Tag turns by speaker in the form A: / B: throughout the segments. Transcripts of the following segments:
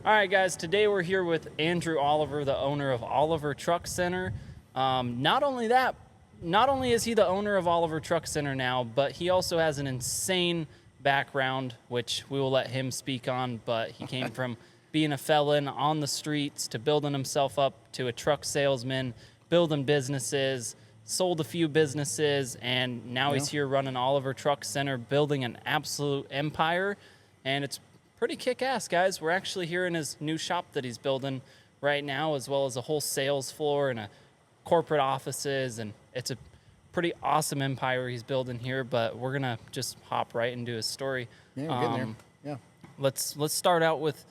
A: All right, guys, today we're here with Andrew Oliver, the owner of Oliver Truck Center. Not only is he the owner of Oliver Truck Center now, but he also has an insane background, which we will let him speak on. But he came from being a felon on the streets to building himself up to a truck salesman, building businesses, sold a few businesses, and now he's here running Oliver Truck Center, building an absolute empire. And it's pretty kick-ass, guys. We're actually here in his new shop that he's building right now, as well as a whole sales floor and a corporate offices, and it's a pretty awesome empire he's building here. But we're gonna just hop right into his story.
B: Yeah, we're getting there. Yeah.
A: Let's start out with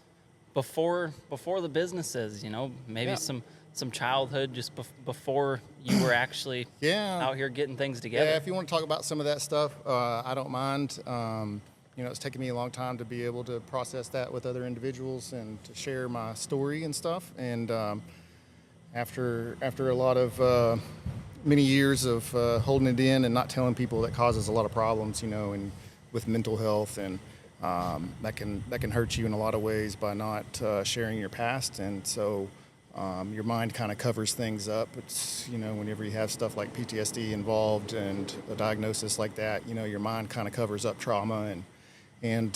A: before the businesses. You know, maybe some childhood just before you were actually out here getting things together.
B: Yeah, if you want to talk about some of that stuff, I don't mind. It's taken me a long time to be able to process that with other individuals and to share my story and stuff. And after a lot of many years of holding it in and not telling people, that causes a lot of problems, and with mental health, and that can hurt you in a lot of ways by not sharing your past. And so your mind kind of covers things up. It's, whenever you have stuff like PTSD involved and a diagnosis like that, your mind kind of covers up trauma, and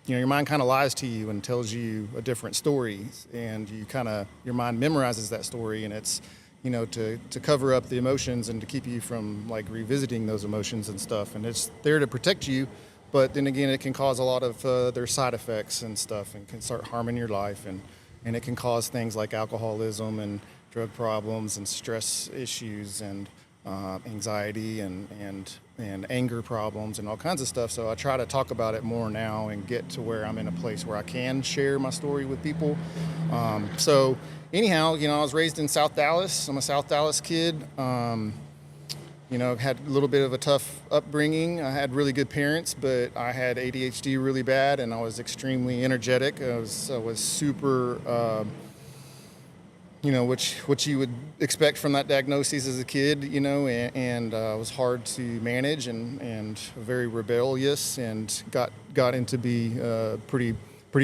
B: your mind kind of lies to you and tells you a different story, and your mind memorizes that story, and it's, to cover up the emotions and to keep you from like revisiting those emotions and stuff. And it's there to protect you, but then again, it can cause a lot of their side effects and stuff, and can start harming your life, and it can cause things like alcoholism and drug problems and stress issues and anxiety and anger problems and all kinds of stuff. So I try to talk about it more now and get to where I'm in a place where I can share my story with people. So anyhow, I was raised in South Dallas. I'm a South Dallas kid. Had a little bit of a tough upbringing. I had really good parents, but I had ADHD really bad, and I was extremely energetic. I was super what you would expect from that diagnosis as a kid, and it was hard to manage and very rebellious, and got into be pretty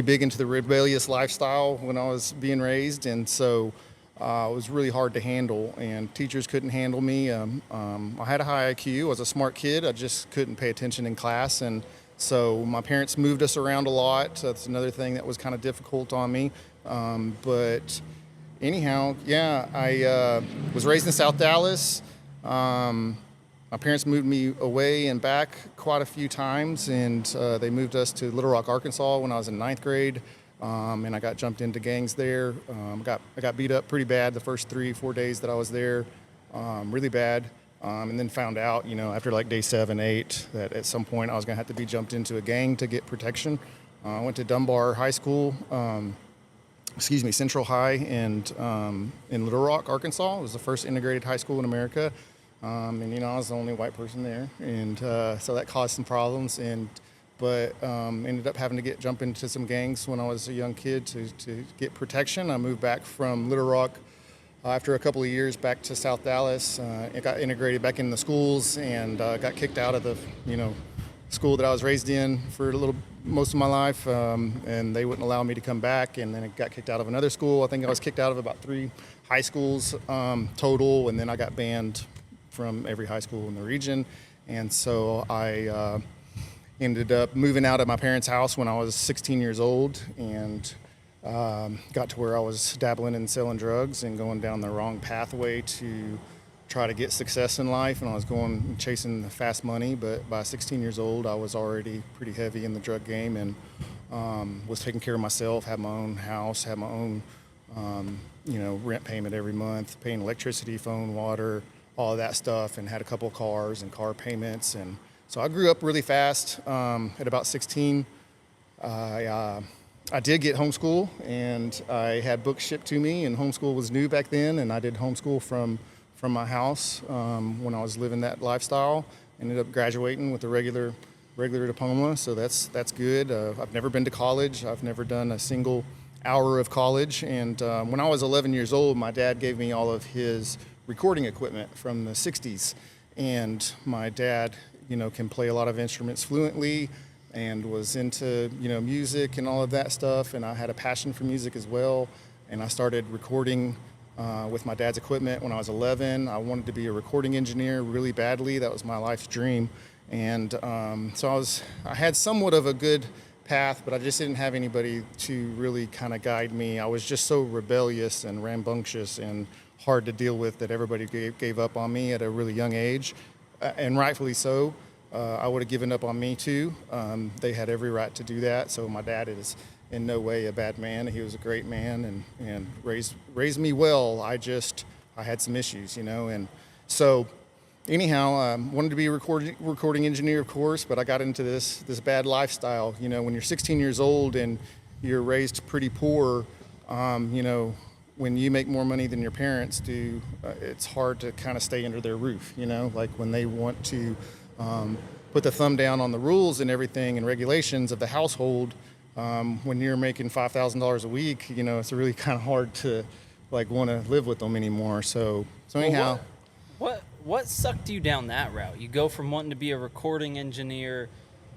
B: big into the rebellious lifestyle when I was being raised. And so it was really hard to handle, and teachers couldn't handle me. I had a high IQ. I was a smart kid. I just couldn't pay attention in class. And so my parents moved us around a lot. That's another thing that was kind of difficult on me. But anyhow, I was raised in South Dallas. My parents moved me away and back quite a few times, and they moved us to Little Rock, Arkansas when I was in 9th grade, and I got jumped into gangs there. I got beat up pretty bad the first 3-4 days that I was there, really bad, and then found out, after like day 7, 8, that at some point I was going to have to be jumped into a gang to get protection. I went to Dunbar High School. Central High in Little Rock, Arkansas. It was the first integrated high school in America. And I was the only white person there. And so that caused some problems. But ended up having to jump into some gangs when I was a young kid to get protection. I moved back from Little Rock after a couple of years back to South Dallas. It got integrated back in the schools, and got kicked out of the, school that I was raised in for most of my life, and they wouldn't allow me to come back. And then I got kicked out of another school. I think I was kicked out of about 3 high schools total, and then I got banned from every high school in the region. And so I ended up moving out of my parents' house when I was 16 years old, and got to where I was dabbling in selling drugs and going down the wrong pathway to try to get success in life. And I was chasing the fast money, but by 16 years old, I was already pretty heavy in the drug game, and was taking care of myself, had my own house, had my own, rent payment every month, paying electricity, phone, water, all of that stuff, and had a couple of cars and car payments. And so I grew up really fast. At about 16, I did get homeschool, and I had books shipped to me, and homeschool was new back then, and I did homeschool from my house when I was living that lifestyle. Ended up graduating with a regular diploma, so that's good. I've never been to college. I've never done a single hour of college. And when I was 11 years old, my dad gave me all of his recording equipment from the 60s. And my dad, can play a lot of instruments fluently, and was into, music and all of that stuff. And I had a passion for music as well. And I started recording with my dad's equipment when I was 11. I wanted to be a recording engineer really badly. That was my life's dream. And so I had somewhat of a good path, but I just didn't have anybody to really kind of guide me. I was just so rebellious and rambunctious and hard to deal with that everybody gave up on me at a really young age, and rightfully so. I would have given up on me too. They had every right to do that. So my dad is in no way a bad man. He was a great man and raised me well. I had some issues, and so anyhow, wanted to be a recording engineer, of course, but I got into this bad lifestyle. When you're 16 years old and you're raised pretty poor, when you make more money than your parents do, it's hard to kind of stay under their roof, like when they want to put the thumb down on the rules and everything and regulations of the household. When you're making $5,000 a week, it's really kind of hard to want to live with them anymore. So anyhow.
A: What sucked you down that route? You go from wanting to be a recording engineer,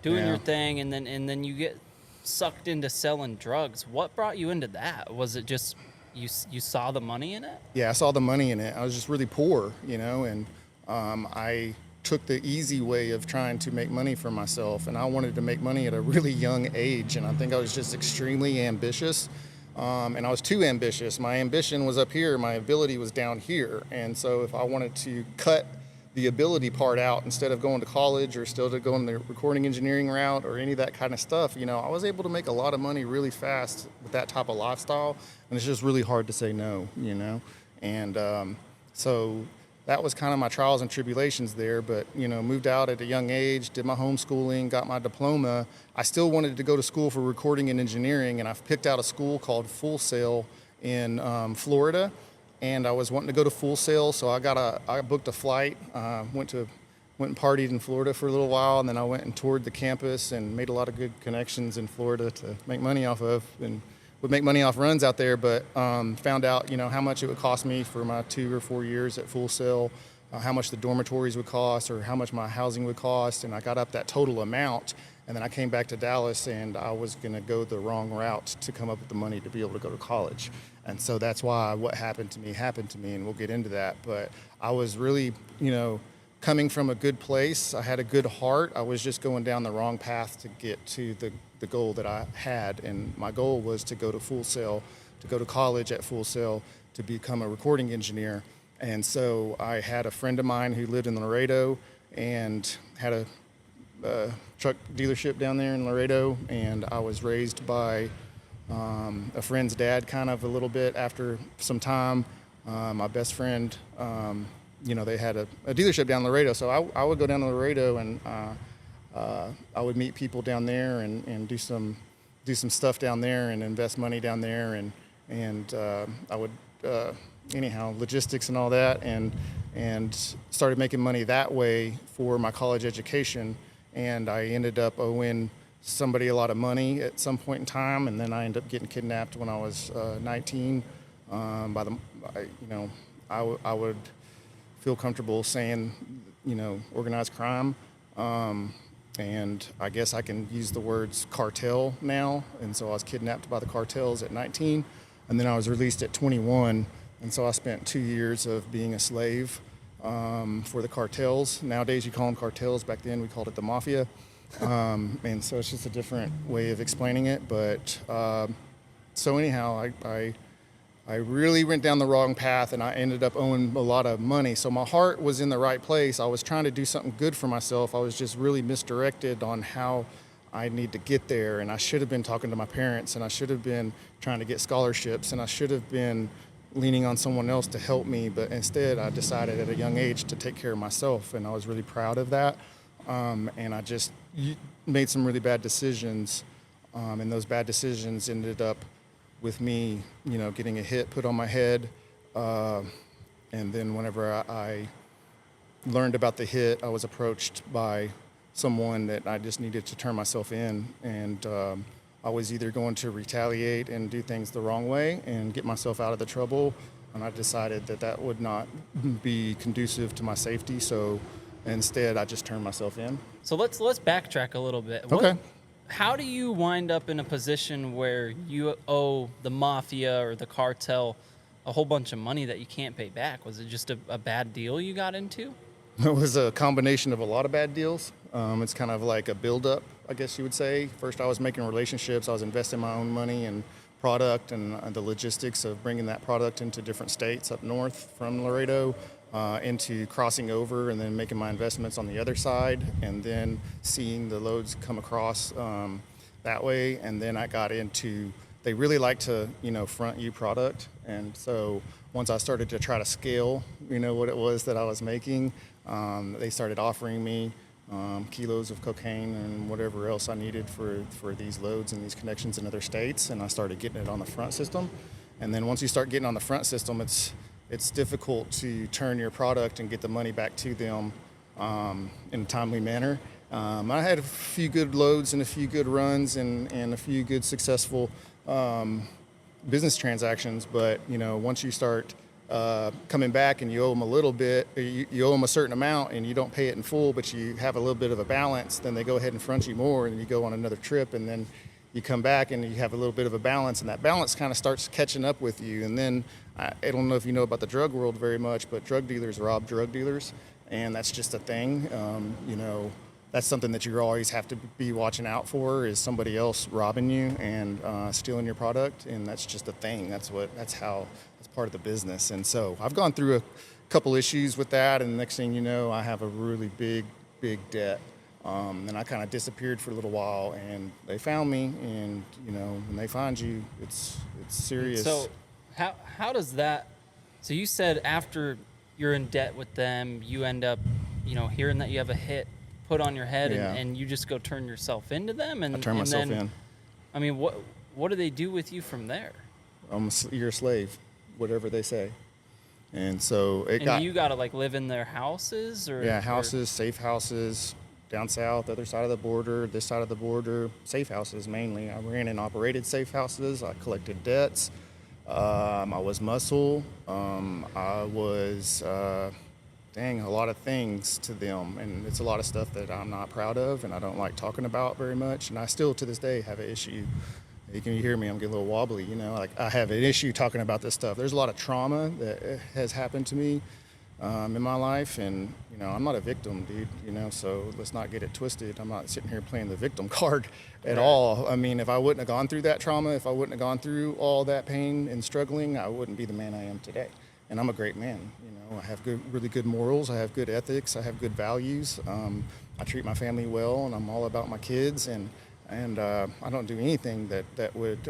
A: doing your thing, and then you get sucked into selling drugs. What brought you into that? Was it just you saw the money in it?
B: Yeah, I saw the money in it. I was just really poor, and I took the easy way of trying to make money for myself, and I wanted to make money at a really young age, and I think I was just extremely ambitious. And I was too ambitious. My ambition was up here, my ability was down here. And so if I wanted to cut the ability part out instead of going to college or still to go in the recording engineering route or any of that kind of stuff, I was able to make a lot of money really fast with that type of lifestyle. And it's just really hard to say no, And so that was kind of my trials and tribulations there, but, moved out at a young age, did my homeschooling, got my diploma. I still wanted to go to school for recording and engineering, and I've picked out a school called Full Sail in Florida, and I was wanting to go to Full Sail, so I booked a flight, went and partied in Florida for a little while, and then I went and toured the campus and made a lot of good connections in Florida to make money off of, and would make money off runs out there, but found out, how much it would cost me for my 2 or 4 years at Full Sail, how much the dormitories would cost or how much my housing would cost, and I got up that total amount, and then I came back to Dallas, and I was going to go the wrong route to come up with the money to be able to go to college. And so that's why what happened to me, and we'll get into that. But I was really, coming from a good place. I had a good heart. I was just going down the wrong path to get to the goal that I had. And my goal was to go to Full Sail, to go to college at Full Sail, to become a recording engineer. And so I had a friend of mine who lived in Laredo and had a truck dealership down there in Laredo. And I was raised by a friend's dad kind of a little bit after some time. My best friend, they had a dealership down in Laredo. So I would go down to Laredo and I would meet people down there and do some stuff down there and invest money down there and I would logistics and all that and started making money that way for my college education, and I ended up owing somebody a lot of money at some point in time, and then I ended up getting kidnapped when I was 19 I would feel comfortable saying organized crime. And I guess I can use the words cartel now. And so I was kidnapped by the cartels at 19, and then I was released at 21. And so I spent 2 years of being a slave for the cartels. Nowadays you call them cartels. Back then we called it the mafia. And so it's just a different way of explaining it. But so anyhow, I really went down the wrong path, and I ended up owing a lot of money. So my heart was in the right place. I was trying to do something good for myself. I was just really misdirected on how I need to get there. And I should have been talking to my parents, and I should have been trying to get scholarships, and I should have been leaning on someone else to help me. But instead, I decided at a young age to take care of myself, and I was really proud of that. And I just made some really bad decisions, and those bad decisions ended up with me, getting a hit put on my head. And then whenever I learned about the hit, I was approached by someone that I just needed to turn myself in. And I was either going to retaliate and do things the wrong way and get myself out of the trouble. And I decided that would not be conducive to my safety. So instead, I just turned myself in.
A: So let's backtrack a little bit.
B: Okay.
A: how do you wind up in a position where you owe the mafia or the cartel a whole bunch of money that you can't pay back? Was it just a bad deal you got into?
B: It was a combination of a lot of bad deals. It's kind of like a buildup, I guess you would say. First, I was making relationships. I was investing my own money in product and the logistics of bringing that product into different states up north from Laredo, into crossing over and then making my investments on the other side, and then seeing the loads come across that way. And then I got into, they really like to, front you product. And so once I started to try to scale, what it was that I was making, they started offering me kilos of cocaine and whatever else I needed for these loads and these connections in other states, and I started getting it on the front system. And then once you start getting on the front system, it's difficult to turn your product and get the money back to them in a timely manner. I had a few good loads and a few good runs and a few good successful business transactions, but once you start coming back and you owe them a little bit, you owe them a certain amount and you don't pay it in full, but you have a little bit of a balance, then they go ahead and front you more, and you go on another trip, and then you come back and you have a little bit of a balance, and that balance kind of starts catching up with you. And then I don't know if you know about the drug world very much, but drug dealers rob drug dealers, and that's just a thing. That's something that you always have to be watching out for, is somebody else robbing you and stealing your product, and that's just a thing. That's part of the business. And so I've gone through a couple issues with that, and the next thing you know, I have a really big debt. And I kind of disappeared for a little while, and they found me, and when they find you, it's serious.
A: So how does that, so you said after you're in debt with them, you end up, hearing that you have a hit put on your head,
B: Yeah.
A: and you just go turn yourself into them, and
B: I turn myself in.
A: I mean, what do they do with you from there?
B: You're a slave, whatever they say. And so
A: You gotta like live in their houses, or
B: houses, safe houses, down south, other side of the border, this side of the border, safe houses mainly. I ran and operated safe houses. I collected debts. I was muscle. I was a lot of things to them, and it's a lot of stuff that I'm not proud of and I don't like talking about very much. And I still to this day have an issue. You can hear me, I'm getting a little wobbly, like I have an issue talking about this stuff. There's a lot of trauma that has happened to me in my life, and I'm not a victim, dude, so let's not get it twisted. I'm not sitting here playing the victim card at all. I mean, if I wouldn't have gone through that trauma, if I wouldn't have gone through all that pain and struggling, I wouldn't be the man I am today. And I'm a great man. I have really good morals. I have good ethics. I have good values. I treat my family well, and I'm all about my kids, and I don't do anything that would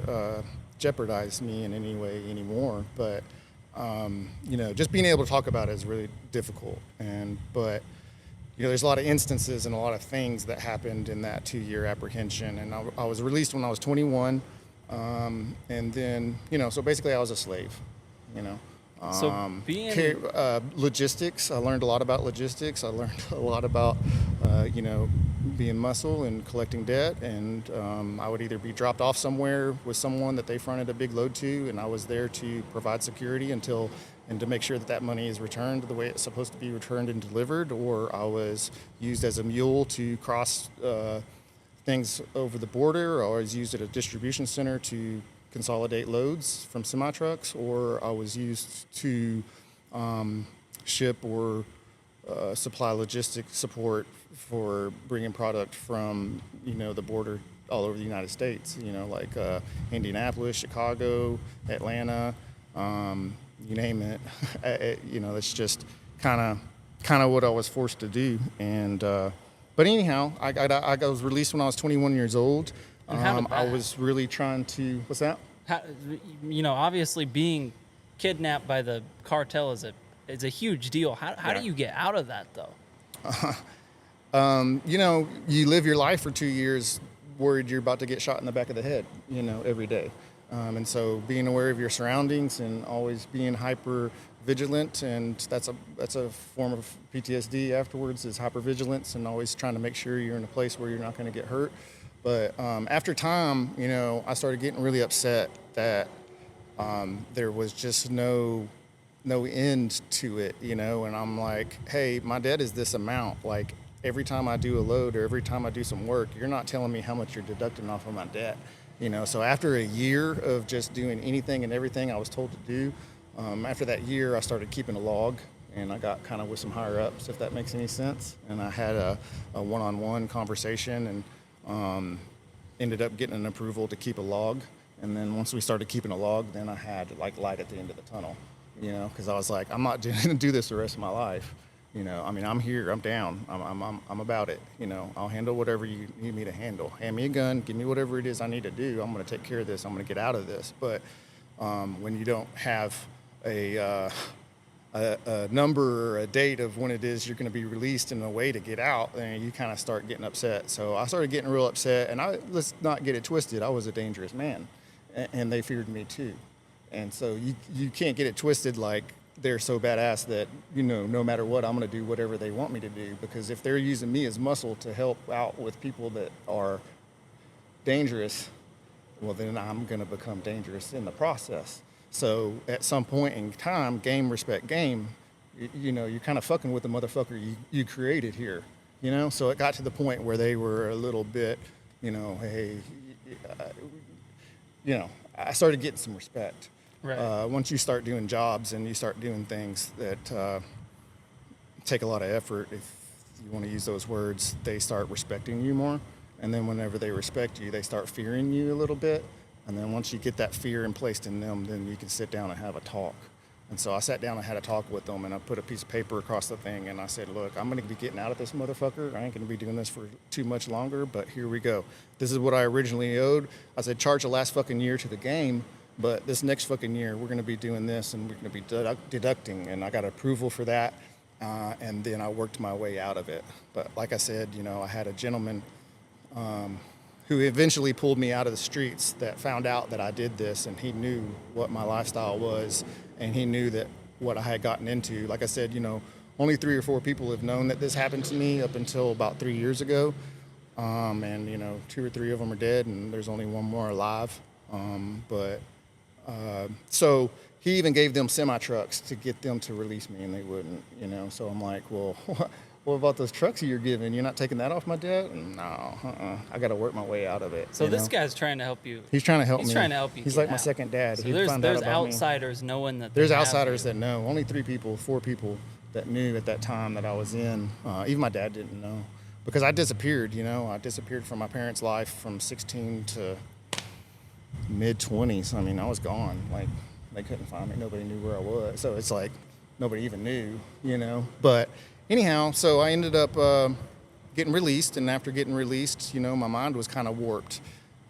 B: jeopardize me in any way anymore. But just being able to talk about it is really difficult. But there's a lot of instances and a lot of things that happened in that 2-year apprehension. And I was released when I was 21, and then so basically I was a slave.
A: So
B: logistics. I learned a lot about logistics. I learned a lot about being muscle and collecting debt. And I would either be dropped off somewhere with someone that they fronted a big load to, and I was there to provide security and to make sure that money is returned the way it's supposed to be returned and delivered, or I was used as a mule to cross things over the border, or I was used at a distribution center to consolidate loads from semi-trucks, or I was used to ship or supply logistics support for bringing product from the border all over the United States, like Indianapolis, Chicago, Atlanta, you name it. That's just kind of what I was forced to do. And but anyhow, I was released when I was 21 years old. I was really trying to. What's that?
A: Obviously being kidnapped by the cartel is a huge deal. How do you get out of that though?
B: You live your life for 2 years worried you're about to get shot in the back of the head, every day. And so being aware of your surroundings and always being hyper vigilant, and that's a form of PTSD afterwards, is hypervigilance, and always trying to make sure you're in a place where you're not going to get hurt. But after time, I started getting really upset that there was just no end to it, and I'm like, hey, my debt is this amount. Like, every time I do a load or every time I do some work, you're not telling me how much you're deducting off of my debt. So after a year of just doing anything and everything I was told to do, after that year, I started keeping a log, and I got kind of with some higher ups, if that makes any sense. And I had a one-on-one conversation, and ended up getting an approval to keep a log. And then once we started keeping a log, then I had like light at the end of the tunnel, because I was like, I'm not going to do this the rest of my life. I'm here, I'm down, I'm about it. I'll handle whatever you need me to handle. Hand me a gun, give me whatever it is I need to do. I'm going to take care of this. I'm going to get out of this. But when you don't have a number or a date of when it is you're going to be released and a way to get out, then you kind of start getting upset. So I started getting real upset, and let's not get it twisted. I was a dangerous man, and they feared me too. And so you can't get it twisted like they're so badass that, no matter what, I'm going to do whatever they want me to do, because if they're using me as muscle to help out with people that are dangerous, well, then I'm going to become dangerous in the process. So at some point in time, game respect game, you're kind of fucking with the motherfucker you created here, So it got to the point where they were a little bit, hey, I started getting some respect.
A: Right.
B: Once you start doing jobs and you start doing things that take a lot of effort, if you want to use those words, they start respecting you more. And then whenever they respect you, they start fearing you a little bit. And then once you get that fear placed in them, then you can sit down and have a talk. And so I sat down and had a talk with them, and I put a piece of paper across the thing, and I said, look, I'm going to be getting out of this motherfucker. I ain't going to be doing this for too much longer, but here we go. This is what I originally owed. I said, charge the last fucking year to the game, but this next fucking year, we're going to be doing this, and we're going to be deducting, and I got approval for that, and then I worked my way out of it. But like I said, I had a gentleman who eventually pulled me out of the streets that found out that I did this, and he knew what my lifestyle was, and he knew that what I had gotten into. Like I said, only 3 or 4 people have known that this happened to me up until about 3 years ago, and 2 or 3 of them are dead, and there's only 1 more alive. So he even gave them semi-trucks to get them to release me, and they wouldn't, So I'm like, well, what about those trucks you're giving? You're not taking that off my debt? No, I got to work my way out of it.
A: So this guy's trying to help you.
B: He's trying to help me.
A: He's trying to help you.
B: He's like my second dad.
A: So there's outsiders knowing that.
B: There's outsiders that know. Only 3 people, 4 people that knew at that time that I was in. Even my dad didn't know, because I disappeared. I disappeared from my parents' life from 16 to mid-20s. I was gone. Like, they couldn't find me. Nobody knew where I was. So it's like nobody even knew. But anyhow, so I ended up getting released, and after getting released, my mind was kind of warped.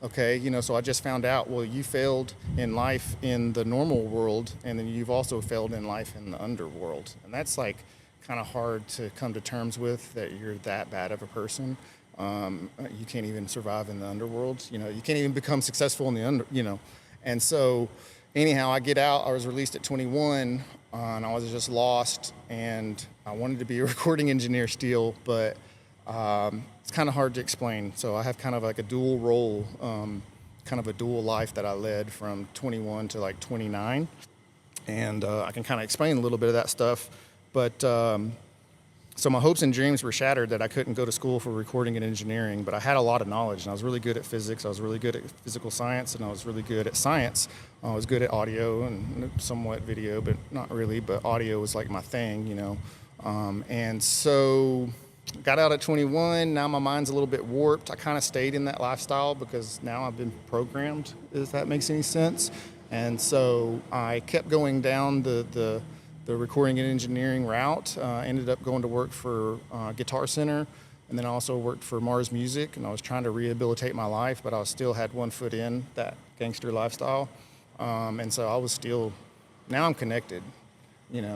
B: Okay, so I just found out, well, you failed in life in the normal world, and then you've also failed in life in the underworld. And that's like kind of hard to come to terms with, that you're that bad of a person. You can't even survive in the underworld. You can't even become successful in the And so anyhow, I get out. I was released at 21, and I was just lost, and I wanted to be a recording engineer still, but it's kind of hard to explain. So I have kind of like a dual role, kind of a dual life that I led from 21 to like 29, and I can kind of explain a little bit of that stuff. But so my hopes and dreams were shattered that I couldn't go to school for recording and engineering, but I had a lot of knowledge, and I was really good at physics, I was really good at physical science, and I was really good at science. I was good at audio and somewhat video, but not really, but audio was like my thing, And so got out at 21, now my mind's a little bit warped. I kind of stayed in that lifestyle because now I've been programmed, if that makes any sense. And so I kept going down the recording and engineering route. Ended up going to work for Guitar Center, and then I also worked for Mars Music, and I was trying to rehabilitate my life, but I still had 1 foot in that gangster lifestyle. And so I was still, now I'm connected,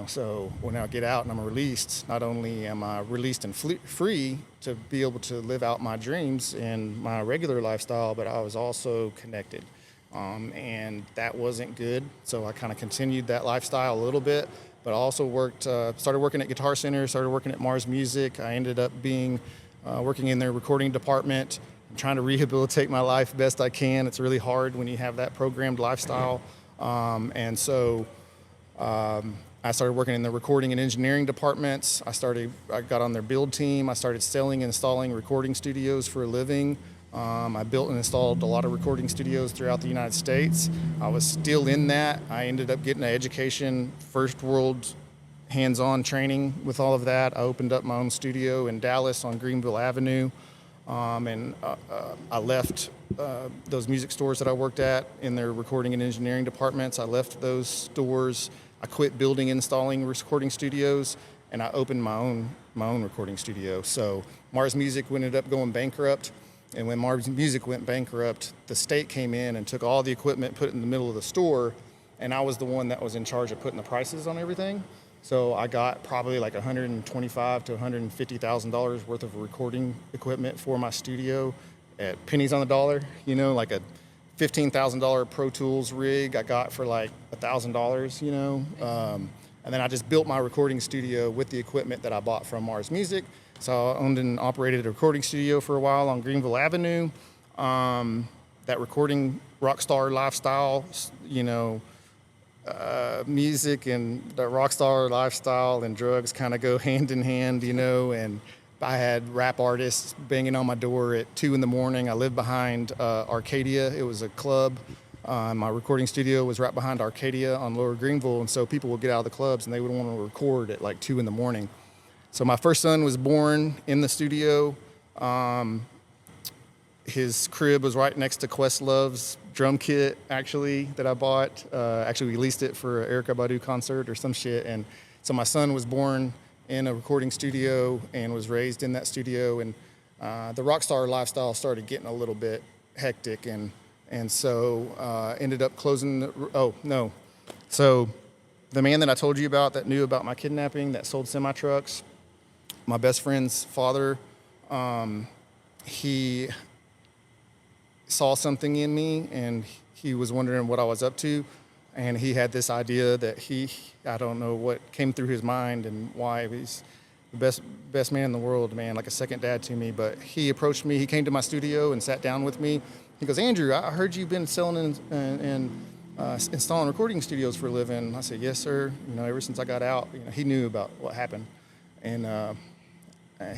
B: so when I get out and I'm released, not only am I released and free to be able to live out my dreams and my regular lifestyle, but I was also connected. And that wasn't good, so I kind of continued that lifestyle a little bit. But I also started working at Guitar Center, started working at Mars Music. I ended up working in their recording department. I'm trying to rehabilitate my life best I can. It's really hard when you have that programmed lifestyle. And so I started working in the recording and engineering departments. I got on their build team. I started selling and installing recording studios for a living. I built and installed a lot of recording studios throughout the United States. I was still in that. I ended up getting an education, first world hands-on training with all of that. I opened up my own studio in Dallas on Greenville Avenue. I left those music stores that I worked at in their recording and engineering departments. I left those stores. I quit building and installing recording studios, and I opened my own recording studio. So Mars Music ended up going bankrupt, and when Mars Music went bankrupt, the state came in and took all the equipment, put it in the middle of the store, and I was the one that was in charge of putting the prices on everything. So I got probably like $125,000 to $150,000 worth of recording equipment for my studio at pennies on the dollar. You know, like a $15,000 Pro Tools rig I got for like $1,000. You know, and then I just built my recording studio with the equipment that I bought from Mars Music. So I owned and operated a recording studio for a while on Greenville Avenue. That recording rock star lifestyle, you know. Music and the rock star lifestyle and drugs kind of go hand in hand, you know, and I had rap artists banging on my door at 2 a.m. I lived behind Arcadia. It was a club. My recording studio was right behind Arcadia on Lower Greenville, and so people would get out of the clubs and they would want to record at like 2 a.m. So my first son was born in the studio. His crib was right next to Questlove's drum kit, actually, that I bought. Actually, we leased it for an Erykah Badu concert or some shit. And so my son was born in a recording studio and was raised in that studio. And the rock star lifestyle started getting a little bit hectic. And so ended up closing. So the man that I told you about that knew about my kidnapping, that sold semi-trucks, my best friend's father, he saw something in me, and he was wondering what I was up to, and he had this idea that I don't know what came through his mind and why. He's the best man in the world, man, like a second dad to me. But he approached me. He came to my studio and sat down with me. He goes, "Andrew, I heard you've been selling and installing recording studios for a living." I said, "Yes, sir. You know, ever since I got out." You know, he knew about what happened, and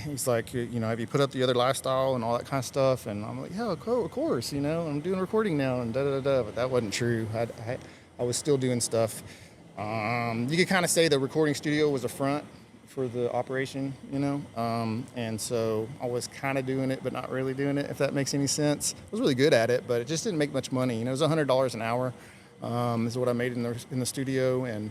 B: he's like, "You know, have you put up the other lifestyle and all that kind of stuff?" And I'm like, "Yeah, of course, you know, I'm doing recording now," and da-da-da-da. But that wasn't true. I was still doing stuff. You could kind of say the recording studio was a front for the operation, you know? And so I was kind of doing it, but not really doing it, if that makes any sense. I was really good at it, but it just didn't make much money. You know, it was $100 an hour is what I made in the studio. And,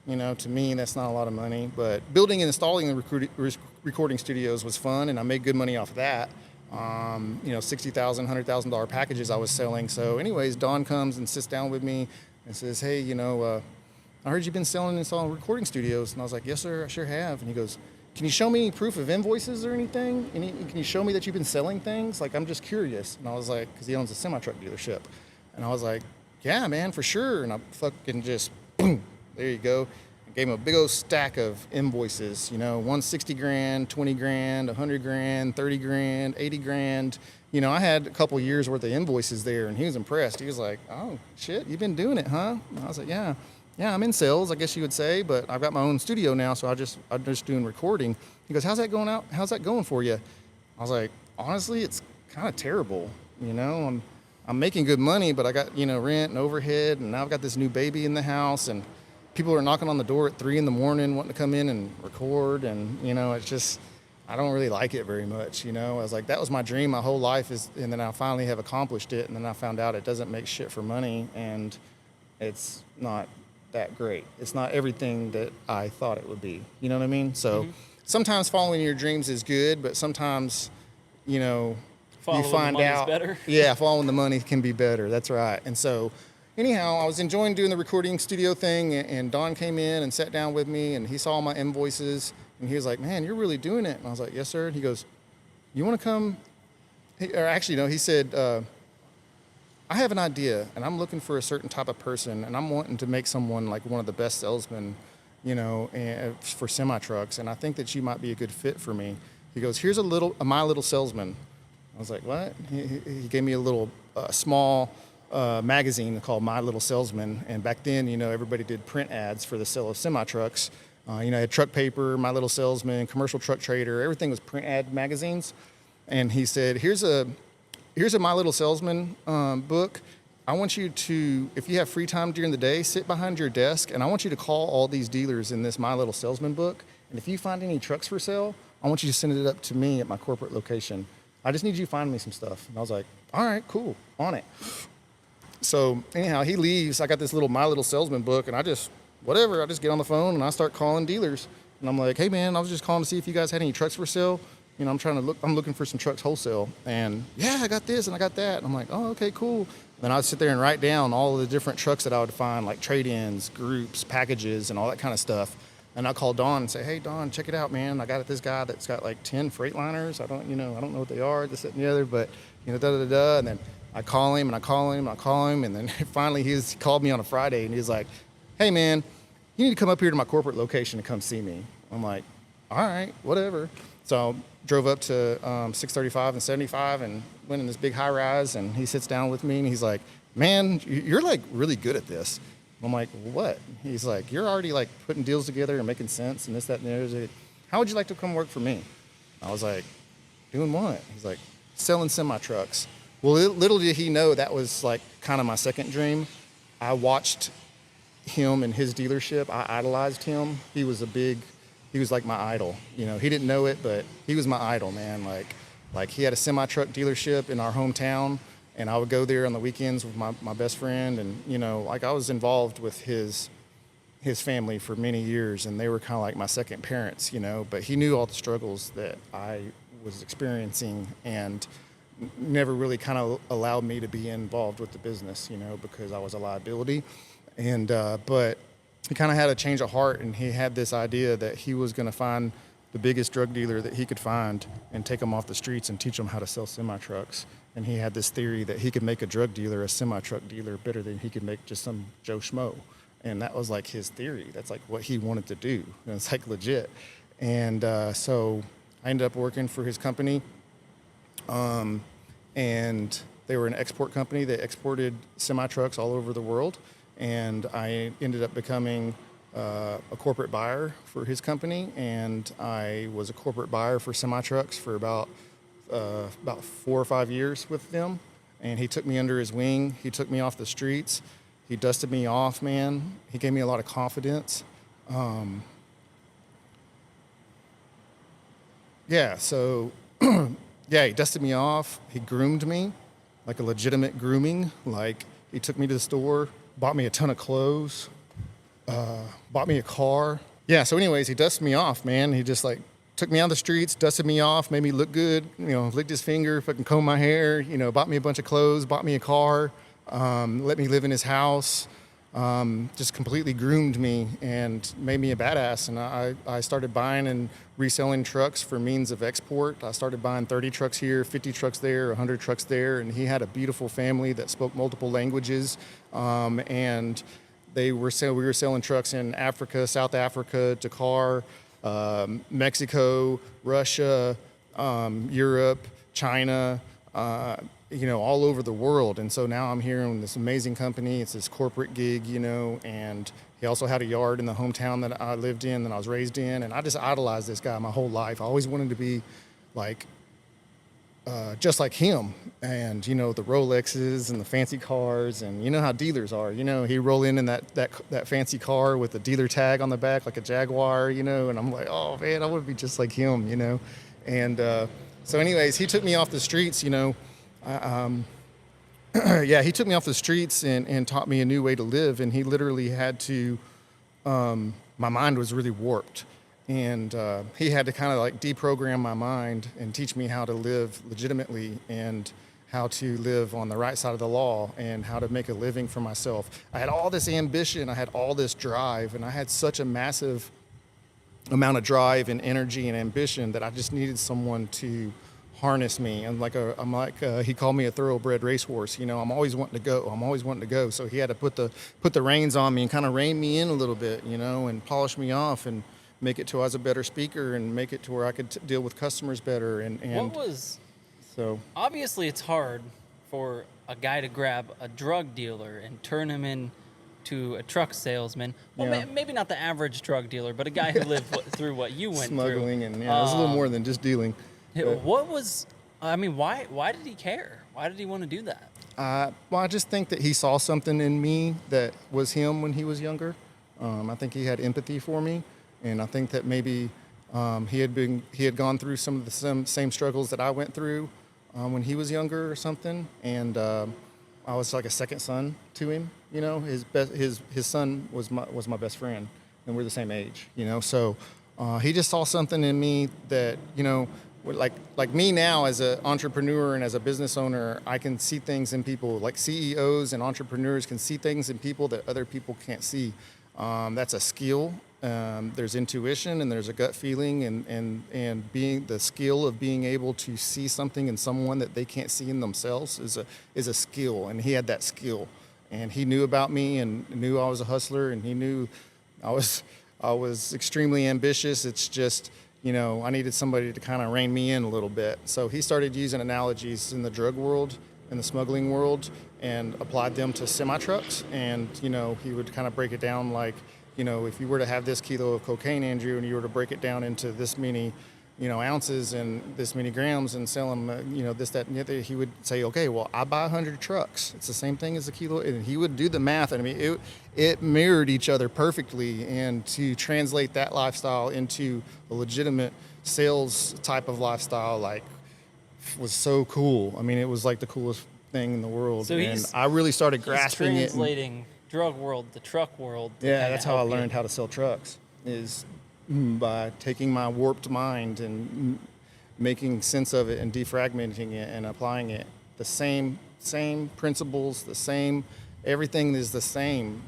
B: you know, to me, that's not a lot of money. But building and installing the recording studios was fun, and I made good money off of that. You know, $60,000, $100,000 packages I was selling. So anyways, Don comes and sits down with me and says, "Hey, you know, I heard you've been selling and installing recording studios." And I was like, "Yes, sir, I sure have." And he goes, "Can you show me any proof of invoices or anything? Can you show me that you've been selling things? Like, I'm just curious." And I was like, because he owns a semi-truck dealership. And I was like, "Yeah, man, for sure." And I fucking just, boom, there you go. I gave him a big old stack of invoices, you know, 160 grand, 20 grand, 100 grand, 30 grand, 80 grand. You know, I had a couple years worth of invoices there, and he was impressed. He was like, "Oh, shit, you've been doing it, huh?" And I was like, Yeah, I'm in sales, I guess you would say, but I've got my own studio now, so I'm just doing recording." He goes, "How's that going out? How's that going for you?" I was like, "Honestly, it's kind of terrible. You know, I'm making good money, but I got, you know, rent and overhead, and now I've got this new baby in the house, and people are knocking on the door at 3 a.m. wanting to come in and record, and, you know, it's just, I don't really like it very much, you know." I was like, that was my dream my whole life, and then I finally have accomplished it, and then I found out it doesn't make shit for money, and it's not that great. It's not everything that I thought it would be. You know what I mean? So sometimes following your dreams is good, but sometimes, you know,
A: Following
B: you find
A: the money's
B: out
A: better.
B: Yeah, following the money can be better. That's right. And so anyhow, I was enjoying doing the recording studio thing, and Don came in and sat down with me, and he saw my invoices, and he was like, "Man, you're really doing it." And I was like, "Yes, sir." And he goes, "You want to come?" He said, "I have an idea, and I'm looking for a certain type of person, and I'm wanting to make someone like one of the best salesmen, you know, for semi-trucks, and I think that you might be a good fit for me." He goes, "Here's my little salesman." I was like, "What?" He gave me a little small magazine called My Little Salesman. And back then, everybody did print ads for the sale of semi-trucks. I had Truck Paper, My Little Salesman, Commercial Truck Trader. Everything was print ad magazines. And he said, here's a My Little Salesman book. I want you to, if you have free time during the day, sit behind your desk, and I want you to call all these dealers in this My Little Salesman book. And if you find any trucks for sale, I want you to send it up to me at my corporate location. I just need you to find me some stuff. And I was like, all right, cool, on it. So anyhow, he leaves. I got this little My Little Salesman book, and I just get on the phone and I start calling dealers. And I'm like, hey man, I was just calling to see if you guys had any trucks for sale. I'm looking for some trucks wholesale. And yeah, I got this and I got that. And I'm like, oh, okay, cool. Then I'd sit there and write down all of the different trucks that I would find, like trade-ins, groups, packages, and all that kind of stuff. And I call Don and say, hey, Don, check it out, man. I got this guy that's got like 10 Freightliners. I don't know what they are, this, that, and the other, but, da-da-da-da. And then I call him. And then finally he called me on a Friday and he's like, hey, man, you need to come up here to my corporate location to come see me. I'm like, all right, whatever. So drove up to 635 and 75 and went in this big high rise, and he sits down with me and he's like, man, you're like really good at this. I'm like, what? He's like, you're already like putting deals together and making sense and this, that, and the other. How would you like to come work for me? I was like, doing what? He's like, selling semi-trucks. Well, little did he know that was like kind of my second dream. I watched him and his dealership. I idolized him. He was like my idol. He didn't know it, but he was my idol, man. Like he had a semi-truck dealership in our hometown, and I would go there on the weekends with my best friend, and I was involved with his family for many years, and they were kind of like my second parents, but he knew all the struggles that I was experiencing and never really kind of allowed me to be involved with the business, because I was a liability. And but he kind of had a change of heart, and he had this idea that he was going to find the biggest drug dealer that he could find and take them off the streets and teach them how to sell semi-trucks. And he had this theory that he could make a drug dealer, a semi-truck dealer, better than he could make just some Joe Schmo. And that was like his theory. That's like what he wanted to do. And it's like legit. And so I ended up working for his company. And they were an export company. They exported semi-trucks all over the world. And I ended up becoming a corporate buyer for his company, and I was a corporate buyer for semi-trucks for about 4 or 5 years with them. And he took me under his wing. He took me off the streets. He dusted me off, man. He gave me a lot of confidence. He dusted me off. He groomed me, like a legitimate grooming. Like, he took me to the store, bought me a ton of clothes, bought me a car. Yeah, so anyways, he dusted me off, man. He just like took me on the streets, dusted me off, made me look good, licked his finger, fucking combed my hair, bought me a bunch of clothes, bought me a car, let me live in his house, just completely groomed me and made me a badass. And I started buying and reselling trucks for means of export. I started buying 30 trucks here, 50 trucks there, 100 trucks there. And he had a beautiful family that spoke multiple languages. And we were selling trucks in Africa, South Africa, Dakar, Mexico, Russia, Europe, China, all over the world. And so now I'm here in this amazing company. It's this corporate gig, and he also had a yard in the hometown that I lived in, that I was raised in. And I just idolized this guy my whole life. I always wanted to be like, just like him. And, the Rolexes and the fancy cars, and how dealers are, he roll in that fancy car with a dealer tag on the back, like a Jaguar, and I'm like, oh man, I want to be just like him, And so anyways, he took me off the streets, he took me off the streets and taught me a new way to live. And he literally had to, my mind was really warped. And he had to kind of like deprogram my mind and teach me how to live legitimately and how to live on the right side of the law and how to make a living for myself. I had all this ambition, I had all this drive, and I had such a massive amount of drive and energy and ambition that I just needed someone to harness me. I'm like he called me a thoroughbred racehorse. I'm always wanting to go. So he had to put the reins on me and kind of rein me in a little bit, and polish me off and make it to I was a better speaker and make it to where I could deal with customers better. So
A: obviously it's hard for a guy to grab a drug dealer and turn him into a truck salesman. Well,
B: Yeah.
A: maybe not the average drug dealer, but a guy who lived through what you went
B: Smuggling,
A: through.
B: and yeah, it was a little more than just dealing. But,
A: What was? I mean, why did he care? Why did he want to do that?
B: well, I just think that he saw something in me that was him when he was younger. I think he had empathy for me, and I think that maybe he had gone through some of the same struggles that I went through when he was younger or something, and I was like a second son to him. You know, his son was my best friend, and we're the same age. You know, so he just saw something in me that, you know, like me now as an entrepreneur and as a business owner, I can see things in people. Like CEOs and entrepreneurs can see things in people that other people can't see. That's a skill. There's intuition and there's a gut feeling, and being the skill of being able to see something in someone that they can't see in themselves is a skill. And he had that skill, and he knew about me and knew I was a hustler, and he knew I was extremely ambitious. It's just, you know, I needed somebody to kind of rein me in a little bit. So he started using analogies in the drug world, in the smuggling world, and applied them to semi-trucks. And, you know, he would kind of break it down like, you know, if you were to have this kilo of cocaine, Andrew, and you were to break it down into this many, you know, ounces and this many grams and sell them, you know, this, that, and the other, he would say, okay, well, I buy 100 trucks. It's the same thing as a kilo. And he would do the math. And I mean, it mirrored each other perfectly. And to translate that lifestyle into a legitimate sales type of lifestyle, like, was so cool. I mean, it was like the coolest thing in the world.
A: So
B: and I really started grasping it.
A: Translating drug world to truck world. To
B: Yeah,
A: kinda
B: that's how I
A: help you.
B: learned how to sell trucks, is by taking my warped mind and making sense of it and defragmenting it and applying it. The same principles, the same, everything is the same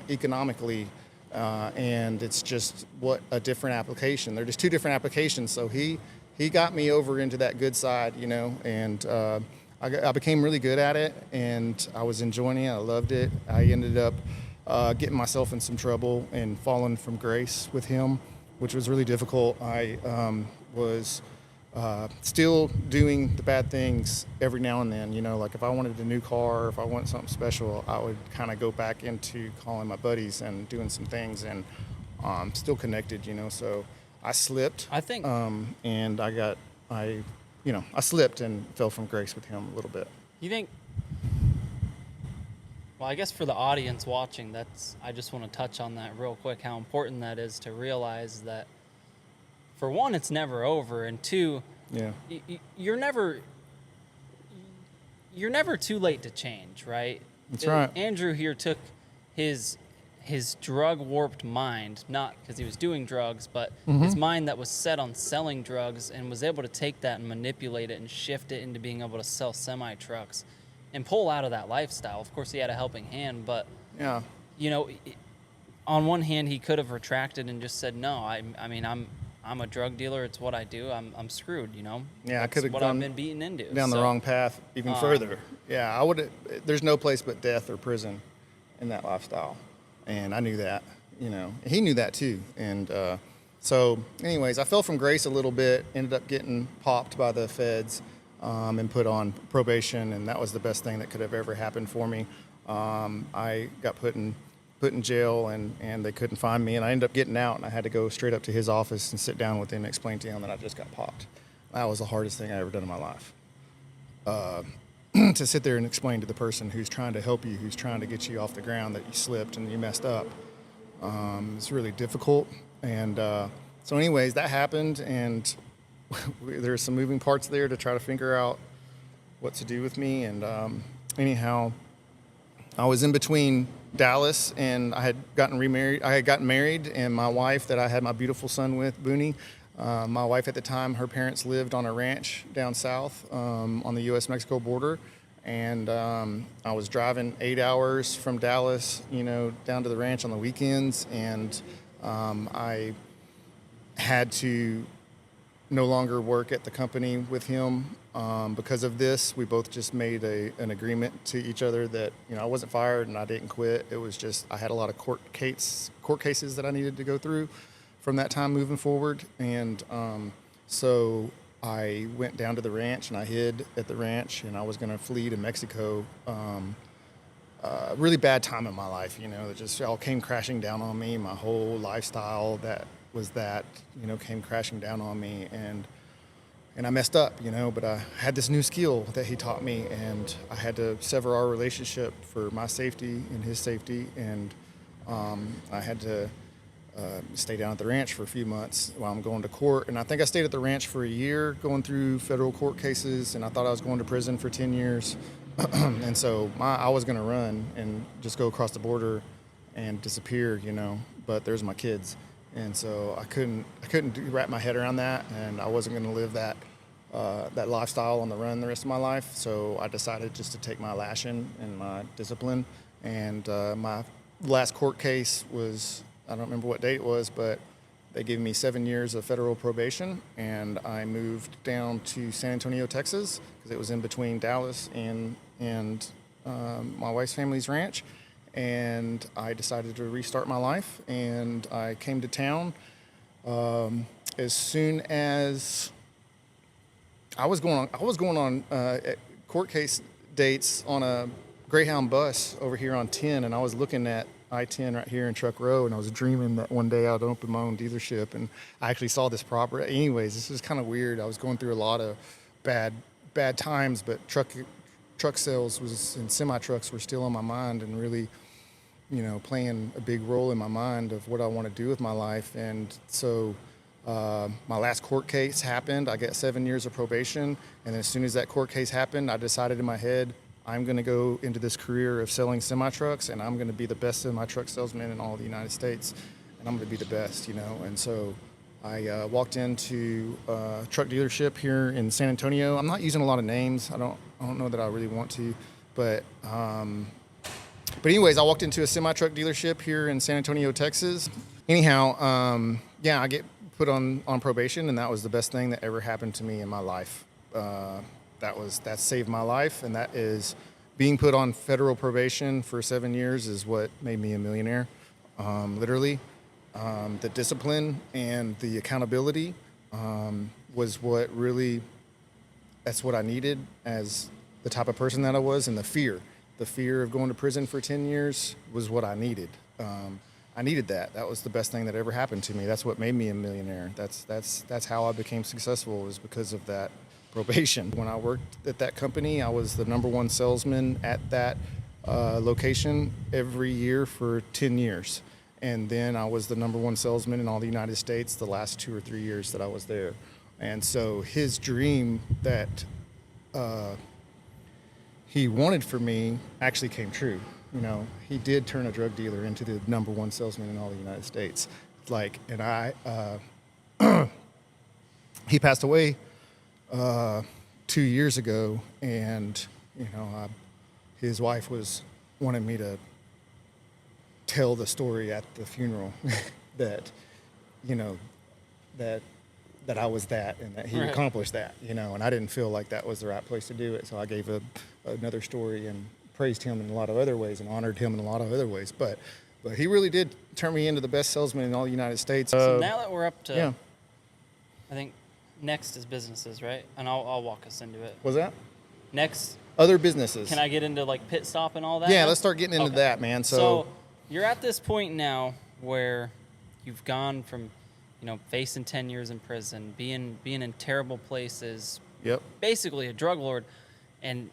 B: economically, and it's just what a different application. They're just two different applications. So he got me over into that good side, you know, and I became really good at it, and I was enjoying it. I loved it. I ended up getting myself in some trouble and falling from grace with him, which was really difficult. I was still doing the bad things every now and then. You know, like if I wanted a new car, if I wanted something special, I would kind of go back into calling my buddies and doing some things, and still connected, you know. So I slipped.
A: I think
B: And I slipped and fell from grace with him a little bit.
A: You think? Well, I guess for the audience watching, I just want to touch on that real quick. How important that is to realize that, for one, it's never over, and two,
B: Yeah.
A: you're never too late to change, right?
B: That's right.
A: Andrew here took his drug warped mind, not because he was doing drugs, but his mind that was set on selling drugs, and was able to take that and manipulate it and shift it into being able to sell semi trucks and pull out of that lifestyle. Of course, he had a helping hand, but
B: Yeah.
A: you know, on one hand, he could have retracted and just said, "No, I mean, I'm a drug dealer. It's what I do. I'm screwed." You know.
B: Yeah, I
A: That's
B: could have
A: what I've
B: gone
A: been beaten into.
B: down the
A: So,
B: wrong path even further. Yeah, I would. There's no place but death or prison in that lifestyle, and I knew that. You know, he knew that too. And so, anyways, I fell from grace a little bit. Ended up getting popped by the feds and put on probation, and that was the best thing that could have ever happened for me. I got put in jail, and they couldn't find me, and I ended up getting out, and I had to go straight up to his office and sit down with him and explain to him that I just got popped. That was the hardest thing I ever done in my life. To sit there and explain to the person who's trying to help you, who's trying to get you off the ground, that you slipped and you messed up. It's really difficult. And so anyways, that happened, and there's some moving parts there to try to figure out what to do with me. And anyhow, I was in between Dallas, and I had gotten remarried. I had gotten married, and my wife that I had my beautiful son with, Booney, my wife at the time, her parents lived on a ranch down south on the U.S.-Mexico border, and I was driving 8 hours from Dallas, you know, down to the ranch on the weekends, and I had to no longer work at the company with him because of this. We both just made an agreement to each other that, you know, I wasn't fired and I didn't quit. It was just I had a lot of court cases that I needed to go through from that time moving forward, and so I went down to the ranch and I hid at the ranch, and I was going to flee to Mexico. Really bad time in my life, it just all came crashing down on me. My whole lifestyle came crashing down on me, and I messed up, but I had this new skill that he taught me, and I had to sever our relationship for my safety and his safety, and I had to stay down at the ranch for a few months while I'm going to court. And I think I stayed at the ranch for a year going through federal court cases, and I thought I was going to prison for 10 years. And so I was going to run and just go across the border and disappear, but there's my kids. And so I couldn't wrap my head around that, and I wasn't going to live that lifestyle on the run the rest of my life. So I decided just to take my lashing and my discipline. And my last court case was, I don't remember what date it was, but they gave me 7 years of federal probation, and I moved down to San Antonio, Texas, because it was in between Dallas and my wife's family's ranch. And I decided to restart my life, and I came to town as soon as I was going on court case dates on a Greyhound bus over here on 10, and I was looking at I-10 right here in Truck Row, and I was dreaming that one day I'd open my own dealership, and I actually saw this property. Anyways, this is kind of weird. I was going through a lot of bad times, but truck sales and semi-trucks were still on my mind, and really, playing a big role in my mind of what I want to do with my life. And so my last court case happened. I got 7 years of probation, and as soon as that court case happened, I decided in my head, I'm going to go into this career of selling semi-trucks, and I'm going to be the best semi-truck salesman in all of the United States, and I'm going to be the best, And so I walked into a truck dealership here in San Antonio. I'm not using a lot of names. I don't know that I really want to, but anyways, I walked into a semi-truck dealership here in San Antonio, Texas. Anyhow, I get put on probation, and that was the best thing that ever happened to me in my life. That saved my life, and that is being put on federal probation for 7 years is what made me a millionaire, literally. The discipline and the accountability was that's what I needed as the type of person that I was, and the fear of going to prison for 10 years was what I needed. I needed that. That was the best thing that ever happened to me. That's what made me a millionaire. That's how I became successful, was because of that probation. When I worked at that company, I was the #1 salesman at that location every year for 10 years. And then I was the #1 salesman in all the United States the last 2 or 3 years that I was there. And so his dream that he wanted for me actually came true. He did turn a drug dealer into the #1 salesman in all the United States. He passed away 2 years ago, and his wife was wanting me to tell the story at the funeral that I was that, and that he
A: Right.
B: accomplished that, and I didn't feel like that was the right place to do it. So I gave another story and praised him in a lot of other ways and honored him in a lot of other ways. But he really did turn me into the best salesman in all the United States.
A: So now that we're up to,
B: Yeah.
A: I think next is businesses, right? And I'll walk us into it.
B: Was that?
A: Next,
B: Other businesses.
A: can I get into like pit stop and all that?
B: Yeah,
A: now?
B: let's start getting into
A: Okay.
B: that, man.
A: So you're at this point now where you've gone from, facing 10 years in prison, being in terrible places,
B: Yep.
A: basically a drug lord, and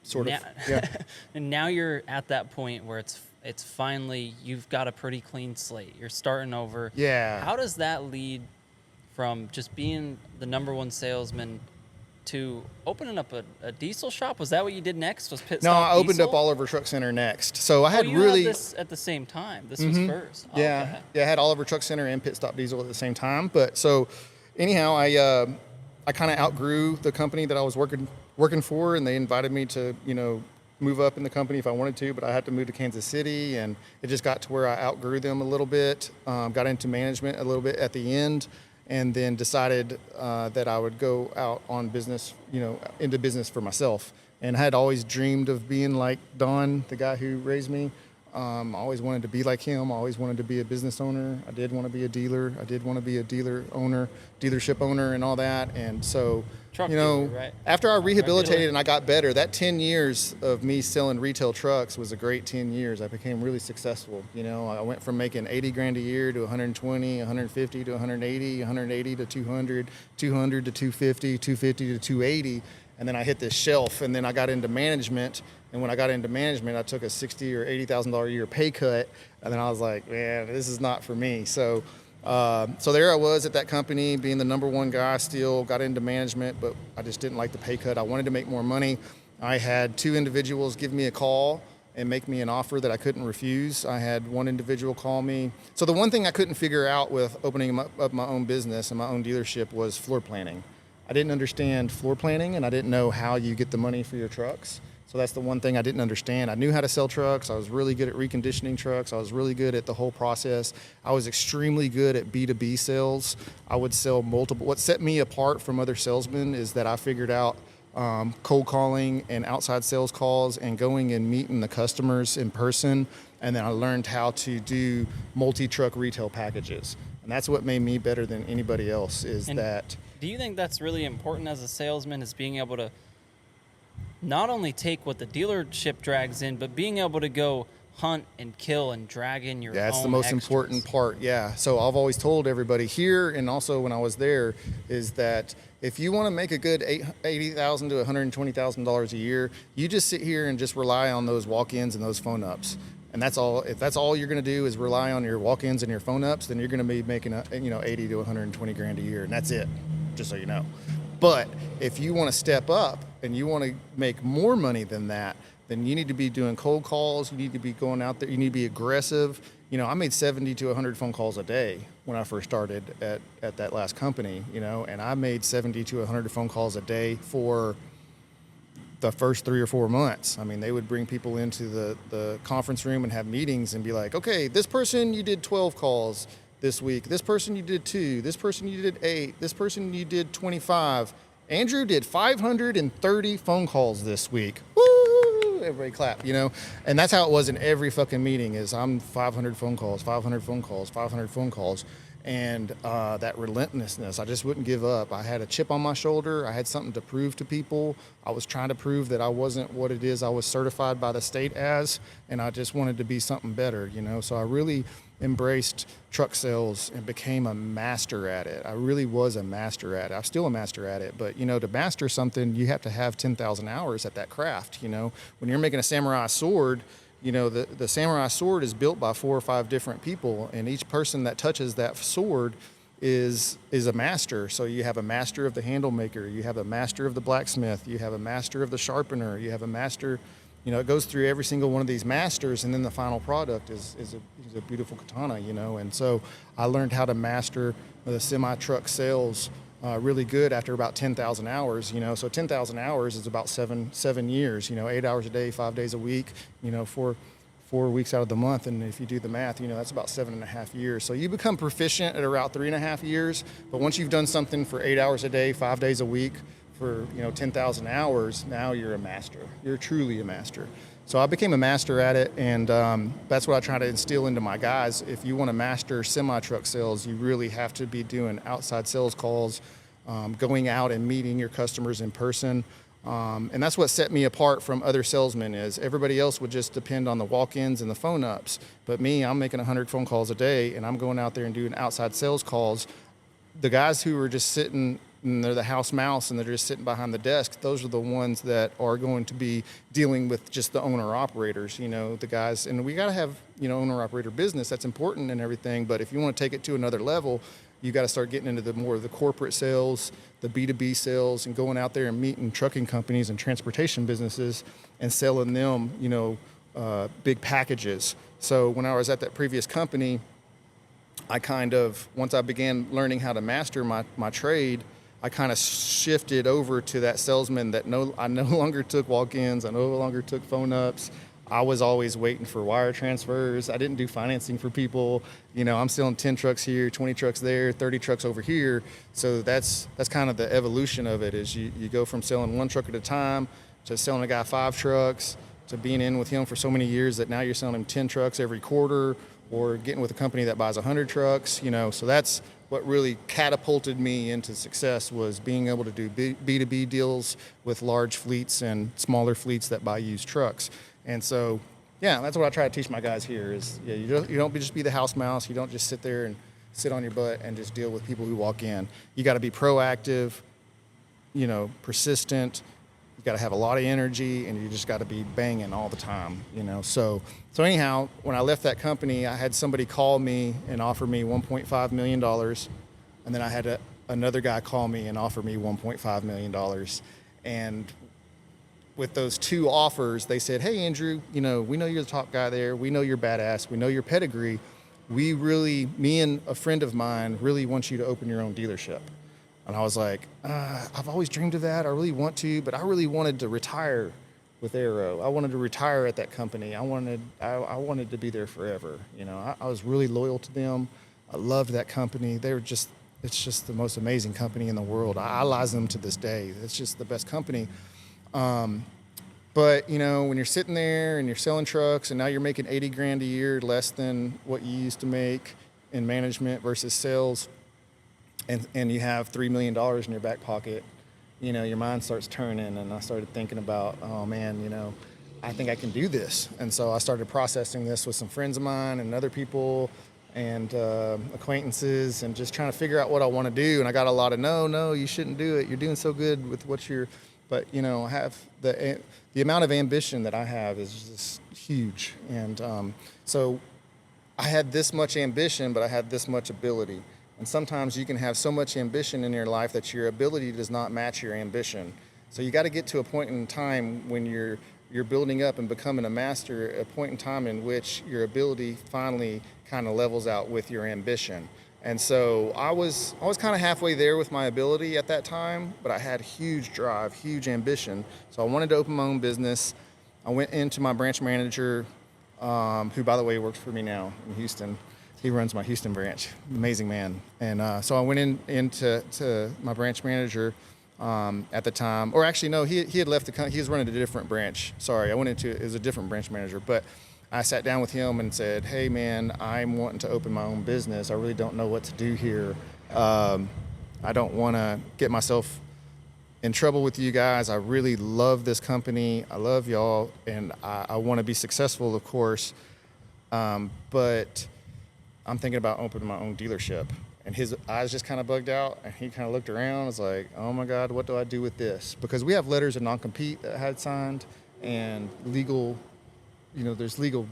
B: Sort of.
A: now,
B: Yeah.
A: and now you're at that point where it's finally, you've got a pretty clean slate. You're starting over.
B: Yeah.
A: How does that lead from just being the #1 salesman to opening up a diesel shop? Was that what you did next? Was pit
B: No,
A: stop
B: I opened
A: diesel?
B: up Oliver Truck Center next. So I had
A: you
B: really.
A: had this at the same time. This was first. Oh,
B: Yeah,
A: okay.
B: yeah, I had Oliver Truck Center and Pit Stop Diesel at the same time. But so, anyhow, I kind of outgrew the company that I was working for, and they invited me to move up in the company if I wanted to, but I had to move to Kansas City, and it just got to where I outgrew them a little bit. Got into management a little bit at the end, and then decided that I would go out on business, into business for myself. And I had always dreamed of being like Don, the guy who raised me. I always wanted to be like him. I always wanted to be a business owner. I did want to be a dealer. I did want to be a dealership owner and all that. And so,
A: Truck
B: you know,
A: dealer, right?
B: after I rehabilitated and I got better, that 10 years of me selling retail trucks was a great 10 years. I became really successful. You know, I went from making 80 grand a year to 120, 150 to 180, 180 to 200, 200 to 250, 250 to 280. And then I hit this shelf, and then I got into management. And when I got into management, I took a $60,000 or $80,000 a year pay cut. And then I was like, man, this is not for me. So there I was at that company, being the number one guy. Still got into management, but I just didn't like the pay cut. I wanted to make more money. I had 2 individuals give me a call and make me an offer that I couldn't refuse. I had one individual call me. So the one thing I couldn't figure out with opening up my own business and my own dealership was floor planning. I didn't understand floor planning, and I didn't know how you get the money for your trucks. So that's the one thing I didn't understand. I knew how to sell trucks. I was really good at reconditioning trucks. I was really good at the whole process. I was extremely good at B2B sales. I would sell multiple. What set me apart from other salesmen is that I figured out cold calling and outside sales calls and going and meeting the customers in person. And then I learned how to do multi-truck retail packages. And that's what made me better than anybody else is that.
A: Do you think that's really important as a salesman, is being able to not only take what the dealership drags in, but being able to go hunt and kill and drag in your own
B: That's the most
A: extras?
B: important part, yeah. So I've always told everybody here, and also when I was there, is that if you want to make a good $80,000 to $120,000 a year, you just sit here and just rely on those walk-ins and those phone ups. And that's all. If that's all you're going to do is rely on your walk-ins and your phone ups, then you're going to be making 80 to 120 grand a year, and that's it. Just so you know. But if you want to step up and you want to make more money than that, then you need to be doing cold calls. You need to be going out there. You need to be aggressive. You know, I made 70 to 100 phone calls a day when I first started at that last company, you know, and I made 70 to 100 phone calls a day for the first 3 or 4 months. I mean, they would bring people into the conference room and have meetings and be like, okay, this person, you did 12 calls this week. This person you did 2. This person you did 8. This person you did 25. Andrew did 530 phone calls this week. Woo! Everybody clap, you know? And that's how it was in every fucking meeting is I'm 500 phone calls, 500 phone calls, 500 phone calls. And that relentlessness, I just wouldn't give up. I had a chip on my shoulder. I had something to prove to people. I was trying to prove that I wasn't what it is I was certified by the state as, and I just wanted to be something better, you know? So I really embraced truck sales and became a master at it. I really was a master at it. I'm still a master at it, but you know, to master something, you have to have 10,000 hours at that craft, you know? When you're making a samurai sword, you know, the samurai sword is built by 4 or 5 different people, and each person that touches that sword is a master. So you have a master of the handle maker, you have a master of the blacksmith, you have a master of the sharpener, you have a master, you know, it goes through every single one of these masters, and then the final product is a beautiful katana, you know. And so I learned how to master the semi-truck sales really good after about 10,000 hours, you know. So 10,000 hours is about seven years, you know, 8 hours a day, 5 days a week, you know, 4 weeks out of the month. And if you do the math, you know, that's about 7.5 years. So you become proficient at around 3.5 years. But once you've done something for 8 hours a day, 5 days a week for, you know, 10,000 hours, now you're a master. You're truly a master. So I became a master at it, and that's what I try to instill into my guys. If you want to master semi-truck sales, you really have to be doing outside sales calls, going out and meeting your customers in person. And that's what set me apart from other salesmen is everybody else would just depend on the walk-ins and the phone ups. But me, I'm making 100 phone calls a day, and I'm going out there and doing outside sales calls. The guys who are just sitting, and they're the house mouse and they're just sitting behind the desk, those are the ones that are going to be dealing with just the owner operators, you know, the guys. And we got to have, you know, owner operator business. That's important and everything. But if you want to take it to another level, you got to start getting into the more of the corporate sales, the B2B sales, and going out there and meeting trucking companies and transportation businesses and selling them, you know, big packages. So when I was at that previous company, I kind of, once I began learning how to master my trade, I kind of shifted over to that salesman that I no longer took walk-ins, I no longer took phone ups. I was always waiting for wire transfers. I didn't do financing for people. You know, I'm selling 10 trucks here, 20 trucks there, 30 trucks over here. So that's kind of the evolution of it is you go from selling 1 truck at a time to selling a guy 5 trucks to being in with him for so many years that now you're selling him 10 trucks every quarter, or getting with a company that buys 100 trucks, so that's what really catapulted me into success, was being able to do B2B deals with large fleets and smaller fleets that buy used trucks. And so, yeah, that's what I try to teach my guys here is, you don't just be the house mouse. You don't just sit there and sit on your butt and just deal with people who walk in. You got to be proactive, persistent. You got to have a lot of energy, and you just got to be banging all the time, So anyhow, when I left that company, I had somebody call me and offer me $1.5 million. And then I had another guy call me and offer me $1.5 million. And with those two offers, they said, hey, Andrew, we know you're the top guy there. We know you're badass. We know your pedigree. Me and a friend of mine really want you to open your own dealership. And I was like, I've always dreamed of that. I really want to, but I really wanted to retire with Aero. I wanted to retire at that company. I wanted to be there forever. I was really loyal to them. I loved that company. It's just the most amazing company in the world. I idolize them to this day. It's just the best company. But when you're sitting there and you're selling trucks and now you're making 80 grand a year, less than what you used to make in management versus sales, and you have $3 million in your back pocket, your mind starts turning. And I started thinking about, oh man, I think I can do this. And so I started processing this with some friends of mine and other people and acquaintances, and just trying to figure out what I want to do. And I got a lot of, no, you shouldn't do it. You're doing so good with what you're, but I have the amount of ambition that I have is just huge. And so I had this much ambition, but I had this much ability. And sometimes you can have so much ambition in your life that your ability does not match your ambition. So you got to get to a point in time when you're building up and becoming a master, a point in time in which your ability finally kind of levels out with your ambition. And so I was kind of halfway there with my ability at that time, but I had huge drive, huge ambition. So I wanted to open my own business. I went into my branch manager, who, by the way, works for me now in Houston. He runs my Houston branch, amazing man. And so I went into my branch manager at the time, or actually no, he had left the company. He was running a different branch. Sorry, it was a different branch manager. But I sat down with him and said, hey man, I'm wanting to open my own business. I really don't know what to do here. I don't want to get myself in trouble with you guys. I really love this company. I love y'all, and I want to be successful, of course. But I'm thinking about opening my own dealership. And his eyes just kind of bugged out, and he kind of looked around and was like, oh my God, what do I do with this? Because we have letters of non-compete that I had signed, and legal, there's legal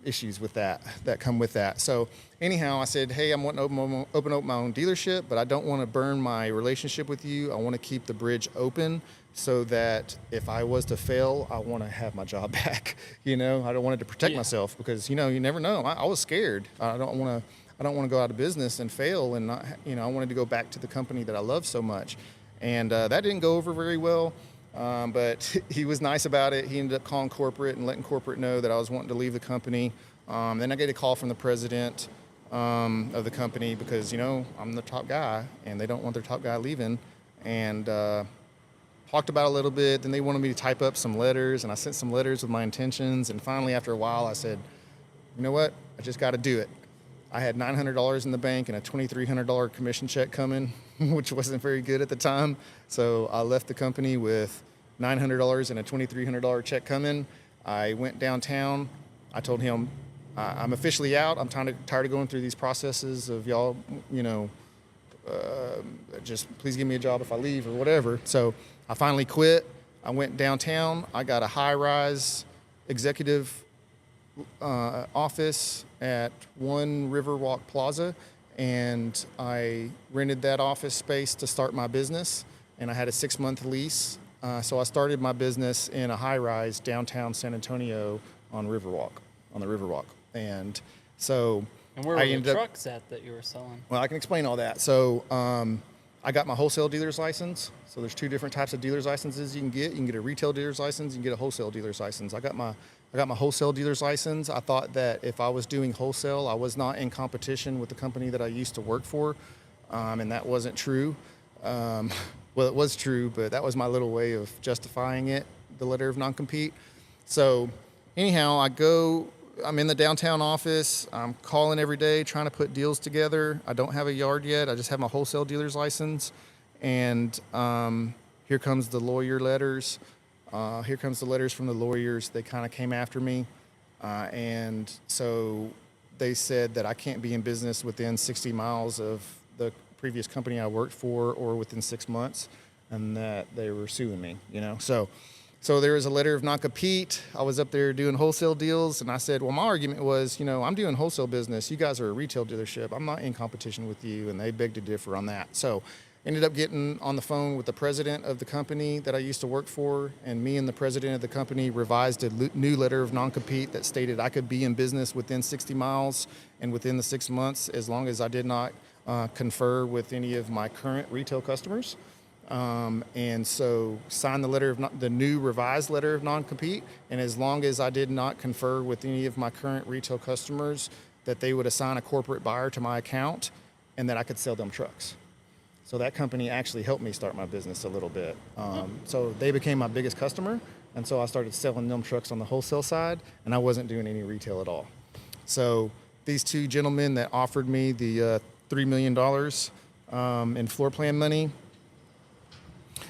B: issues with that come with that. So anyhow, I said, hey, I'm wanting to open up my own dealership, but I don't want to burn my relationship with you. I want to keep the bridge open so that if I was to fail, I want to have my job back. I don't want to protect myself, because you never know. I was scared. I don't want to go out of business and fail, and not, I wanted to go back to the company that I love so much. And that didn't go over very well. But he was nice about it. He ended up calling corporate and letting corporate know that I was wanting to leave the company. Then I get a call from the president of the company, because, I'm the top guy and they don't want their top guy leaving. And talked about it a little bit. Then they wanted me to type up some letters, and I sent some letters with my intentions. And finally, after a while, I said, you know what? I just got to do it. I had $900 in the bank and a $2,300 commission check coming, which wasn't very good at the time. So I left the company with $900 and a $2,300 check coming. I went downtown. I told him, I'm officially out. I'm tired of going through these processes of y'all, just please give me a job if I leave or whatever. So I finally quit. I went downtown. I got a high-rise executive office at One Riverwalk Plaza, and I rented that office space to start my business, and I had a 6-month lease. So I started my business in a high-rise downtown San Antonio on the Riverwalk. And so
A: And where were the trucks at that you were selling?
B: Well, I can explain all that. So I got my wholesale dealer's license. So there's 2 different types of dealer's licenses you can get. You can get a retail dealer's license, you can get a wholesale dealer's license. I got my wholesale dealer's license. I thought that if I was doing wholesale, I was not in competition with the company that I used to work for, and that wasn't true. Well, it was true, but that was my little way of justifying it, the letter of non-compete. So anyhow, I'm in the downtown office. I'm calling every day, trying to put deals together. I don't have a yard yet. I just have my wholesale dealer's license. And here comes the lawyer letters. Here comes the letters from the lawyers. They kind of came after me. And so they said that I can't be in business within 60 miles of the previous company I worked for or within 6 months, and that they were suing me, So there was a letter of non-compete. I was up there doing wholesale deals, and I said, well, my argument was, I'm doing wholesale business. You guys are a retail dealership. I'm not in competition with you, and they begged to differ on that. So ended up getting on the phone with the president of the company that I used to work for, and me and the president of the company revised a new letter of non-compete that stated I could be in business within 60 miles and within the 6 months as long as I did not confer with any of my current retail customers. And so signed the new revised letter of non-compete. And as long as I did not confer with any of my current retail customers, that they would assign a corporate buyer to my account and that I could sell them trucks. So that company actually helped me start my business a little bit. So they became my biggest customer. And so I started selling them trucks on the wholesale side, and I wasn't doing any retail at all. So these two gentlemen that offered me the $3 million in floor plan money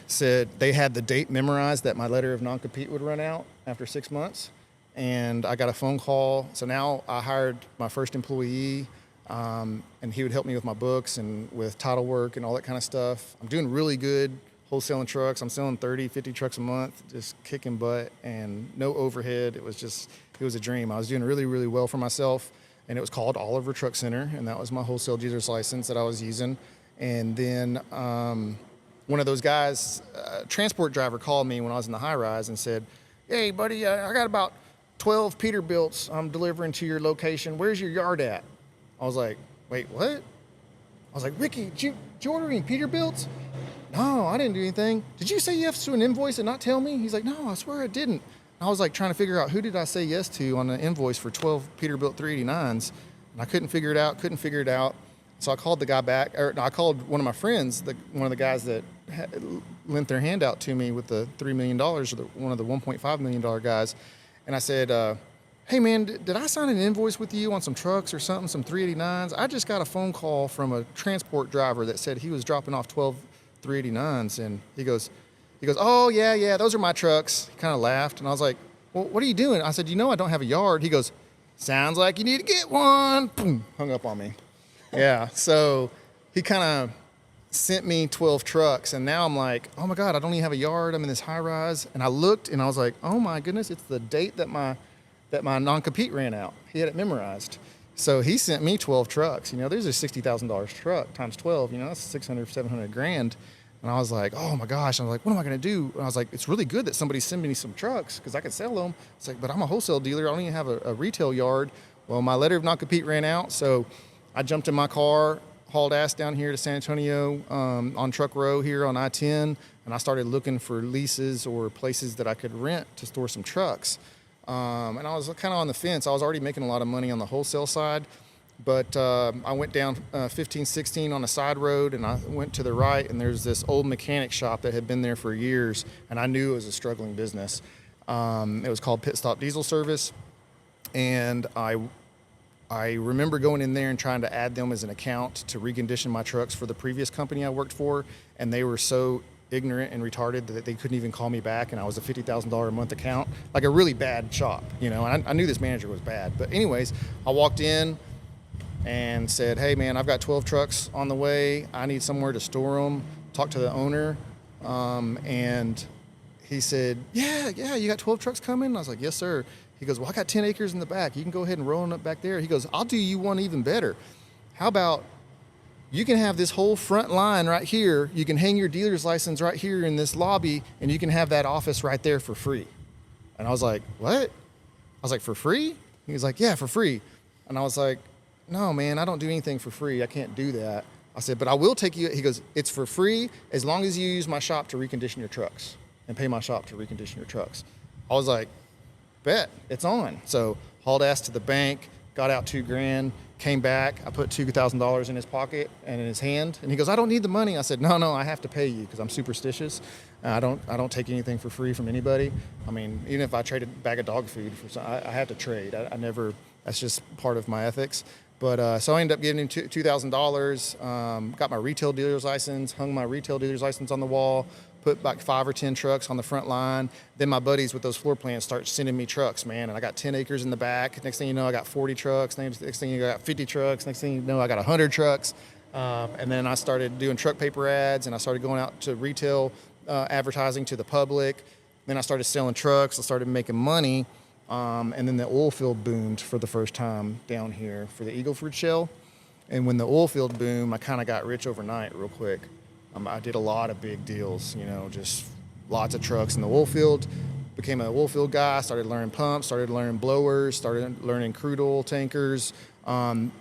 B: said they had the date memorized that my letter of non-compete would run out after 6 months. And I got a phone call. So now I hired my first employee, and he would help me with my books and with title work and all that kind of stuff. I'm doing really good wholesaling trucks. I'm selling 30, 50 trucks a month, just kicking butt and no overhead. It was a dream. I was doing really, really well for myself. And it was called Oliver Truck Center, and that was my wholesale dealer's license that I was using. And then one of those guys, transport driver, called me when I was in the high rise and said, hey, buddy, I got about 12 Peterbilts I'm delivering to your location. Where's your yard at? I was like, wait, what? I was like, Ricky, did you order any Peterbilts? No, I didn't do anything. Did you say yes to an invoice and not tell me? He's like, no, I swear I didn't. I was like trying to figure out who did I say yes to on the invoice for 12 Peterbilt 389s, and I couldn't figure it out. So I called the guy back, I called one of my friends, one of the guys that lent their hand out to me with the $3 million, or one of the $1.5 million guys. And I said, hey man, did I sign an invoice with you on some trucks or something, some 389s? I just got a phone call from a transport driver that said he was dropping off 12 389s. And he goes, oh yeah, those are my trucks. He kind of laughed. And I was like, well, what are you doing? I said, I don't have a yard. He goes, sounds like you need to get one. Boom, hung up on me. Yeah, so he kind of sent me 12 trucks, and now I'm like, oh my God, I don't even have a yard. I'm in this high rise. And I looked and I was like, oh my goodness, it's the date that my non-compete ran out. He had it memorized. So he sent me 12 trucks. There's a $60,000 truck times 12, that's 600, 700 grand. And I was like, oh my gosh. I was like, what am I going to do? And I was like, it's really good that somebody's sending me some trucks because I could sell them. It's like, but I'm a wholesale dealer. I don't even have a retail yard. Well, my letter of non-compete ran out. So I jumped in my car, hauled ass down here to San Antonio on Truck Row here on I-10. And I started looking for leases or places that I could rent to store some trucks. And I was kind of on the fence. I was already making a lot of money on the wholesale side. But I went down 1516 on a side road, and I went to the right, and there's this old mechanic shop that had been there for years, and I knew it was a struggling business. It was called Pit Stop Diesel Service, and I remember going in there and trying to add them as an account to recondition my trucks for the previous company I worked for, and they were so ignorant and retarded that they couldn't even call me back, and I was a $50,000 a month account, like a really bad shop, and I knew this manager was bad. But anyways, I walked in and said, hey man, I've got 12 trucks on the way. I need somewhere to store them. Talked to the owner, and he said, yeah, you got 12 trucks coming? I was like, yes, sir. He goes, well, I got 10 acres in the back. You can go ahead and roll them up back there. He goes, I'll do you one even better. How about you can have this whole front line right here. You can hang your dealer's license right here in this lobby, and you can have that office right there for free. And I was like, what? I was like, for free? He was like, yeah, for free. And I was like, no, man, I don't do anything for free. I can't do that. I said, but I will take you. He goes, it's for free as long as you use my shop to recondition your trucks and pay my shop to recondition your trucks. I was like, bet, it's on. So hauled ass to the bank, got out $2,000, Came back, I put $2,000 in his pocket and in his hand, and he goes, "I don't need the money." I said, "No, I have to pay you because I'm superstitious. I don't take anything for free from anybody. I mean, even if I traded a bag of dog food for some, I have to trade. I never. That's just part of my ethics." But so I ended up giving him $2,000. Got my retail dealer's license, hung my retail dealer's license on the wall, put like 5 or 10 trucks on the front line. Then my buddies with those floor plans start sending me trucks, man. And I got 10 acres in the back. Next thing you know, I got 40 trucks. Next thing you know, I got 50 trucks. Next thing you know, I got 100 trucks. And then I started doing truck paper ads, and I started going out to retail advertising to the public. Then I started selling trucks. I started making money. And then the oil field boomed for the first time down here for the Eagle Fruit Shell. And when the oil field boomed, I kind of got rich overnight real quick. I did a lot of big deals, just lots of trucks in the oil field. Became an oil field guy, started learning pumps, started learning blowers, started learning crude oil tankers. And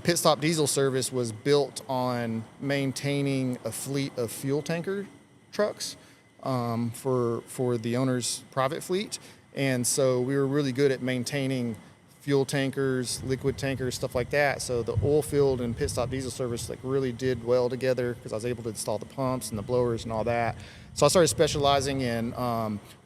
B: Pit Stop Diesel Service was built on maintaining a fleet of fuel tanker trucks for the owner's private fleet. And so we were really good at maintaining fuel tankers, liquid tankers, stuff like that. So the oil field and Pit Stop Diesel Service really did well together because I was able to install the pumps and the blowers and all that. So I started specializing in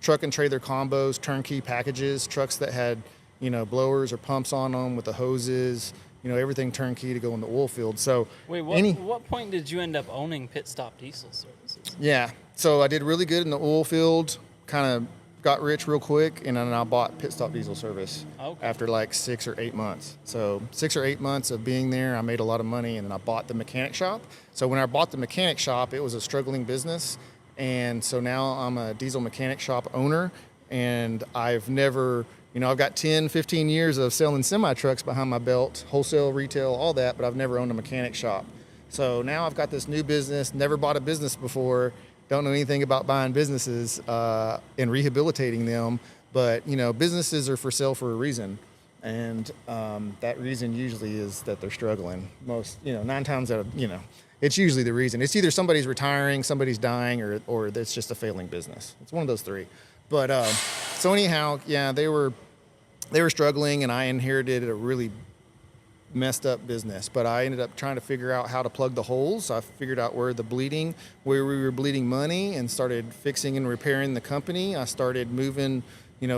B: truck and trailer combos, turnkey packages, trucks that had blowers or pumps on them with the hoses, everything turnkey to go in the oil field. So
A: wait, what point did you end up owning Pit Stop Diesel Services?
B: Yeah, so I did really good in the oil field, kind of got rich real quick, and then I bought Pit Stop Diesel Service after like 6 or 8 months. So 6 or 8 months of being there, I made a lot of money, and then I bought the mechanic shop. So when I bought the mechanic shop, it was a struggling business, and so now I'm a diesel mechanic shop owner, and I've never, I've got 10, 15 years of selling semi-trucks behind my belt, wholesale, retail, all that, but I've never owned a mechanic shop. So now I've got this new business, never bought a business before, don't know anything about buying businesses and rehabilitating them, but businesses are for sale for a reason, and that reason usually is that they're struggling. Most 9 times out of it's usually the reason. It's either somebody's retiring, somebody's dying, or it's just a failing business. It's one of those 3. But so anyhow, yeah, they were struggling, and I inherited a really messed up business, but I ended up trying to figure out how to plug the holes. I figured out where we were bleeding money, and started fixing and repairing the company. I started moving,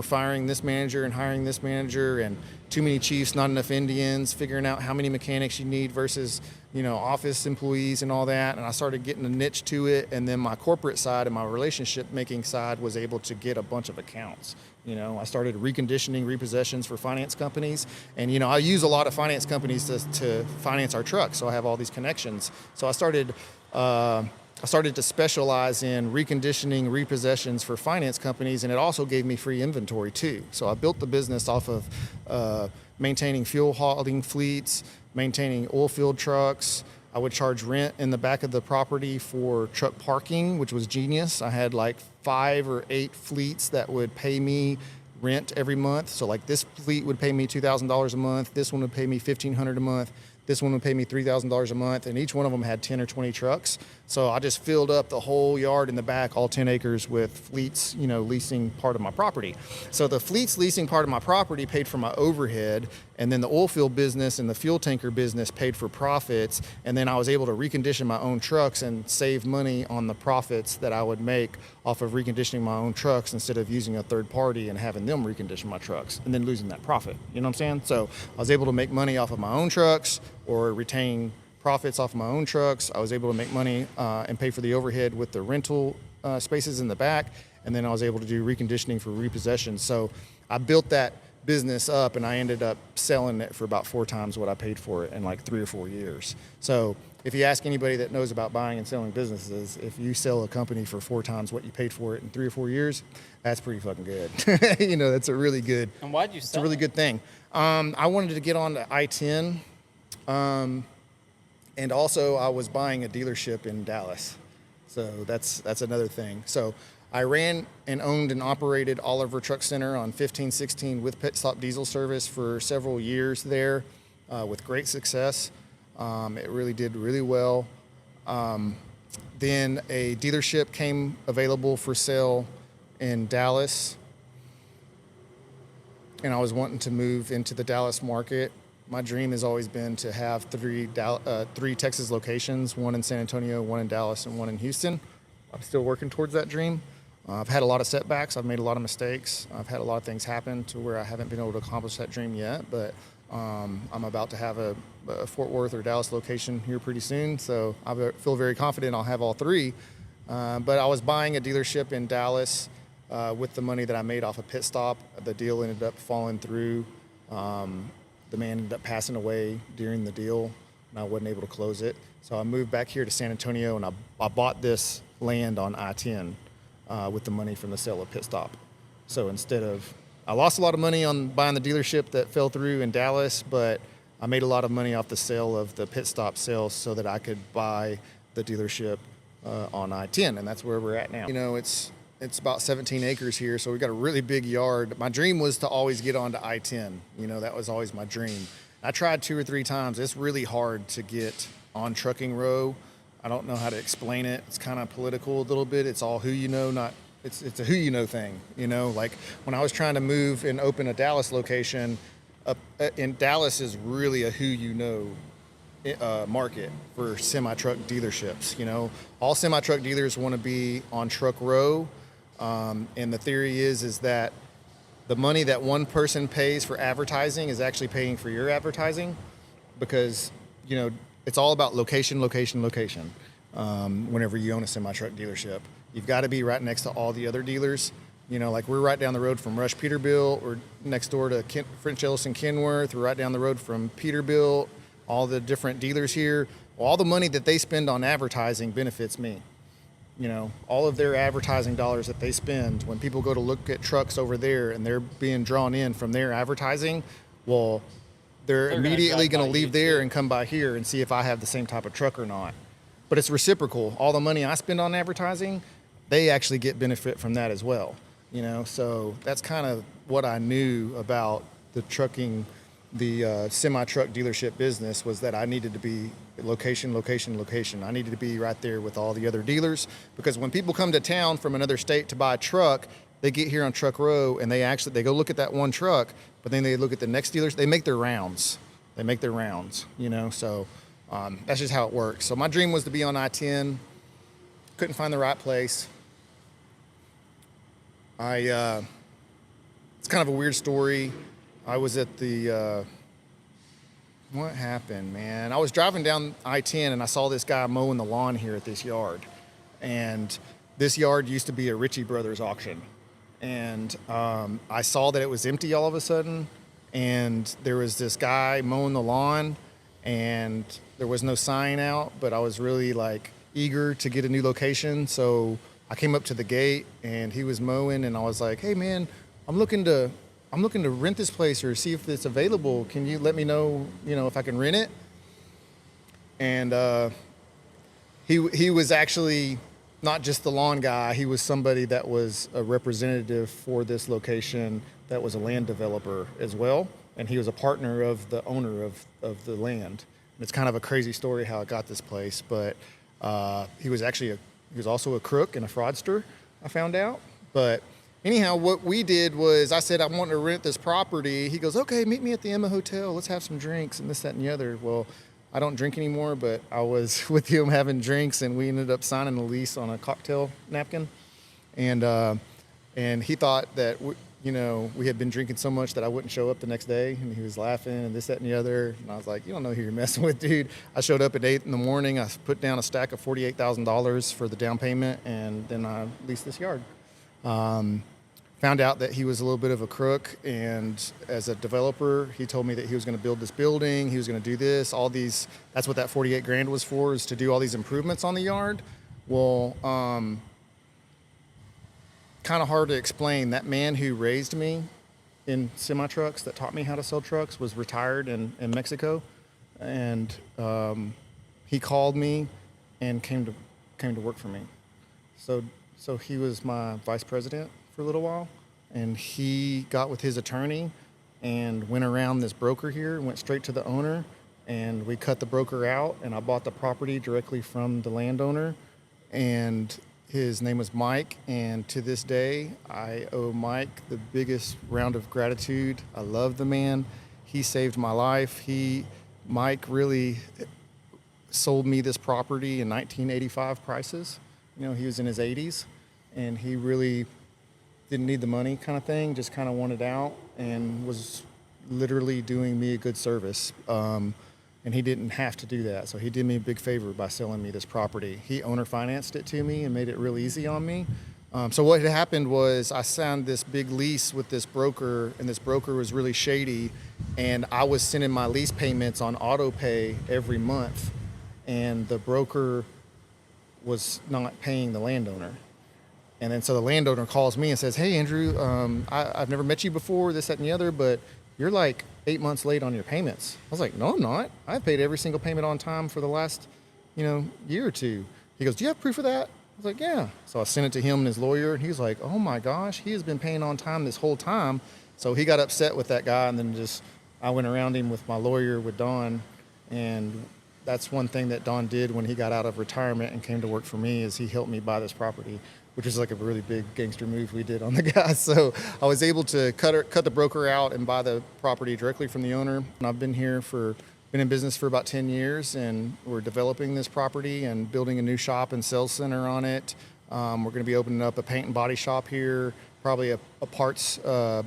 B: firing this manager and hiring this manager, and too many chiefs, not enough Indians, figuring out how many mechanics you need versus, office employees and all that. And I started getting a niche to it. And then my corporate side and my relationship making side was able to get a bunch of accounts. I started reconditioning repossessions for finance companies, and I use a lot of finance companies to finance our trucks, so I have all these connections. So I started to specialize in reconditioning repossessions for finance companies, and it also gave me free inventory too. So I built the business off of maintaining fuel hauling fleets, maintaining oil field trucks. I would charge rent in the back of the property for truck parking, which was genius. I had like 5 or 8 fleets that would pay me rent every month. So like this fleet would pay me $2,000 a month. This one would pay me $1,500 a month. This one would pay me $3,000 a month, and each one of them had 10 or 20 trucks. So I just filled up the whole yard in the back, all 10 acres, with fleets, leasing part of my property. So the fleets leasing part of my property paid for my overhead, and then the oil field business and the fuel tanker business paid for profits, and then I was able to recondition my own trucks and save money on the profits that I would make off of reconditioning my own trucks instead of using a third party and having them recondition my trucks and then losing that profit. You know what I'm saying? So I was able to make money off of my own trucks or retain profits off of my own trucks. I was able to make money and pay for the overhead with the rental spaces in the back, and then I was able to do reconditioning for repossession. So I built that business up, and I ended up selling it for about 4 times what I paid for it in like 3 or 4 years. So if you ask anybody that knows about buying and selling businesses, if you sell a company for 4 times what you paid for it in 3 or 4 years, that's pretty fucking good. That's a really good.
A: And why'd you sell?
B: It's a really good thing. I wanted to get on to I-10. And also I was buying a dealership in Dallas. So that's another thing. So I ran and owned and operated Oliver Truck Center on 1516 with Pit Stop Diesel Service for several years there with great success. It really did really well. Then a dealership came available for sale in Dallas, and I was wanting to move into the Dallas market. My dream has always been to have three Texas locations, one in San Antonio, one in Dallas, and one in Houston. I'm still working towards that dream. I've had a lot of setbacks. I've made a lot of mistakes. I've had a lot of things happen to where I haven't been able to accomplish that dream yet, but I'm about to have a Fort Worth or Dallas location here pretty soon, so I feel very confident I'll have all three. But I was buying a dealership in Dallas with the money that I made off a pit stop. The deal ended up falling through. The man ended up passing away during the deal, and I wasn't able to close it. So I moved back here to San Antonio, and I bought this land on I-10 with the money from the sale of pit stop. So I lost a lot of money on buying the dealership that fell through in Dallas, but I made a lot of money off the sale of the pit stop sales so that I could buy the dealership on I-10, and that's where we're at now. You know, it's about 17 acres here, so we've got a really big yard. My dream was to always get onto I-10. You know, that was always my dream. I tried 2 or 3 times. It's really hard to get on Trucking Row. I don't know how to explain it. It's kind of political a little bit. It's all who you know, it's a who you know thing. You know, like when I was trying to move and open a Dallas location, in Dallas is really a who you know market for semi-truck dealerships. You know, all semi-truck dealers want to be on Truck Row, and the theory is that the money that one person pays for advertising is actually paying for your advertising, because you know it's all about location. Whenever you own a semi-truck dealership, you've got to be right next to all the other dealers. You know, like we're right down the road from Rush Peterbilt. We're next door to French Ellison Kenworth. We're right down the road from Peterbilt. All the different dealers here. Well, all the money that they spend on advertising benefits me. You know, all of their advertising dollars that they spend, when people go to look at trucks over there and they're being drawn in from their advertising, well, they're immediately going to leave there and come by here and see if I have the same type of truck or not. But it's reciprocal. All the money I spend on advertising, they actually get benefit from that as well. You know, so that's kind of what I knew about the semi-truck dealership business, was that I needed to be location. I needed to be right there with all the other dealers, because when people come to town from another state to buy a truck, they get here on Truck Row and they go look at that one truck, but then they look at the next dealers. They make their rounds, you know, so that's just how it works. So my dream was to be on I-10. Couldn't find the right place. It's kind of a weird story. I was at what happened, man? I was driving down I-10 and I saw this guy mowing the lawn here at this yard. And this yard used to be a Ritchie Brothers auction. And I saw that it was empty all of a sudden. And there was this guy mowing the lawn, and there was no sign out, but I was really like eager to get a new location. So I came up to the gate and he was mowing, and I was like, hey man, I'm looking to rent this place or see if it's available. Can you let me know, if I can rent it? And he was actually not just the lawn guy. He was somebody that was a representative for this location that was a land developer as well. And he was a partner of the owner of the land. And it's kind of a crazy story how I got this place, but he was also a crook and a fraudster, I found out. But anyhow, what we did was, I said, I want to rent this property. He goes, okay, meet me at the Emma Hotel. Let's have some drinks and this, that, and the other. Well, I don't drink anymore, but I was with him having drinks, and we ended up signing a lease on a cocktail napkin. And he thought that, we had been drinking so much that I wouldn't show up the next day. And he was laughing and this, that, and the other. And I was like, you don't know who you're messing with, dude. I showed up at 8 in the morning. I put down a stack of $48,000 for the down payment, and then I leased this yard. Found out that he was a little bit of a crook, and as a developer, he told me that he was going to build this building, he was going to do this, all these. That's what that 48 grand was for, is to do all these improvements on the yard. Well, kind of hard to explain. That man who raised me in semi-trucks, that taught me how to sell trucks, was retired in Mexico, and he called me and came to work for me. So he was my vice president for a little while, and he got with his attorney and went around this broker here, went straight to the owner, and we cut the broker out, and I bought the property directly from the landowner, and his name was Mike, and to this day I owe Mike the biggest round of gratitude. I love the man. he saved my life. Mike really sold me this property in 1985 prices. You know, he was in his 80s, and he really didn't need the money kind of thing, just kind of wanted out, and was literally doing me a good service. And he didn't have to do that. So he did me a big favor by selling me this property. He owner financed it to me and made it real easy on me. So what had happened was I signed this big lease with this broker, and this broker was really shady, and I was sending my lease payments on auto pay every month, and the broker was not paying the landowner. And then so the landowner calls me and says, "Hey, Andrew, I've never met you before, this, that, and the other, but you're like 8 months late on your payments." I was like, "No, I'm not. I've paid every single payment on time for the last, year or two." He goes, "Do you have proof of that?" I was like, "Yeah." So I sent it to him and his lawyer, and he's like, "Oh my gosh, he has been paying on time this whole time." So he got upset with that guy, and then I went around him with my lawyer, with Don, and that's one thing that Don did when he got out of retirement and came to work for me, is he helped me buy this property, which is like a really big gangster move we did on the guy. So I was able to cut the broker out and buy the property directly from the owner. And I've been in business for about 10 years, and we're developing this property and building a new shop and sales center on it. We're going to be opening up a paint and body shop here, probably a parts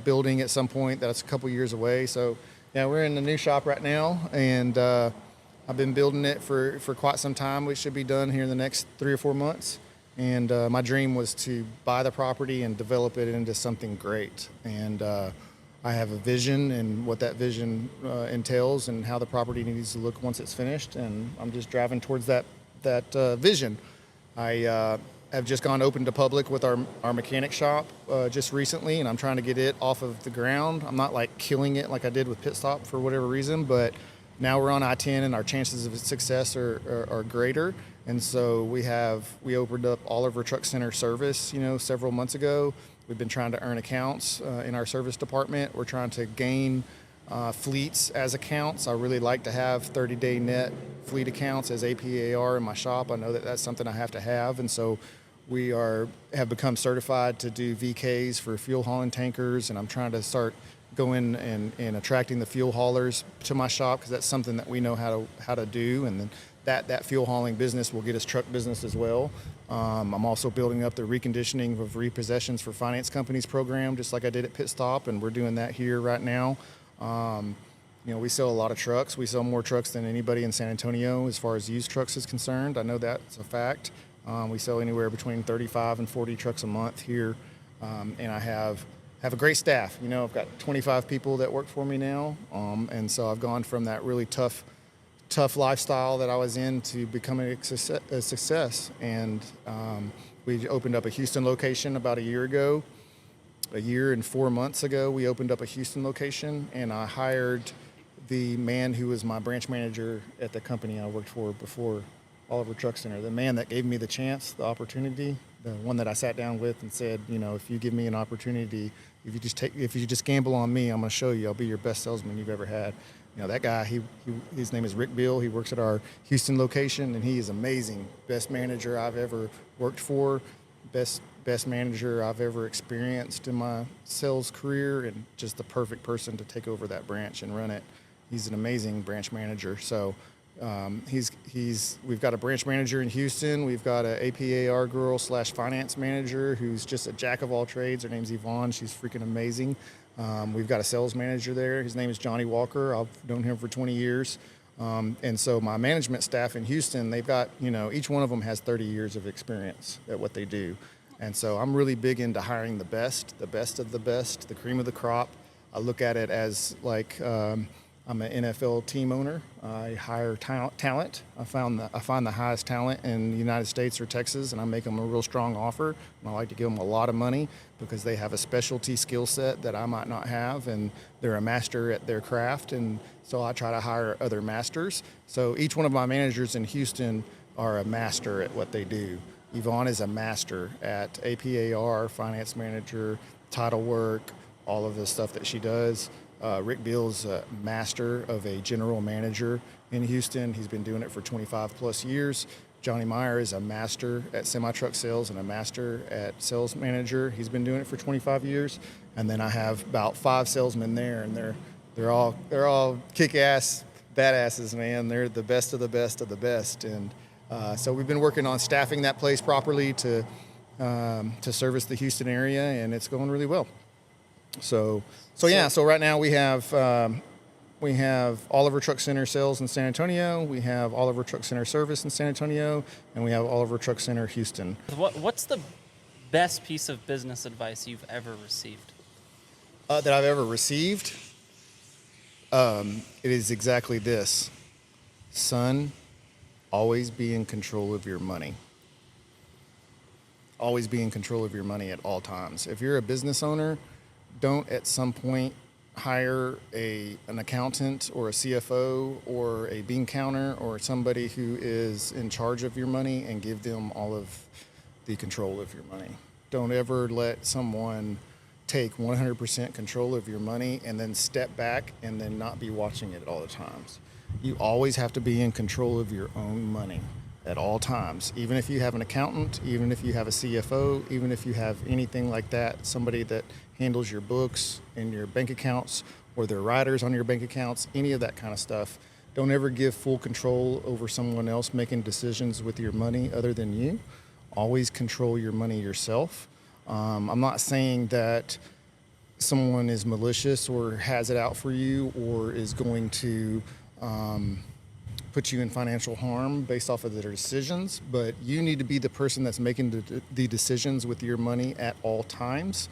B: building at some point. That's a couple years away. So yeah, we're in the new shop right now, and I've been building it for quite some time. We should be done here in the next 3 or 4 months. And my dream was to buy the property and develop it into something great. And I have a vision and what that vision entails and how the property needs to look once it's finished. And I'm just driving towards that vision. I have just gone open to public with our mechanic shop just recently, and I'm trying to get it off of the ground. I'm not like killing it like I did with Pit Stop for whatever reason, but now we're on I-10 and our chances of success are greater. And so we opened up Oliver Truck Center service, several months ago. We've been trying to earn accounts in our service department. We're trying to gain fleets as accounts. I really like to have 30-day net fleet accounts as APAR in my shop. I know that that's something I have to have. And so we have become certified to do VKs for fuel hauling tankers, and I'm trying to start going and attracting the fuel haulers to my shop, because that's something that we know how to do, and then that fuel hauling business will get us truck business as well. I'm also building up the reconditioning of repossessions for finance companies program, just like I did at Pit Stop, and we're doing that here right now. We sell a lot of trucks. We sell more trucks than anybody in San Antonio as far as used trucks is concerned. I know that's a fact. We sell anywhere between 35 and 40 trucks a month here, and I have a great staff. I've got 25 people that work for me now, and so I've gone from that really tough lifestyle that I was in to becoming a success. And we opened up a Houston location about a year ago. A year and 4 months ago, we opened up a Houston location, and I hired the man who was my branch manager at the company I worked for before, Oliver Truck Center. The man that gave me the chance, the opportunity, the one that I sat down with and said, if you give me an opportunity, if you just gamble on me, I'm going to show you. I'll be your best salesman you've ever had. That guy, his name is Rick Bill. He works at our Houston location, and he is amazing. Best manager I've ever worked for, best manager I've ever experienced in my sales career, and just the perfect person to take over that branch and run it. He's an amazing branch manager. So we've got a branch manager in Houston. We've got an APAR girl / finance manager who's just a jack of all trades. Her name's Yvonne. She's freaking amazing. We've got a sales manager there. His name is Johnny Walker. I've known him for 20 years. And so my management staff in Houston, they've got, each one of them has 30 years of experience at what they do. And so I'm really big into hiring the best of the best, the cream of the crop. I look at it as like I'm an NFL team owner. I hire talent. I find the highest talent in the United States or Texas, and I make them a real strong offer. And I like to give them a lot of money because they have a specialty skill set that I might not have, and they're a master at their craft. And so I try to hire other masters. So each one of my managers in Houston are a master at what they do. Yvonne is a master at APAR, finance manager, title work, all of the stuff that she does. Rick Beal's a master of a general manager in Houston. He's been doing it for 25 plus years. Johnny Meyer is a master at semi-truck sales and a master at sales manager. He's been doing it for 25 years. And then I have about 5 salesmen there, and they're They're all kick-ass badasses, man. They're the best of the best of the best. And so we've been working on staffing that place properly to service the Houston area, and it's going really well. So right now we have Oliver Truck Center sales in San Antonio, we have Oliver Truck Center service in San Antonio, and we have Oliver Truck Center Houston.
A: What's the best piece of business advice you've ever received?
B: That I've ever received, it is exactly this. Son, always be in control of your money. Always be in control of your money at all times. If you're a business owner, don't at some point hire an accountant or a CFO or a bean counter or somebody who is in charge of your money and give them all of the control of your money. Don't ever let someone take 100% control of your money and then step back and then not be watching it at all the times. You always have to be in control of your own money at all times. Even if you have an accountant, even if you have a CFO, even if you have anything like that, somebody that handles your books and your bank accounts or their riders on your bank accounts, any of that kind of stuff. Don't ever give full control over someone else making decisions with your money other than you. Always control your money yourself. I'm not saying that someone is malicious or has it out for you or is going to put you in financial harm based off of their decisions, but you need to be the person that's making the decisions with your money at all times.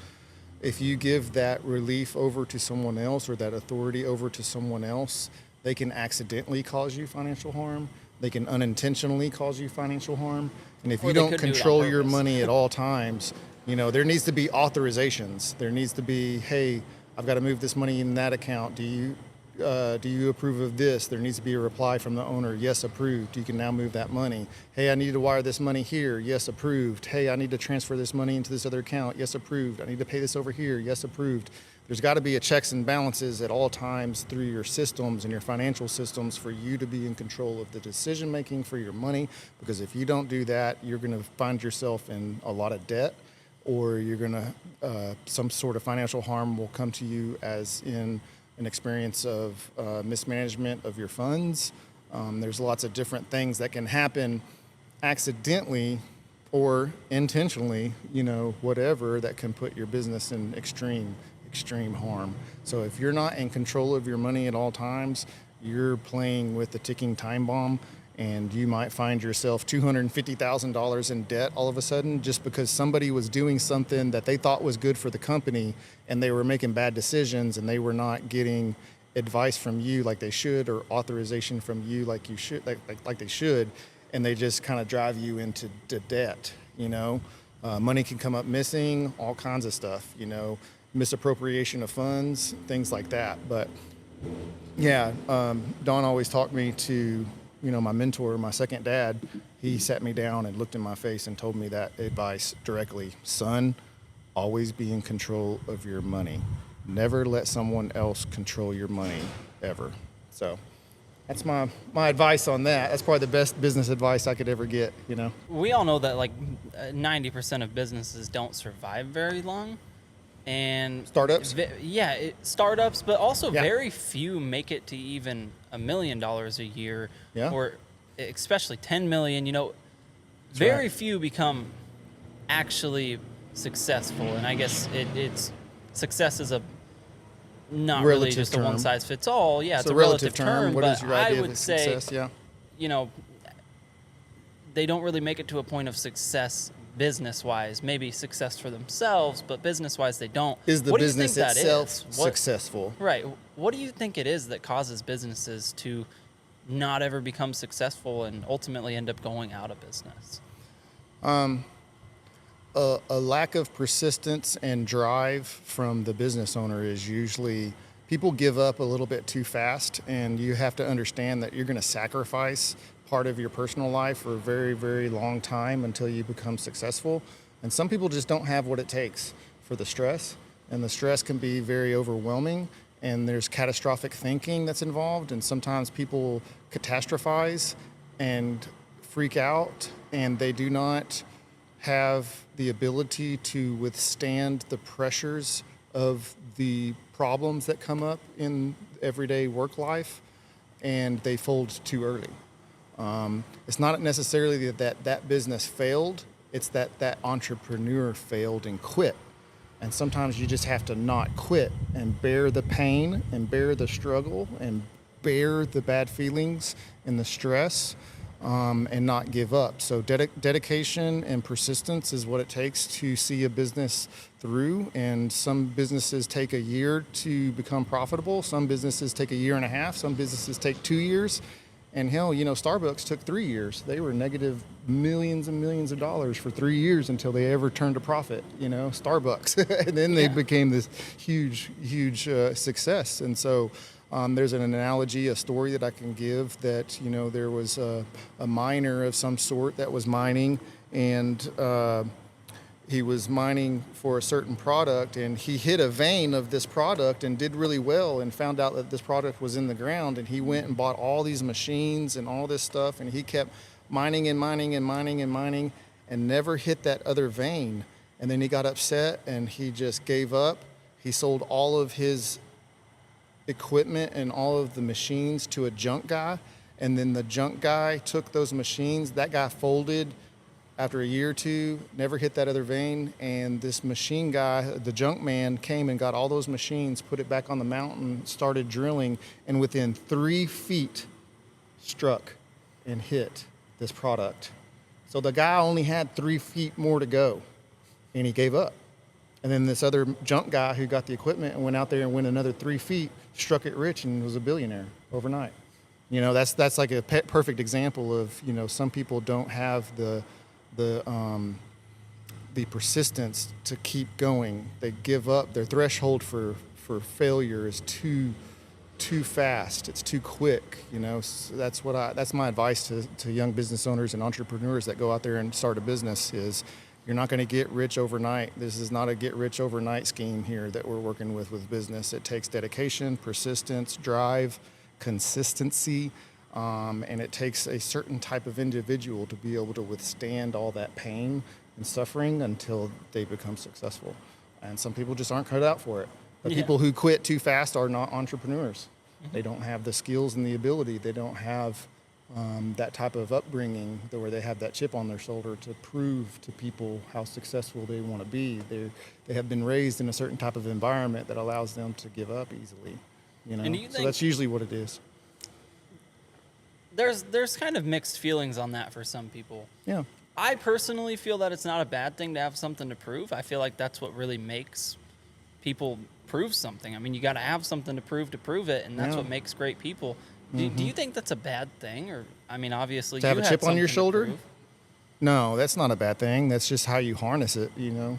B: If you give that relief over to someone else or that authority over to someone else, they can accidentally cause you financial harm. They can unintentionally cause you financial harm. And if you don't control your money at all times, there needs to be authorizations. There needs to be, hey, I've got to move this money in that account. Do you approve of this? There needs to be a reply from the owner. Yes, approved. You can now move that money. Hey, I need to wire this money here. Yes, approved. Hey, I need to transfer this money into this other account. Yes, approved. I need to pay this over here. Yes, approved. There's got to be a checks and balances at all times through your systems and your financial systems for you to be in control of the decision making for your money. Because if you don't do that, you're going to find yourself in a lot of debt, or you're going to some sort of financial harm will come to you as in an experience of mismanagement of your funds. There's lots of different things that can happen accidentally or intentionally, whatever, that can put your business in extreme harm. So if you're not in control of your money at all times, you're playing with the ticking time bomb, and you might find yourself $250,000 in debt all of a sudden just because somebody was doing something that they thought was good for the company and they were making bad decisions and they were not getting advice from you like they should, or authorization from you like they should, and they just kind of drive you into debt. Money can come up missing, all kinds of stuff, misappropriation of funds, things like that. But yeah, Don always taught me to, my mentor, my second dad, he sat me down and looked in my face and told me that advice directly. Son, always be in control of your money. Never let someone else control your money, ever. So that's my advice on that. That's probably the best business advice I could ever get,
A: We all know that 90% of businesses don't survive very long. And
B: startups?
A: Startups, but also
B: Yeah.
A: very few make it to even $1 million a year,
B: Yeah.
A: or especially 10 million. Very
B: right.
A: few become actually successful. And I guess it's success is not really
B: Relative
A: just
B: term.
A: a one size fits all. Yeah, it's a
B: relative
A: relative term.
B: What
A: but
B: is your
A: I
B: idea
A: would
B: of
A: say,
B: success? Yeah.
A: They don't really make it to a point of success business-wise. Maybe success for themselves, but business-wise they don't.
B: Is the
A: What do you
B: business
A: think that
B: itself
A: is?
B: successful?
A: Right. What do you think it is that causes businesses to not ever become successful and ultimately end up going out of business?
B: A lack of persistence and drive from the business owner is usually, people give up a little bit too fast, and you have to understand that you're going to sacrifice part of your personal life for a very, very long time until you become successful. And some people just don't have what it takes for the stress, and the stress can be very overwhelming, and there's catastrophic thinking that's involved, and sometimes people catastrophize and freak out, and they do not have the ability to withstand the pressures of the problems that come up in everyday work life, and they fold too early. It's not necessarily that business failed, it's that entrepreneur failed and quit. And sometimes you just have to not quit and bear the pain and bear the struggle and bear the bad feelings and the stress, and not give up. So dedication and persistence is what it takes to see a business through. And some businesses take a year to become profitable. Some businesses take a year and a half. Some businesses take 2 years. And hell, Starbucks took 3 years. They were negative millions and millions of dollars for 3 years until they ever turned a profit, Starbucks. And then they became this huge, huge success. And so there's an analogy, a story that I can give that, there was a miner of some sort that was mining, and he was mining for a certain product, and he hit a vein of this product and did really well and found out that this product was in the ground, and he went and bought all these machines and all this stuff, and he kept mining and mining and mining and mining and never hit that other vein. And then he got upset and he just gave up. He sold all of his equipment and all of the machines to a junk guy, and then the junk guy took those machines. That guy folded after a year or two, never hit that other vein, and this machine guy, the junk man, came and got all those machines, put it back on the mountain, started drilling, and within 3 feet struck and hit this product. So the guy only had 3 feet more to go, and he gave up. And then this other junk guy who got the equipment and went out there and went another 3 feet, struck it rich, and was a billionaire overnight. That's like a perfect example of, some people don't have the persistence to keep going. They give up. Their threshold for failure is too fast. It's too quick. So that's my advice to young business owners and entrepreneurs that go out there and start a business is, you're not going to get rich overnight. This is not a get rich overnight scheme here that we're working with business. It takes dedication, persistence, drive, consistency, and it takes a certain type of individual to be able to withstand all that pain and suffering until they become successful. And some people just aren't cut out for it. The people who quit too fast are not entrepreneurs. Mm-hmm. They don't have the skills and the ability. They don't have that type of upbringing where they have that chip on their shoulder to prove to people how successful they want to be. They have been raised in a certain type of environment that allows them to give up easily.
A: And do you
B: so
A: think
B: that's usually what it is.
A: There's kind of mixed feelings on that for some people. Yeah. I personally feel that it's not a bad thing to have something to prove. I feel like that's what really makes people prove something. I mean, you got to have something to prove it, and that's what makes great people. Do you think that's a bad thing? Or, I mean, obviously,
B: to have a chip on your shoulder?
A: Prove.
B: No, that's not a bad thing. That's just how you harness it, You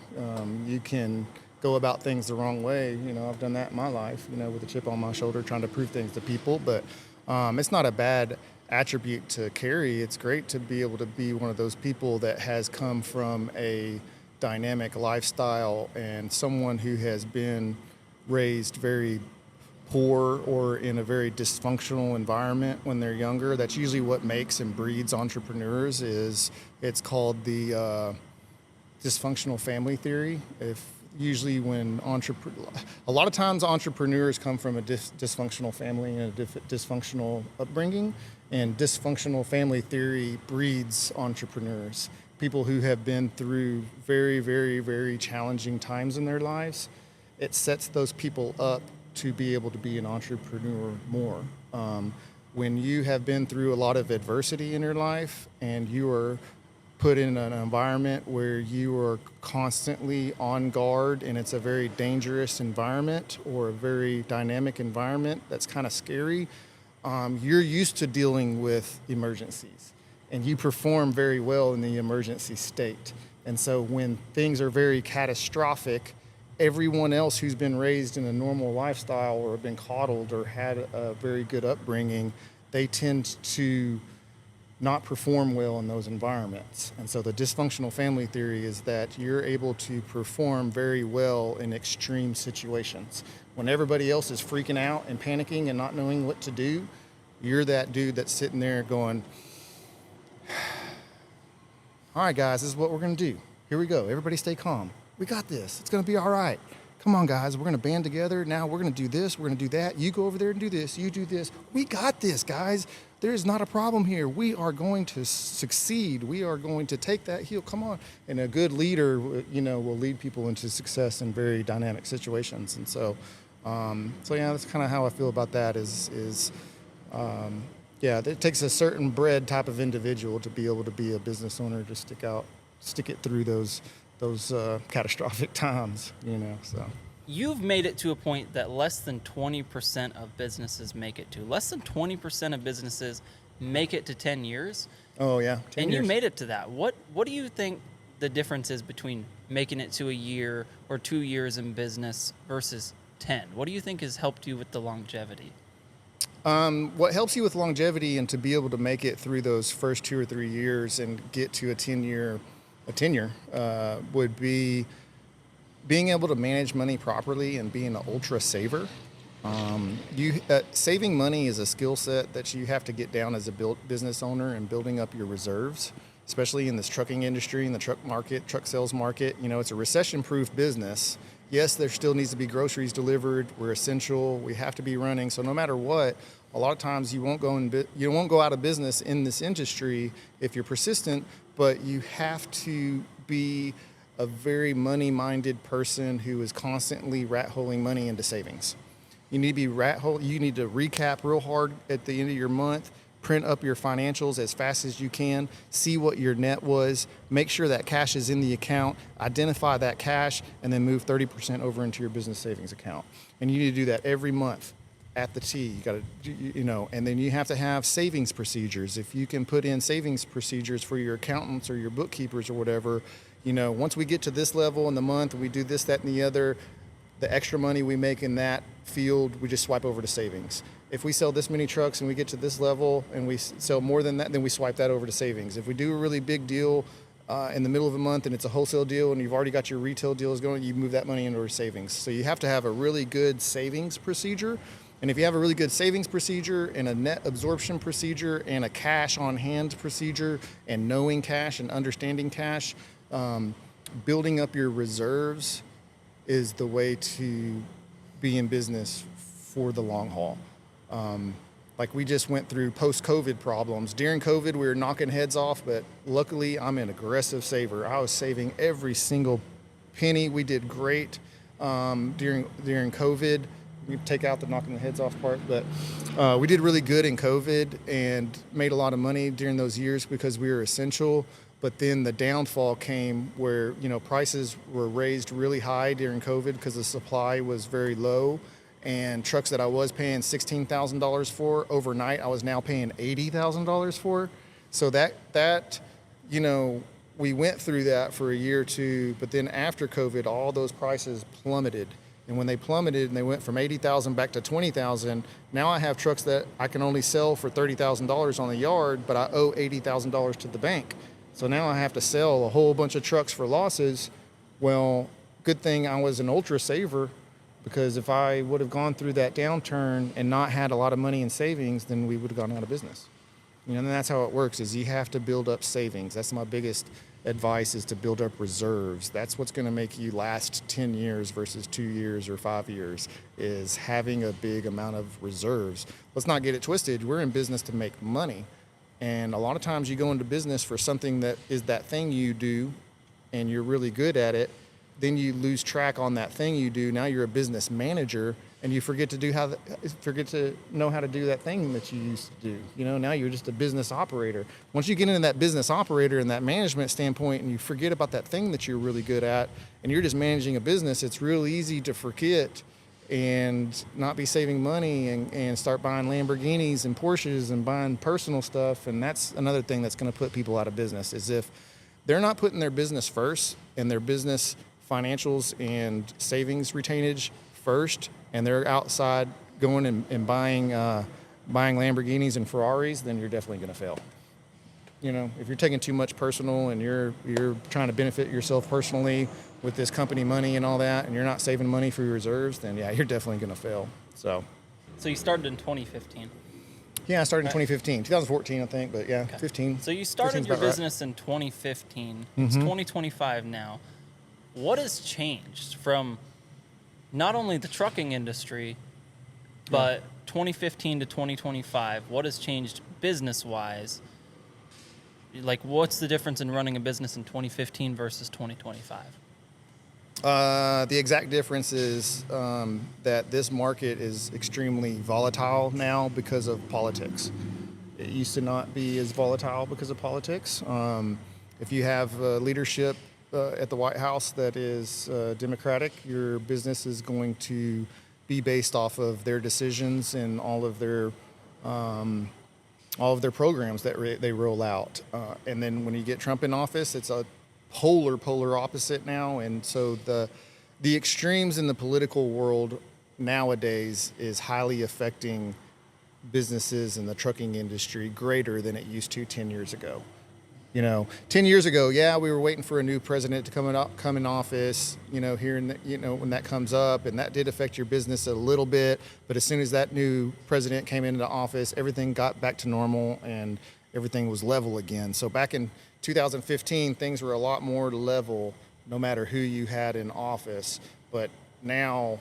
B: can go about things the wrong way. I've done that in my life, with a chip on my shoulder, trying to prove things to people. But it's not a bad attribute to carry. It's great to be able to be one of those people that has come from a dynamic lifestyle and someone who has been raised very poor or in a very dysfunctional environment when they're younger. That's usually what makes and breeds entrepreneurs. It's called the dysfunctional family theory. A lot of times entrepreneurs come from a dysfunctional family and a dysfunctional upbringing, and dysfunctional family theory breeds entrepreneurs. People who have been through very, very, very challenging times in their lives. It sets those people up to be able to be an entrepreneur more. When you have been through a lot of adversity in your life and you are put in an environment where you are constantly on guard and it's a very dangerous environment or a very dynamic environment that's kind of scary, you're used to dealing with emergencies and you perform very well in the emergency state. And so when things are very catastrophic, everyone else who's been raised in a normal lifestyle or been coddled or had a very good upbringing, they tend to not perform well in those environments. And so the dysfunctional family theory is that you're able to perform very well in extreme situations. When everybody else is freaking out and panicking and not knowing what to do, you're that dude that's sitting there going, all right, guys, this is what we're going to do. Here we go. Everybody stay calm. We got this. It's going to be all right. come on, guys, we're going to band together. Now we're going to do this. We're going to do that. You go over there and do this. You do this. We got this, guys. There is not a problem here. We are going to succeed. We are going to take that heel. Come on. And a good leader, will lead people into success in very dynamic situations. And so that's kind of how I feel about that it takes a certain bred type of individual to be able to be a business owner, to stick it through those catastrophic times, so.
A: You've made it to a point that less than 20% of businesses make it to. Less than 20% of businesses make it to 10 years.
B: Oh, yeah. 10
A: and
B: years.
A: You made it to that. What do you think the difference is between making it to a year or 2 years in business versus 10? What do you think has helped you with the longevity?
B: What helps you with longevity and to be able to make it through those first 2 or 3 years and get to a tenure would be being able to manage money properly and being an ultra saver. Saving money is a skill set that you have to get down as a business owner, and building up your reserves, especially in this trucking industry, in the truck sales market. It's a recession-proof business. Yes, there still needs to be groceries delivered. We're essential. We have to be running. So no matter what, a lot of times you won't go out of business in this industry if you're persistent, but you have to be a very money-minded person who is constantly rat-holing money into savings. You need to You need to recap real hard at the end of your month, print up your financials as fast as you can, see what your net was, make sure that cash is in the account, identify that cash, and then move 30% over into your business savings account. And you need to do that every month at the T. You got to, and then you have to have savings procedures. If you can put in savings procedures for your accountants or your bookkeepers or whatever, once we get to this level in the month, we do this, that, and the other, the extra money we make in that field, we just swipe over to savings. If we sell this many trucks and we get to this level and we sell more than that, then we swipe that over to savings. If we do a really big deal in the middle of a month and it's a wholesale deal and you've already got your retail deals going, you move that money into savings. So you have to have a really good savings procedure. And if you have a really good savings procedure and a net absorption procedure and a cash on hand procedure and knowing cash and understanding cash, building up your reserves is the way to be in business for the long haul. Like we just went through post-COVID problems. During COVID, we were knocking heads off, but luckily I'm an aggressive saver. I was saving every single penny. We did great during COVID. We take out the knocking the heads off part, but we did really good in COVID and made a lot of money during those years because we were essential. But then the downfall came where, prices were raised really high during COVID because the supply was very low. And trucks that I was paying $16,000 for overnight, I was now paying $80,000 for. So that we went through that for a year or two. But then after COVID, all those prices plummeted. And when they plummeted and they went from $80,000 back to $20,000, now I have trucks that I can only sell for $30,000 on the yard, but I owe $80,000 to the bank. So now I have to sell a whole bunch of trucks for losses. Well, good thing I was an ultra saver, because if I would have gone through that downturn and not had a lot of money in savings, then we would have gone out of business. And that's how it works, is you have to build up savings. That's my biggest advice, is to build up reserves. That's what's going to make you last 10 years versus 2 years or 5 years, is having a big amount of reserves. Let's not get it twisted. We're in business to make money. And a lot of times you go into business for something that is that thing you do and you're really good at it. Then you lose track on that thing you do. Now you're a business manager and you forget to know how to do that thing that you used to do. Now you're just a business operator. Once you get into that business operator and that management standpoint and you forget about that thing that you're really good at and you're just managing a business, it's real easy to forget and not be saving money and start buying Lamborghinis and Porsches and buying personal stuff. And that's another thing that's going to put people out of business, is if they're not putting their business first and their business financials and savings retainage first, and they're outside going and buying Lamborghinis and Ferraris, then you're definitely going to fail. If you're taking too much personal and you're trying to benefit yourself personally with this company money and all that, and you're not saving money for your reserves, then yeah, you're definitely going to fail. So
A: you started in 2015.
B: Yeah, I started in 2015, 2014, I think, but yeah, okay. 15.
A: So you started your business in 2015. It's 2025 now. What has changed from not only the trucking industry, but 2015 to 2025, what has changed business-wise? Like, what's the difference in running a business in 2015 versus 2025?
B: The exact difference is that this market is extremely volatile now because of politics. It used to not be as volatile because of politics. If you have leadership at the White House that is Democratic, your business is going to be based off of their decisions and all of their programs that they roll out. And then when you get Trump in office, it's a polar opposite now. And so the extremes in the political world nowadays is highly affecting businesses in the trucking industry greater than it used to 10 years ago. 10 years ago, yeah, we were waiting for a new president to come in office, here and when that comes up, and that did affect your business a little bit. But as soon as that new president came into office, everything got back to normal and everything was level again. So back in 2015, things were a lot more level, no matter who you had in office. But now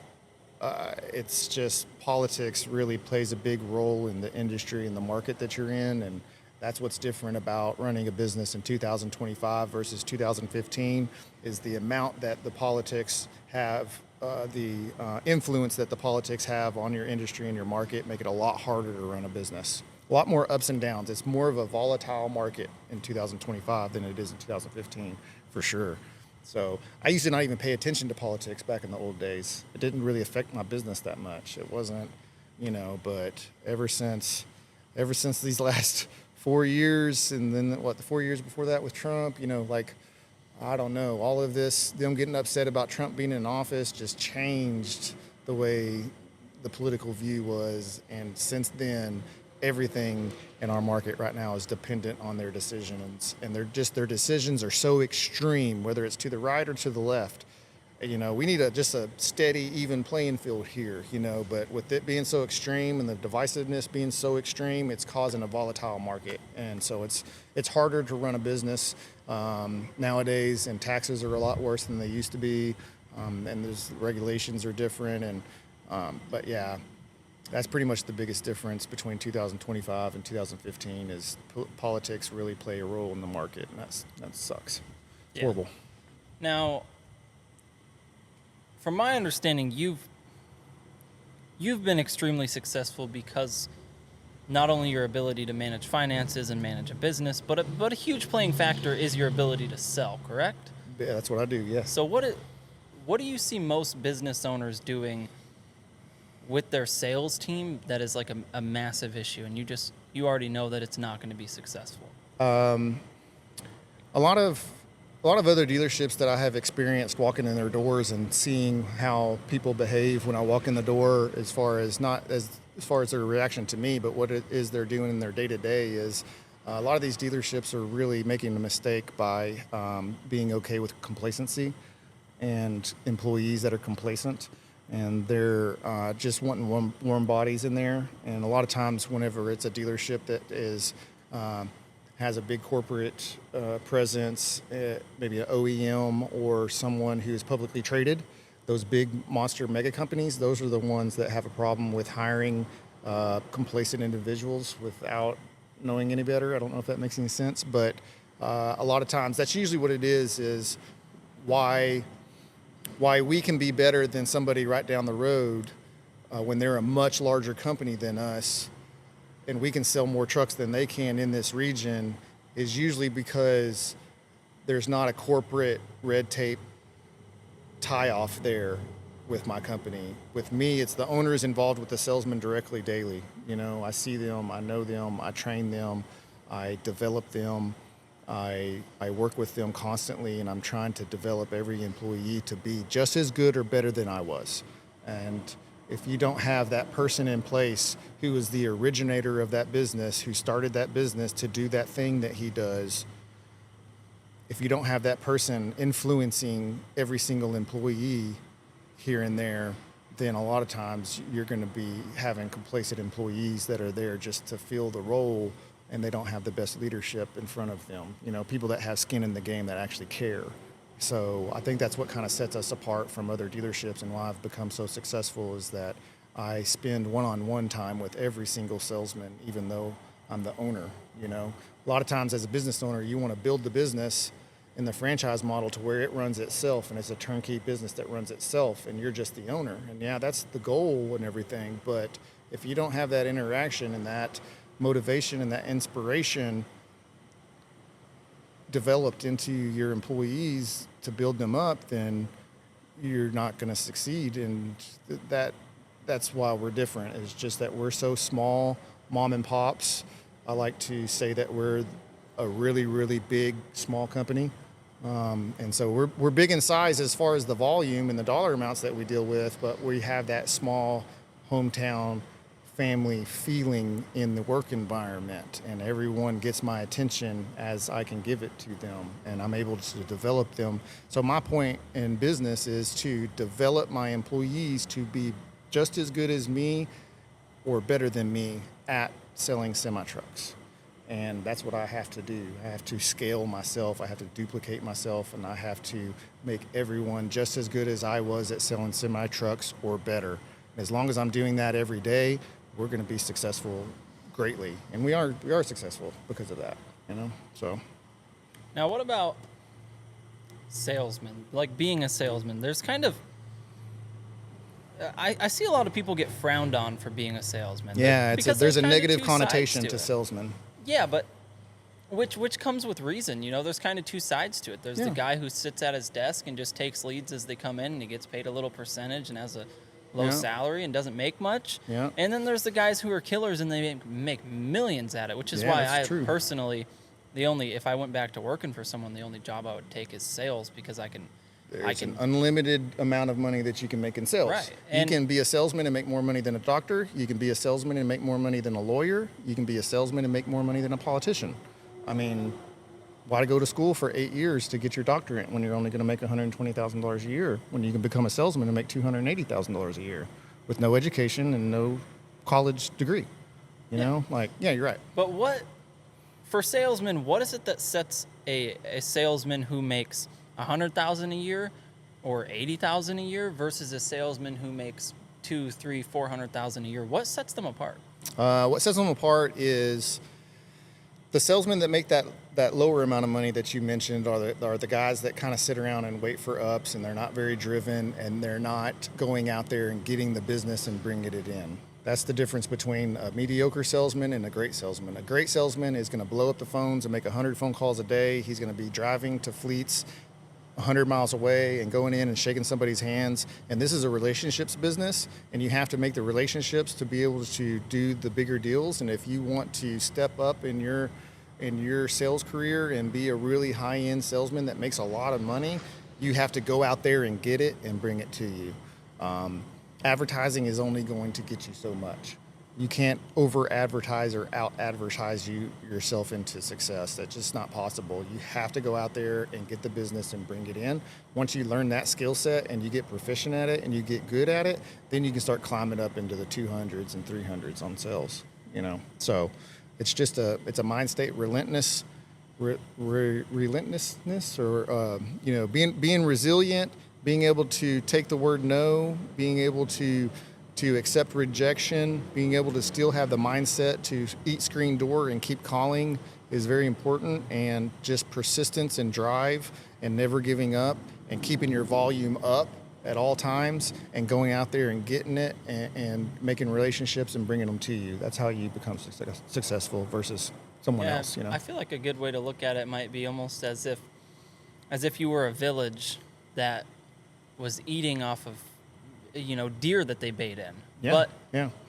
B: it's just politics really plays a big role in the industry and the market that you're in, and that's what's different about running a business in 2025 versus 2015 is the amount that the politics have, the influence that the politics have on your industry and your market make it a lot harder to run a business. A lot more ups and downs. It's more of a volatile market in 2025 than it is in 2015, for sure. So I used to not even pay attention to politics back in the old days. It didn't really affect my business that much. It wasn't, but ever since these last 4 years, and then the 4 years before that with Trump, I don't know, all of this, them getting upset about Trump being in office just changed the way the political view was. And since then, everything in our market right now is dependent on their decisions, and their decisions are so extreme, whether it's to the right or to the left. We need just a steady, even playing field here, but with it being so extreme and the divisiveness being so extreme, it's causing a volatile market. And so it's harder to run a business nowadays, and taxes are a lot worse than they used to be, and there's regulations are different. And but yeah, that's pretty much the biggest difference between 2025 and 2015 is politics really play a role in the market, and that sucks. It's horrible.
A: Now, from my understanding, you've been extremely successful because not only your ability to manage finances and manage a business, but a huge playing factor is your ability to sell, correct?
B: Yeah, that's what I do, yes.
A: So what do you see most business owners doing with their sales team that is like a massive issue, and you already know that it's not going to be successful?
B: A lot of other dealerships that I have experienced walking in their doors and seeing how people behave when I walk in the door, as far as their reaction to me, but what it is they're doing in their day-to-day is a lot of these dealerships are really making a mistake by being okay with complacency and employees that are complacent, and they're just wanting warm bodies in there. And a lot of times whenever it's a dealership that is has a big corporate presence, maybe an OEM or someone who is publicly traded, those big monster mega companies, those are the ones that have a problem with hiring complacent individuals without knowing any better. I don't know if that makes any sense, but a lot of times that's usually what it is why we can be better than somebody right down the road when they're a much larger company than us, and we can sell more trucks than they can in this region, is usually because there's not a corporate red tape tie-off there with my company. With me, it's the owners involved with the salesman directly daily. I see them, I know them, I train them, I develop them, I work with them constantly, and I'm trying to develop every employee to be just as good or better than I was. And if you don't have that person in place who is the originator of that business, who started that business to do that thing that he does, if you don't have that person influencing every single employee here and there, then a lot of times you're going to be having complacent employees that are there just to fill the role, and they don't have the best leadership in front of them. People that have skin in the game that actually care. So I think that's what kind of sets us apart from other dealerships, and why I've become so successful is that I spend one-on-one time with every single salesman, even though I'm the owner. A lot of times as a business owner, you want to build the business in the franchise model to where it runs itself, and it's a turnkey business that runs itself, and you're just the owner. And yeah, that's the goal and everything, but if you don't have that interaction and that motivation and that inspiration developed into your employees to build them up, then you're not going to succeed. And that's why we're different. It's just that we're so small, mom and pops. I like to say that we're a really, really big, small company. And so we're big in size as far as the volume and the dollar amounts that we deal with, but we have that small hometown family feeling in the work environment, and everyone gets my attention as I can give it to them, and I'm able to develop them. So my point in business is to develop my employees to be just as good as me or better than me at selling semi-trucks. And that's what I have to do. I have to scale myself, I have to duplicate myself, and I have to make everyone just as good as I was at selling semi-trucks or better. As long as I'm doing that every day, we're going to be successful greatly. And we are successful because of that, so.
A: Now, what about salesmen? Like being a salesman, there's kind of, I see a lot of people get frowned on for being a salesman.
B: Yeah, there's a negative connotation
A: to
B: salesmen.
A: Yeah, but which comes with reason. There's kind of two sides to it. There's the guy who sits at his desk and just takes leads as they come in, and he gets paid a little percentage and has a low salary and doesn't make much.
B: Yeah.
A: And then there's the guys who are killers and they make millions at it, which is why I personally, if I went back to working for someone, the only job I would take is sales, because I can
B: an unlimited amount of money that you can make in sales.
A: Right.
B: You can be a salesman and make more money than a doctor. You can be a salesman and make more money than a lawyer. You can be a salesman and make more money than a politician. I mean, why go to school for 8 years to get your doctorate when you're only going to make $120,000 a year, when you can become a salesman and make $280,000 a year with no education and no college degree? You're right.
A: But for salesmen, what is it that sets a salesman who makes $100,000 a year or $80,000 a year versus a salesman who makes $200,000, $300,000, $400,000 a year? What sets them apart?
B: What sets them apart is the salesmen that make that lower amount of money that you mentioned are the guys that kind of sit around and wait for ups, and they're not very driven, and they're not going out there and getting the business and bringing it in. That's the difference between a mediocre salesman and a great salesman. A great salesman is going to blow up the phones and make 100 phone calls a day. He's going to be driving to fleets 100 miles away and going in and shaking somebody's hands. And this is a relationships business, and you have to make the relationships to be able to do the bigger deals. And if you want to step up in your sales career and be a really high-end salesman that makes a lot of money, you have to go out there and get it and bring it to you. Advertising is only going to get you so much. You can't over-advertise or out-advertise yourself into success. That's just not possible. You have to go out there and get the business and bring it in. Once you learn that skill set and you get proficient at it and you get good at it, then you can start climbing up into the 200s and 300s on sales. So it's just it's a mind state, relentlessness, or being resilient, being able to take the word no, being able to accept rejection, being able to still have the mindset to eat screen door and keep calling is very important. And just persistence and drive and never giving up and keeping your volume up at all times and going out there and getting it and making relationships and bringing them to you. That's how you become successful versus someone else.
A: I feel like a good way to look at it might be almost as if you were a village that was eating off of deer that they bait in.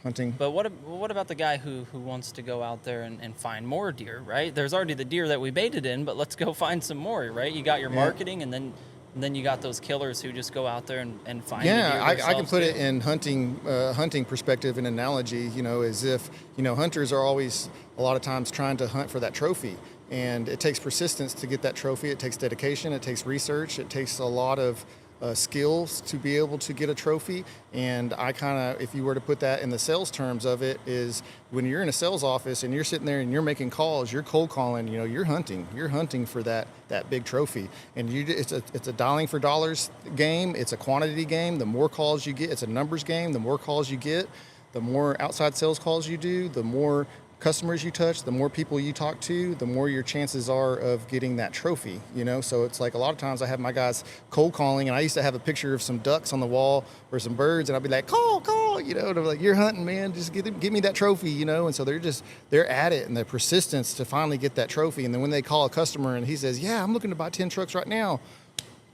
A: Hunting. But what about the guy who wants to go out there and find more deer, right? There's already the deer that we baited in, but let's go find some more, right? You got your marketing, and then you got those killers who just go out there and find the deer themselves.
B: I can put it in hunting perspective and analogy, as if, hunters are always a lot of times trying to hunt for that trophy. And it takes persistence to get that trophy. It takes dedication. It takes research. It takes a lot of skills to be able to get a trophy. And I kind of, if you were to put that in the sales terms of it, is when you're in a sales office and you're sitting there and you're making calls, you're cold calling, you're hunting for that big trophy. And it's a dialing for dollars game. It's a quantity game. The more calls you get, it's a numbers game. The more calls you get, the more outside sales calls you do, the more customers you touch, the more people you talk to, the more your chances are of getting that trophy, So it's like a lot of times I have my guys cold calling, and I used to have a picture of some ducks on the wall or some birds, and I'd be like, call, and they're like, you're hunting, man, just give me that trophy, And so they're at it, and the persistence to finally get that trophy. And then when they call a customer and he says, yeah, I'm looking to buy 10 trucks right now,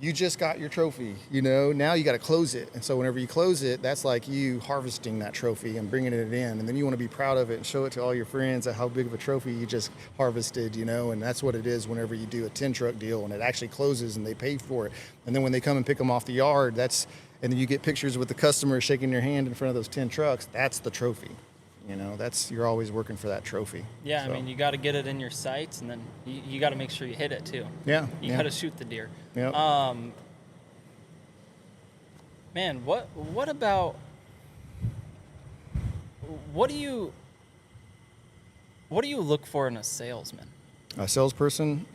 B: you just got your trophy, now you got to close it. And so whenever you close it, that's like you harvesting that trophy and bringing it in. And then you want to be proud of it and show it to all your friends at how big of a trophy you just harvested, and that's what it is whenever you do a 10 truck deal and it actually closes and they pay for it. And then when they come and pick them off the yard, and then you get pictures with the customer shaking their hand in front of those 10 trucks, that's the trophy. You're always working for that trophy.
A: Yeah, so. I mean, you got to get it in your sights, and then you got to make sure you hit it too.
B: Yeah.
A: You got to shoot the deer.
B: Yeah.
A: Man, what about what do you look for in a salesman?
B: A salesperson.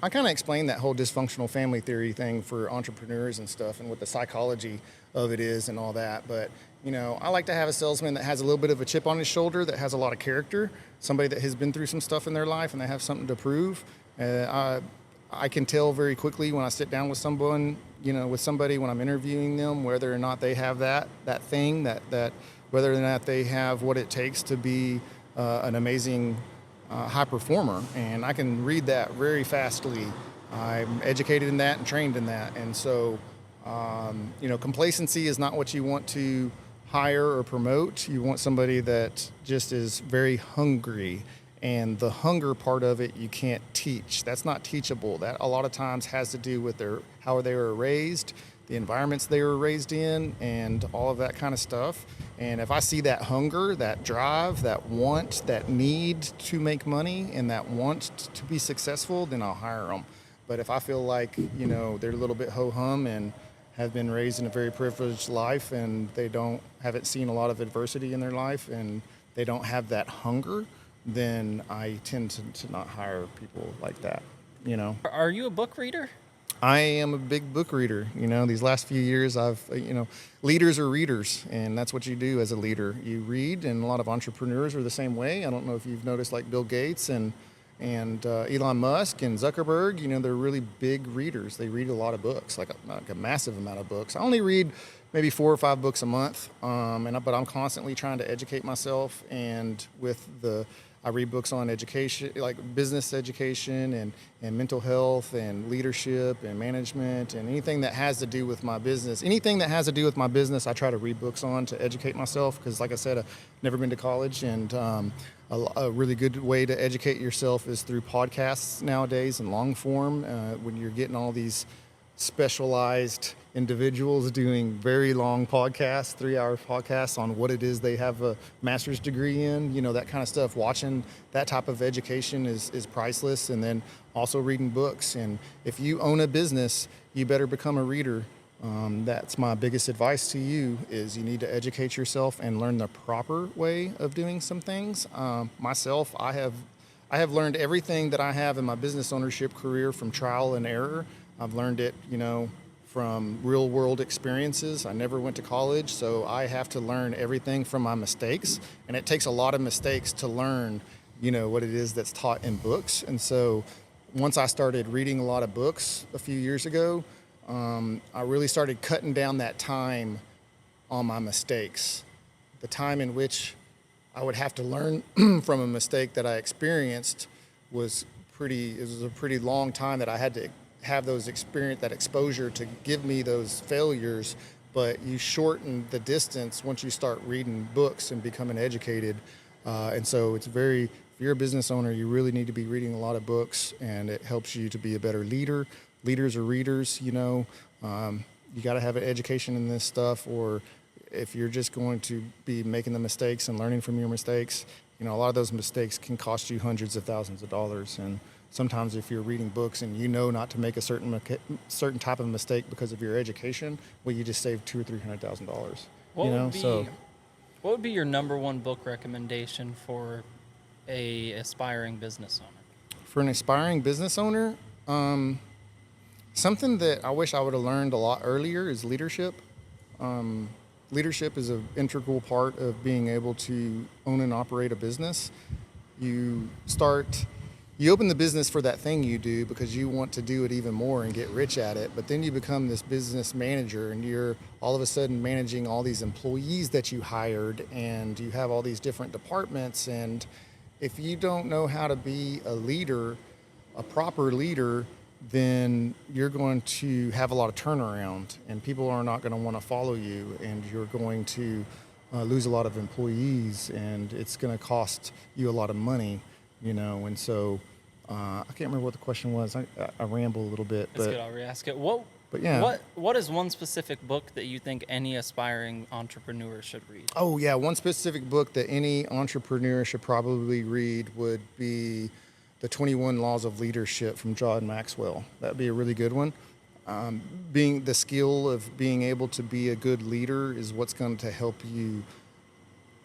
B: I kind of explained that whole dysfunctional family theory thing for entrepreneurs and stuff, and what the psychology of it is and all that. But I like to have a salesman that has a little bit of a chip on his shoulder, that has a lot of character, somebody that has been through some stuff in their life and they have something to prove. I can tell very quickly when I sit down with someone, with somebody when I'm interviewing them, whether or not they have that thing, that whether or not they have what it takes to be an amazing high performer. And I can read that very fastly. I'm educated in that and trained in that. And so, complacency is not what you want to hire or promote. You want somebody that just is very hungry. And the hunger part of it, you can't teach. That's not teachable. That a lot of times has to do with how they were raised, the environments they were raised in, and all of that kind of stuff. And if I see that hunger, that drive, that want, that need to make money, and that want to be successful, then I'll hire them. But if I feel like, they're a little bit ho-hum and have been raised in a very privileged life, and they haven't seen a lot of adversity in their life, and they don't have that hunger, then I tend to not hire people like that,
A: Are you a book reader?
B: I am a big book reader. These last few years leaders are readers, and that's what you do as a leader. You read, and a lot of entrepreneurs are the same way. I don't know if you've noticed, like Bill Gates and Elon Musk and Zuckerberg, they're really big readers. They read a lot of books, like a massive amount of books. I only read maybe 4 or 5 books a month, but I'm constantly trying to educate myself. And I read books on education, like business education and mental health and leadership and management and anything that has to do with my business. Anything that has to do with my business, I try to read books on to educate myself, because like I said, I've never been to college, and a really good way to educate yourself is through podcasts nowadays and long form, when you're getting all these specialized individuals doing very long podcasts, 3-hour podcasts on what it is they have a master's degree in, that kind of stuff. Watching that type of education is priceless. And then also reading books. And if you own a business, you better become a reader. That's my biggest advice to you, is you need to educate yourself and learn the proper way of doing some things. Myself, I have learned everything that I have in my business ownership career from trial and error. I've learned it, from real world experiences. I never went to college, so I have to learn everything from my mistakes. And it takes a lot of mistakes to learn, what it is that's taught in books. And so once I started reading a lot of books a few years ago, I really started cutting down that time on my mistakes. The time in which I would have to learn from a mistake that I experienced was a pretty long time that I had to have that exposure to give me those failures. But you shorten the distance once you start reading books and becoming educated. And so if you're a business owner, you really need to be reading a lot of books, and it helps you to be a better leader. Leaders are readers, you got to have an education in this stuff, or if you're just going to be making the mistakes and learning from your mistakes, a lot of those mistakes can cost you hundreds of thousands of dollars. And sometimes if you're reading books and you know not to make a certain type of mistake because of your education, well, you just saved $200,000 or $300,000.
A: What would be your number one book recommendation for a aspiring business owner?
B: For an aspiring business owner, something that I wish I would have learned a lot earlier is leadership. Leadership is an integral part of being able to own and operate a business. You open the business for that thing you do because you want to do it even more and get rich at it, but then you become this business manager and you're all of a sudden managing all these employees that you hired, and you have all these different departments, and if you don't know how to be a leader, a proper leader, then you're going to have a lot of turnaround, and people are not going to want to follow you, and you're going to lose a lot of employees, and it's going to cost you a lot of money, and so I can't remember what the question was. I ramble a little bit.
A: That's good. I'll re-ask it. What is one specific book that you think any aspiring entrepreneur should read?
B: Oh, yeah. One specific book that any entrepreneur should probably read would be The 21 Laws of Leadership from John Maxwell. That'd be a really good one. Being the skill of being able to be a good leader is what's going to help you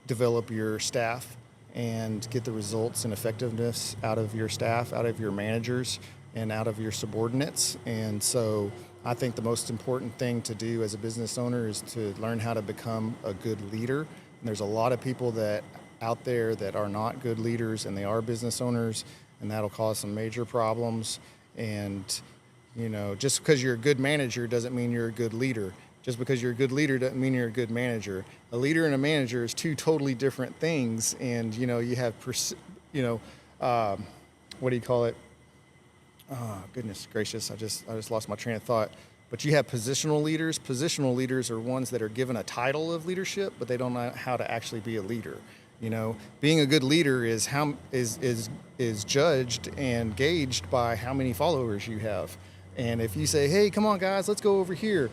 B: develop your staff and get the results and effectiveness out of your staff, out of your managers, and out of your subordinates. And so I think the most important thing to do as a business owner is to learn how to become a good leader. And there's a lot of people out there that are not good leaders, and they are business owners, and that'll cause some major problems. And just because you're a good manager doesn't mean you're a good leader. Just because you're a good leader doesn't mean you're a good manager. A leader and a manager is two totally different things. And, you have, what do you call it? Oh, goodness gracious. I just lost my train of thought. But you have positional leaders. Positional leaders are ones that are given a title of leadership, but they don't know how to actually be a leader. Being a good leader is judged and gauged by how many followers you have. And if you say, hey, come on, guys, let's go over here,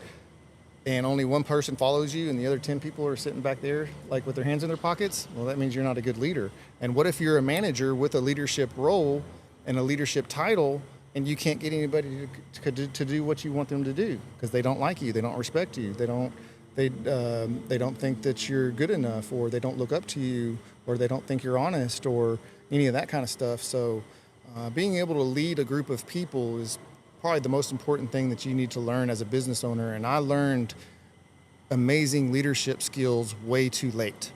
B: and only one person follows you and the other 10 people are sitting back there like with their hands in their pockets, well, that means you're not a good leader. And what if you're a manager with a leadership role and a leadership title, and you can't get anybody to do what you want them to do because they don't like you, they don't respect you, they don't think that you're good enough, or they don't look up to you, or they don't think you're honest, or any of that kind of stuff. So being able to lead a group of people is probably the most important thing that you need to learn as a business owner. And I learned amazing leadership skills way too late.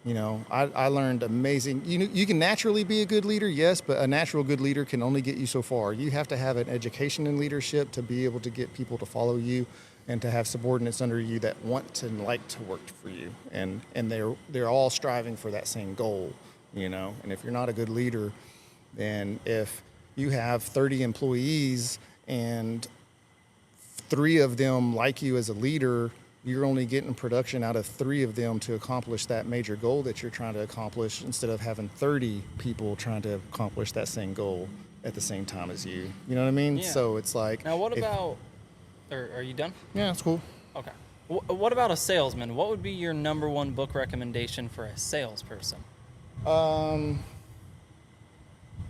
B: I learned amazing, you can naturally be a good leader, yes, but a natural good leader can only get you so far. You have to have an education in leadership to be able to get people to follow you, and to have subordinates under you that want and like to work for you. And they're all striving for that same goal, And if you're not a good leader, then if you have 30 employees and 3 of them like you as a leader, you're only getting production out of 3 of them to accomplish that major goal that you're trying to accomplish, instead of having 30 people trying to accomplish that same goal at the same time as you. You know what I mean?
A: Yeah.
B: So it's like...
A: Now, what about... Are you done?
B: Yeah, it's cool.
A: Okay. What about a salesman? What would be your number one book recommendation for a salesperson?
B: Man,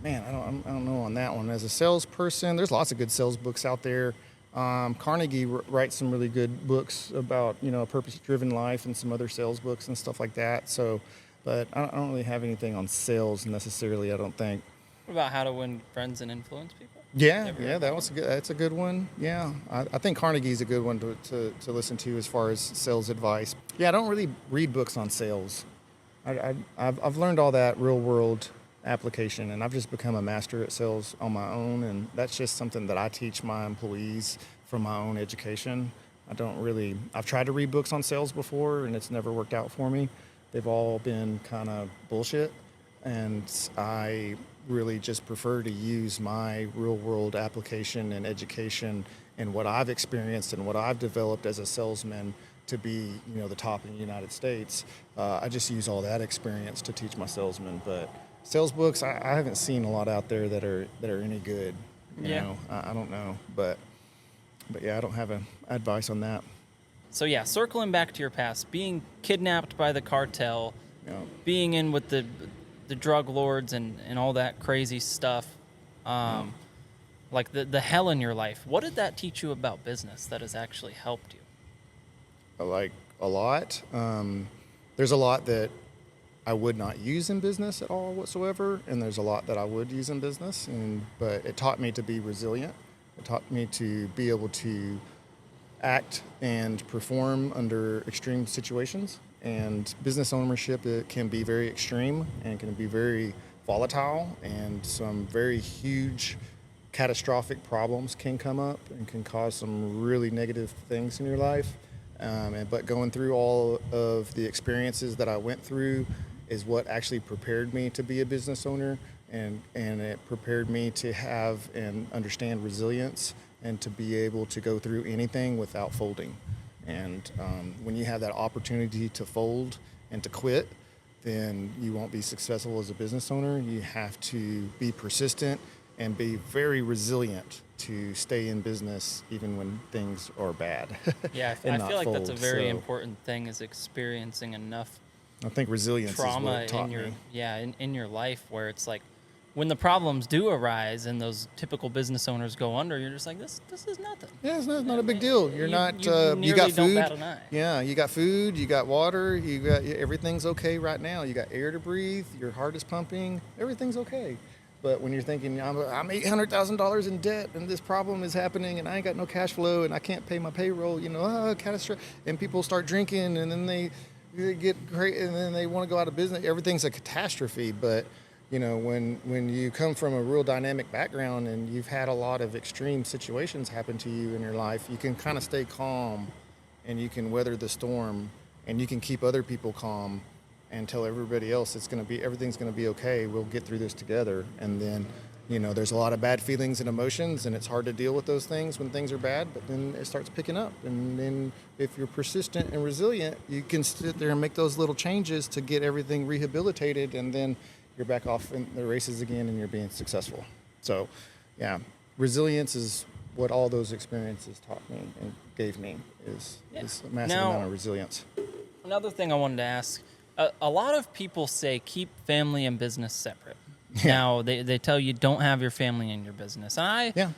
B: I don't know on that one. As a salesperson, there's lots of good sales books out there. Carnegie writes some really good books about, a purpose-driven life, and some other sales books and stuff like that. So, but I don't really have anything on sales necessarily, I don't think.
A: What about how to win friends and influence people?
B: Yeah, that's a good one. Yeah, I think Carnegie's a good one to listen to as far as sales advice. Yeah, I don't really read books on sales. I've learned all that real world application, and I've just become a master at sales on my own, and that's just something that I teach my employees from my own education. I've tried to read books on sales before, and it's never worked out for me. They've all been kind of bullshit, and I really just prefer to use my real world application and education and what I've experienced and what I've developed as a salesman to be, the top in the United States. I just use all that experience to teach my salesmen. But sales books, I haven't seen a lot out there that are any good. You know, I don't know, but yeah, I don't have advice on that.
A: So yeah, circling back to your past, being kidnapped by the cartel, being in with the drug lords and all that crazy stuff, like the hell in your life. What did that teach you about business that has actually helped you?
B: Like a lot. There's a lot that I would not use in business at all whatsoever, and there's a lot that I would use in business. But it taught me to be resilient. It taught me to be able to act and perform under extreme situations. And business ownership, it can be very extreme and can be very volatile, and some very huge catastrophic problems can come up and can cause some really negative things in your life. But going through all of the experiences that I went through is what actually prepared me to be a business owner, and it prepared me to have and understand resilience and to be able to go through anything without folding. And when you have that opportunity to fold and to quit, then you won't be successful as a business owner. You have to be persistent and be very resilient to stay in business even when things are bad.
A: Yeah, I
B: and
A: feel
B: not
A: like that's a
B: fold.
A: very
B: So
A: important thing, is experiencing enough
B: I think resilience is what
A: trauma
B: it taught
A: in your
B: me.
A: in your life, where it's like when the problems do arise and those typical business owners go under, you're just like, this is nothing.
B: Yeah, it's not a big deal. You're not.
A: You
B: You
A: nearly
B: got
A: don't
B: food.
A: bat an eye.
B: Yeah, you got food. You got water. You got everything's okay right now. You got air to breathe. Your heart is pumping. Everything's okay. But when you're thinking, I'm $800,000 in debt, and this problem is happening, and I ain't got no cash flow, and I can't pay my payroll, catastrophe. And people start drinking, and then they get great, and then they want to go out of business. Everything's a catastrophe. But when you come from a real dynamic background and you've had a lot of extreme situations happen to you in your life, you can kind of stay calm, and you can weather the storm, and you can keep other people calm and tell everybody else everything's going to be okay. We'll get through this together. And then, there's a lot of bad feelings and emotions, and it's hard to deal with those things when things are bad, but then it starts picking up. And then if you're persistent and resilient, you can sit there and make those little changes to get everything rehabilitated, and then you're back off in the races again and you're being successful. So, yeah, resilience is what all those experiences taught me and gave me is a massive amount of resilience.
A: Another thing I wanted to ask, a lot of people say keep family and business separate.
B: Yeah.
A: Now, they tell you don't have your family in your business. And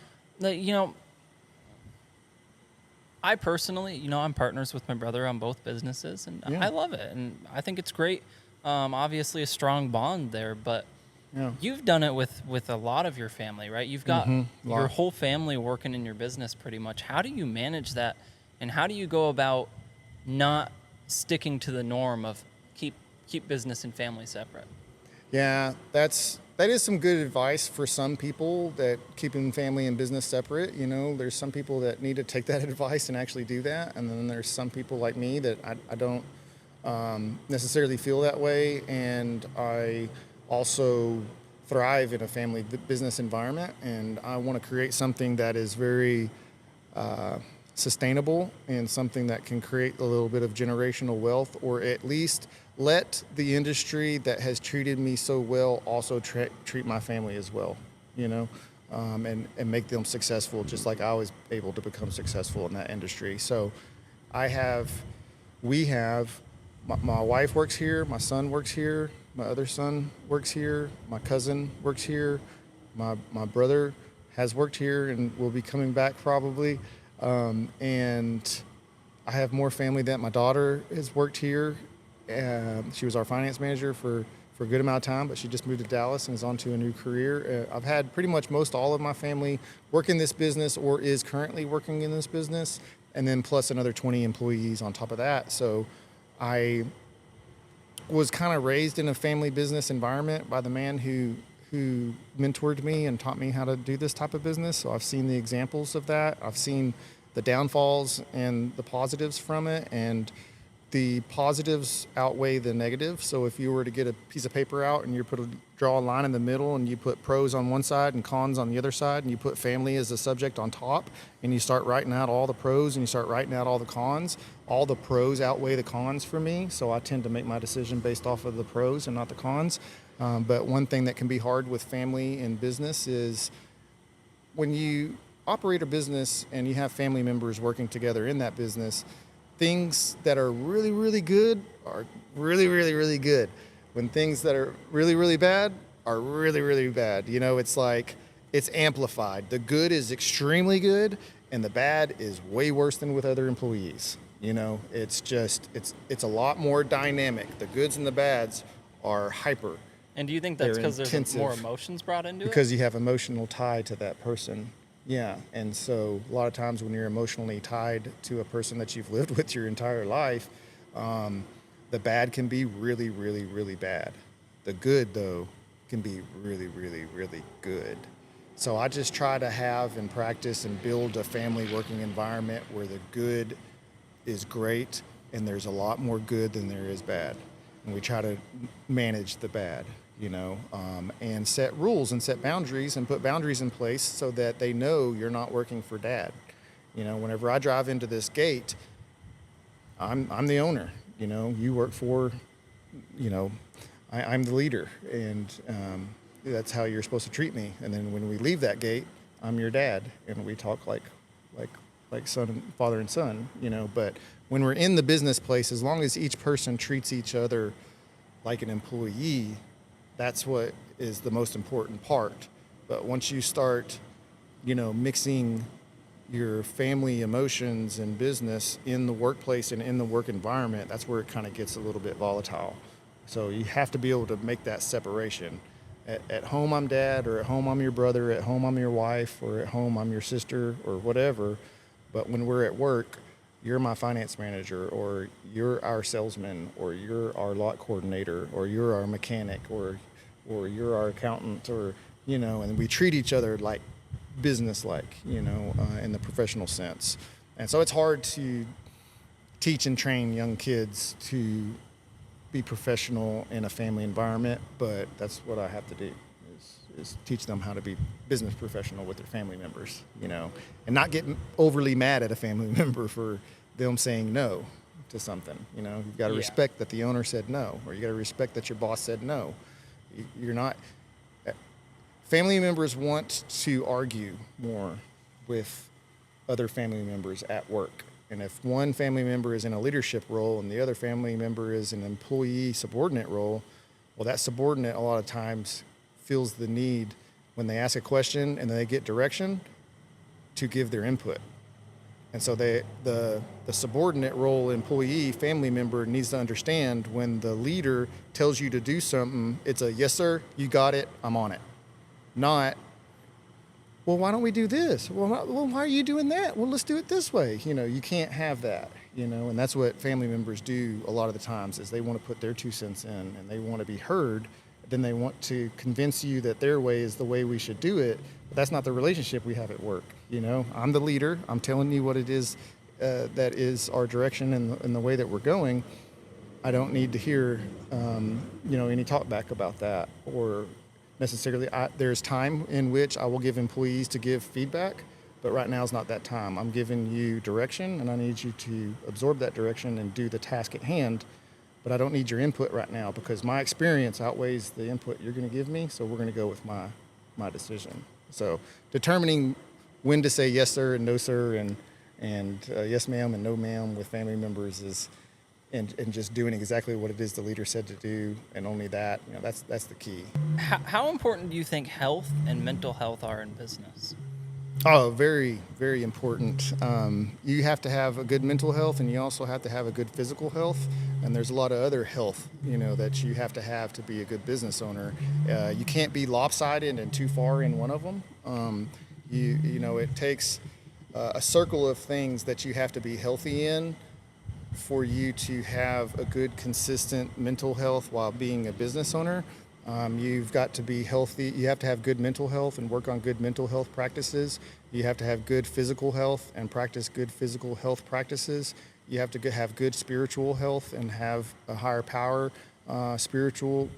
A: I personally, I'm partners with my brother on both businesses, and I love it. And I think it's great. Obviously a strong bond there, but you've done it with a lot of your family, right? You've got your whole family working in your business pretty much. How do you manage that, and how do you go about not sticking to the norm of keep business and family separate?
B: Yeah, that is some good advice for some people, that keeping family and business separate. There's some people that need to take that advice and actually do that, and then there's some people like me that I don't necessarily feel that way, and I also thrive in a family business environment, and I want to create something that is very sustainable and something that can create a little bit of generational wealth, or at least let the industry that has treated me so well also treat my family as well, and make them successful just like I was able to become successful in that industry. So we have, my wife works here, my son works here, my other son works here, my cousin works here, my brother has worked here and will be coming back probably. And I have more family that my daughter has worked here. She was our finance manager for a good amount of time, but she just moved to Dallas and is on to a new career. I've had pretty much most all of my family work in this business or is currently working in this business, and then plus another 20 employees on top of that. So I was kind of raised in a family business environment by the man who mentored me and taught me how to do this type of business. So I've seen the examples of that. I've seen the downfalls and the positives from it, and the positives outweigh the negatives. So if you were to get a piece of paper out and you draw a line in the middle, and you put pros on one side and cons on the other side, and you put family as a subject on top, and you start writing out all the pros and you start writing out all the pros outweigh the cons for me. So I tend to make my decision based off of the pros and not the cons. But one thing that can be hard with family and business is when you operate a business and you have family members working together in that business, things that are really, really good are really, really, really good. When things that are really, really bad are really, really bad. It's like it's amplified. The good is extremely good, and the bad is way worse than with other employees. You know, it's just it's a lot more dynamic. The goods and the bads are hyper
A: And do you think that's
B: They're
A: because there's
B: intensive.
A: more emotions brought into it?
B: because you have emotional tie to that person. Yeah, and so a lot of times when you're emotionally tied to a person that you've lived with your entire life, the bad can be really, really, really bad. The good, though, can be really, really, really good. So I just try to have and practice and build a family working environment where the good is great and there's a lot more good than there is bad. And we try to manage the bad, and set rules and set boundaries and put boundaries in place so that they know you're not working for dad. Whenever I drive into this gate, I'm the owner. You work for, I'm the leader, and that's how you're supposed to treat me. And then when we leave that gate, I'm your dad, and we talk like son and father and son. But when we're in the business place, as long as each person treats each other like an employee, that's what is the most important part. But once you start, mixing your family emotions and business in the workplace and in the work environment, that's where it kind of gets a little bit volatile. So you have to be able to make that separation. At home, I'm dad, or at home, I'm your brother, at home, I'm your wife, or at home, I'm your sister, or whatever. But when we're at work, you're my finance manager, or you're our salesman, or you're our lot coordinator, or you're our mechanic, or you're our accountant, and we treat each other like business-like, in the professional sense. And so it's hard to teach and train young kids to be professional in a family environment, but that's what I have to do, is teach them how to be business professional with their family members, and not get overly mad at a family member for them saying no to something. You've got to respect that the owner said no, or you got to respect that your boss said no. You're not. Family members want to argue more with other family members at work. And if one family member is in a leadership role and the other family member is an employee subordinate role, well, that subordinate a lot of times feels the need when they ask a question and they get direction to give their input. And so the subordinate role employee family member needs to understand when the leader tells you to do something, it's a yes, sir, you got it, I'm on it. Not, well, why don't we do this? Well, why are you doing that? Well, let's do it this way. You can't have that, and that's what family members do a lot of the times, is they want to put their 2 cents in and they want to be heard. Then they want to convince you that their way is the way we should do it. But that's not the relationship we have at work. I'm the leader. I'm telling you what it is that is our direction and the way that we're going. I don't need to hear, any talk back about that, or necessarily. There's time in which I will give employees to give feedback, but right now is not that time. I'm giving you direction, and I need you to absorb that direction and do the task at hand. But I don't need your input right now, because my experience outweighs the input you're going to give me. So we're going to go with my decision. So determining when to say yes, sir, and no, sir, and yes, ma'am, and no, ma'am with family members is, and just doing exactly what it is the leader said to do, and only that. That's the key.
A: How important do you think health and mental health are in business?
B: Oh, very, very important. You have to have a good mental health, and you also have to have a good physical health. And there's a lot of other health, that you have to be a good business owner. You can't be lopsided and too far in one of them. It takes a circle of things that you have to be healthy in for you to have a good, consistent mental health while being a business owner. You've got to be healthy. You have to have good mental health and work on good mental health practices. You have to have good physical health and practice good physical health practices. You have to have good spiritual health and have a higher power spiritual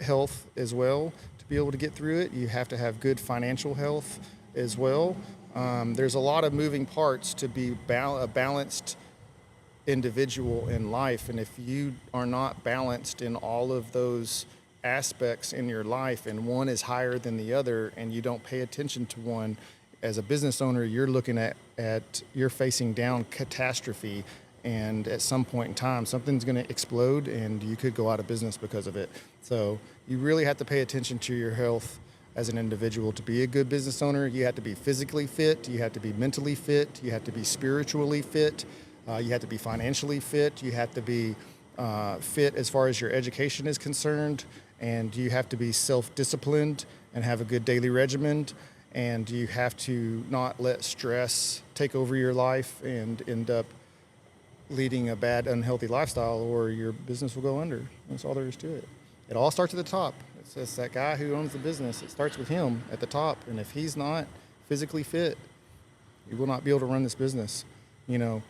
B: health as well to be able to get through it. You have to have good financial health as well. There's a lot of moving parts to be a balanced individual in life, and if you are not balanced in all of those aspects in your life, and one is higher than the other, and you don't pay attention to one, as a business owner, you're looking at you're facing down catastrophe, and at some point in time, something's going to explode, and you could go out of business because of it. So you really have to pay attention to your health as an individual. To be a good business owner, you have to be physically fit, you have to be mentally fit, you have to be spiritually fit, you have to be financially fit, you have to be fit as far as your education is concerned, and you have to be self-disciplined and have a good daily regimen, and you have to not let stress take over your life and end up leading a bad, unhealthy lifestyle, or your business will go under. That's all there is to it. It all starts at the top. It's that guy who owns the business. It starts with him at the top, and if he's not physically fit, he will not be able to run this business. You know,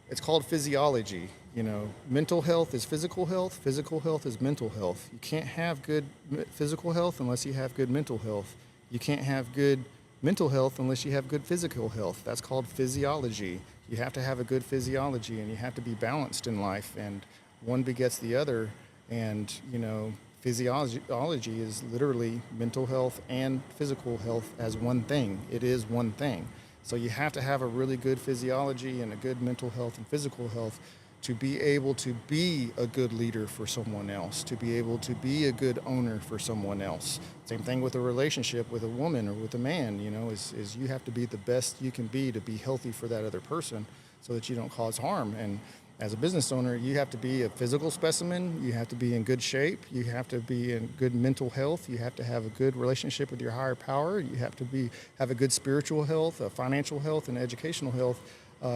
B: it's called physiology. You know, mental health is physical health is mental health. You can't have good physical health unless you have good mental health. You can't have good mental health unless you have good physical health. That's called physiology. You have to have a good physiology, and you have to be balanced in life, and one begets the other. And, you know, physiology is literally mental health and physical health as one thing. It is one thing. So you have to have a really good physiology and a good mental health and physical health to be able to be a good leader for someone else, to be able to be a good owner for someone else. Same thing with a relationship with a woman or with a man, you know, is you have to be the best you can be to be healthy for that other person so that you don't cause harm. And as a business owner, you have to be a physical specimen, you have to be in good shape, you have to be in good mental health, you have to have a good relationship with your higher power, you have to have a good spiritual health, financial health, and educational health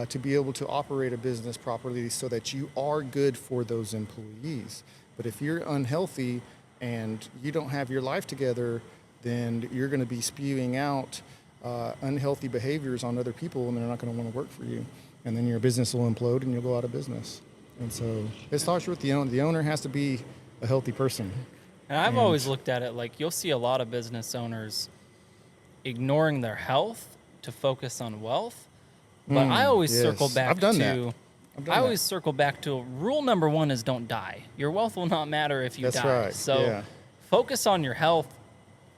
B: to be able to operate a business properly so that you are good for those employees. But if you're unhealthy and you don't have your life together, then you're going to be spewing out unhealthy behaviors on other people, and they're not going to want to work for you. And then your business will implode and you'll go out of business. And so it starts with the owner. The owner has to be a healthy person.
A: And I've always looked at it like you'll see a lot of business owners ignoring their health to focus on wealth. But I always circle back
B: I've done
A: to
B: that.
A: I always circle back to rule number one is don't die. Your wealth will not matter if you
B: That's
A: die.
B: right.
A: So
B: Yeah.
A: focus on your health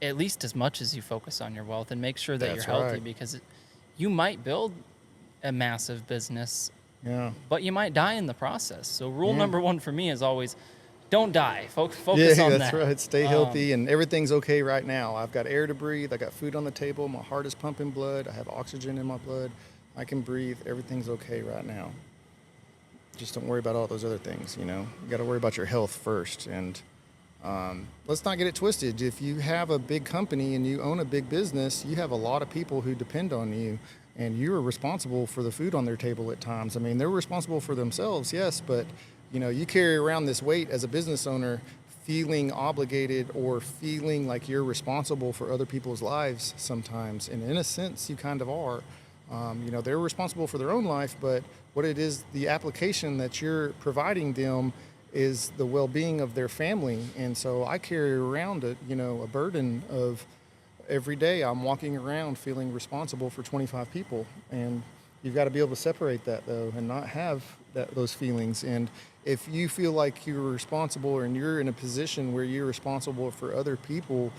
A: at least as much as you focus on your wealth, and make sure that
B: That's
A: you're healthy,
B: right.
A: because you might build a massive business,
B: Yeah.
A: but you might die in the process. So rule
B: Yeah.
A: number one for me is always don't die. Focus
B: Yeah,
A: on
B: that's
A: that.
B: right. Stay healthy, and everything's okay right now. I've got air to breathe. I got food on the table. My heart is pumping blood. I have oxygen in my blood. I can breathe. Everything's okay right now. Just don't worry about all those other things, you know. You got to worry about your health first. And let's not get it twisted. If you have a big company and you own a big business, you have a lot of people who depend on you, and you are responsible for the food on their table at times. I mean, they're responsible for themselves, yes, but you know, you carry around this weight as a business owner, feeling obligated or feeling like you're responsible for other people's lives sometimes. And in a sense, you kind of are. You know, they're responsible for their own life, but what it is, the application that you're providing them is the well-being of their family. And so I carry around a burden of every day I'm walking around feeling responsible for 25 people. And you've got to be able to separate that, though, and not have those feelings. And if you feel like you're responsible and you're in a position where you're responsible for other people,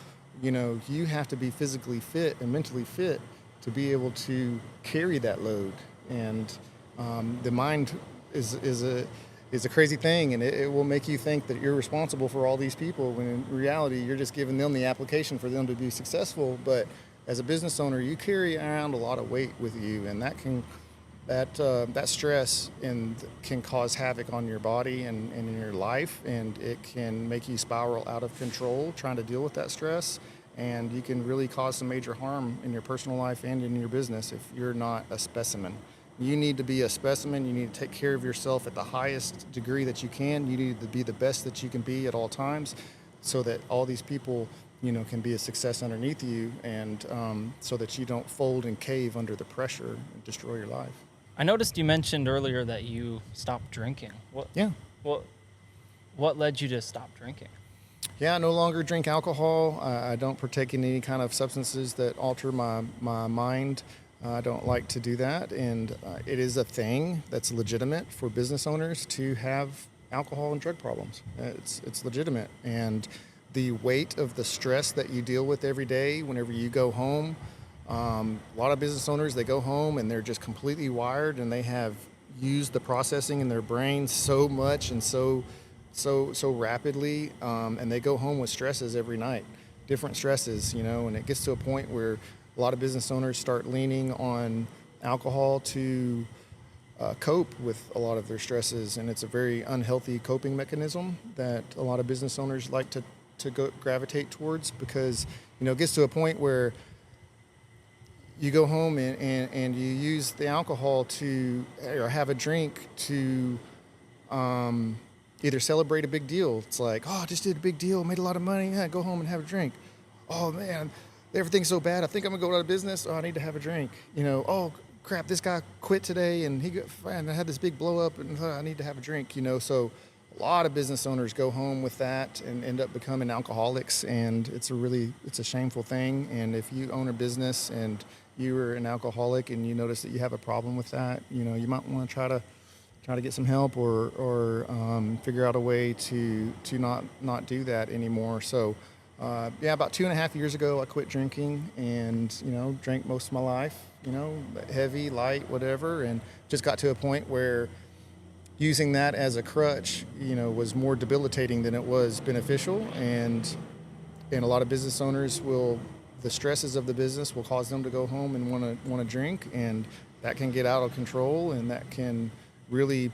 B: you know, you have to be physically fit and mentally fit to be able to carry that load. And the mind is a crazy thing, and it will make you think that you're responsible for all these people, when in reality you're just giving them the application for them to be successful. But as a business owner, you carry around a lot of weight with you, and that stress can cause havoc on your body and in your life, and it can make you spiral out of control trying to deal with that stress. And you can really cause some major harm in your personal life and in your business if you're not a specimen. You need to be a specimen. You need to take care of yourself at the highest degree that you can. You need to be the best that you can be at all times, so that all these people, you know, can be a success underneath you, and so that you don't fold and cave under the pressure and destroy your life.
A: I noticed you mentioned earlier that you stopped drinking.
B: Yeah.
A: What led you to stop drinking?
B: Yeah, I no longer drink alcohol. I don't partake in any kind of substances that alter my mind. I don't like to do that, and it is a thing that's legitimate for business owners to have alcohol and drug problems. It's legitimate, and the weight of the stress that you deal with every day whenever you go home, a lot of business owners, they go home and they're just completely wired, and they have used the processing in their brain so much and so rapidly, and they go home with stresses every night. different stresses, and it gets to a point where a lot of business owners start leaning on alcohol to cope with a lot of their stresses, and it's a very unhealthy coping mechanism that a lot of business owners like to gravitate towards, because it gets to a point where you go home and you use the alcohol or have a drink to either celebrate a big deal. It's like, oh, I just did a big deal, made a lot of money. Yeah, go home and have a drink. Oh man, everything's so bad. I think I'm gonna go out of business. Oh, I need to have a drink. Oh crap, this guy quit today and I had this big blow up and I need to have a drink. So a lot of business owners go home with that and end up becoming alcoholics, and it's a shameful thing. And if you own a business and you are an alcoholic and you notice that you have a problem with that, you might want to try to get some help or figure out a way to not do that anymore. So about 2.5 years ago, I quit drinking and drank most of my life, heavy, light, whatever, and just got to a point where using that as a crutch, was more debilitating than it was beneficial. And a lot of business owners the stresses of the business will cause them to go home and want to drink, and that can get out of control, and that can really,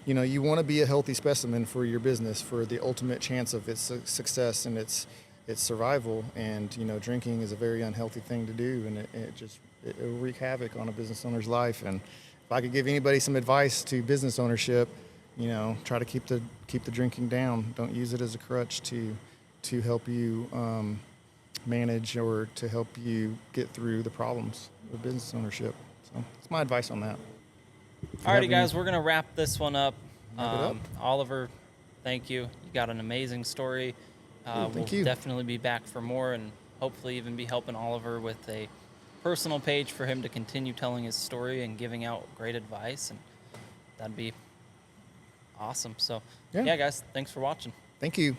B: you want to be a healthy specimen for your business for the ultimate chance of its success and its survival. And drinking is a very unhealthy thing to do, and it will wreak havoc on a business owner's life. And if I could give anybody some advice to business ownership, try to keep the drinking down. Don't use it as a crutch to help you manage or to help you get through the problems of business ownership. So that's my advice on that.
A: Alrighty, guys, we're going to wrap this one up.
B: Wrap it up.
A: Oliver, thank you. You got an amazing story.
B: Thank
A: we'll
B: you.
A: definitely be back for more, and hopefully even be helping Oliver with a personal page for him to continue telling his story and giving out great advice, and that'd be awesome. So, yeah guys, thanks for watching.
B: Thank you.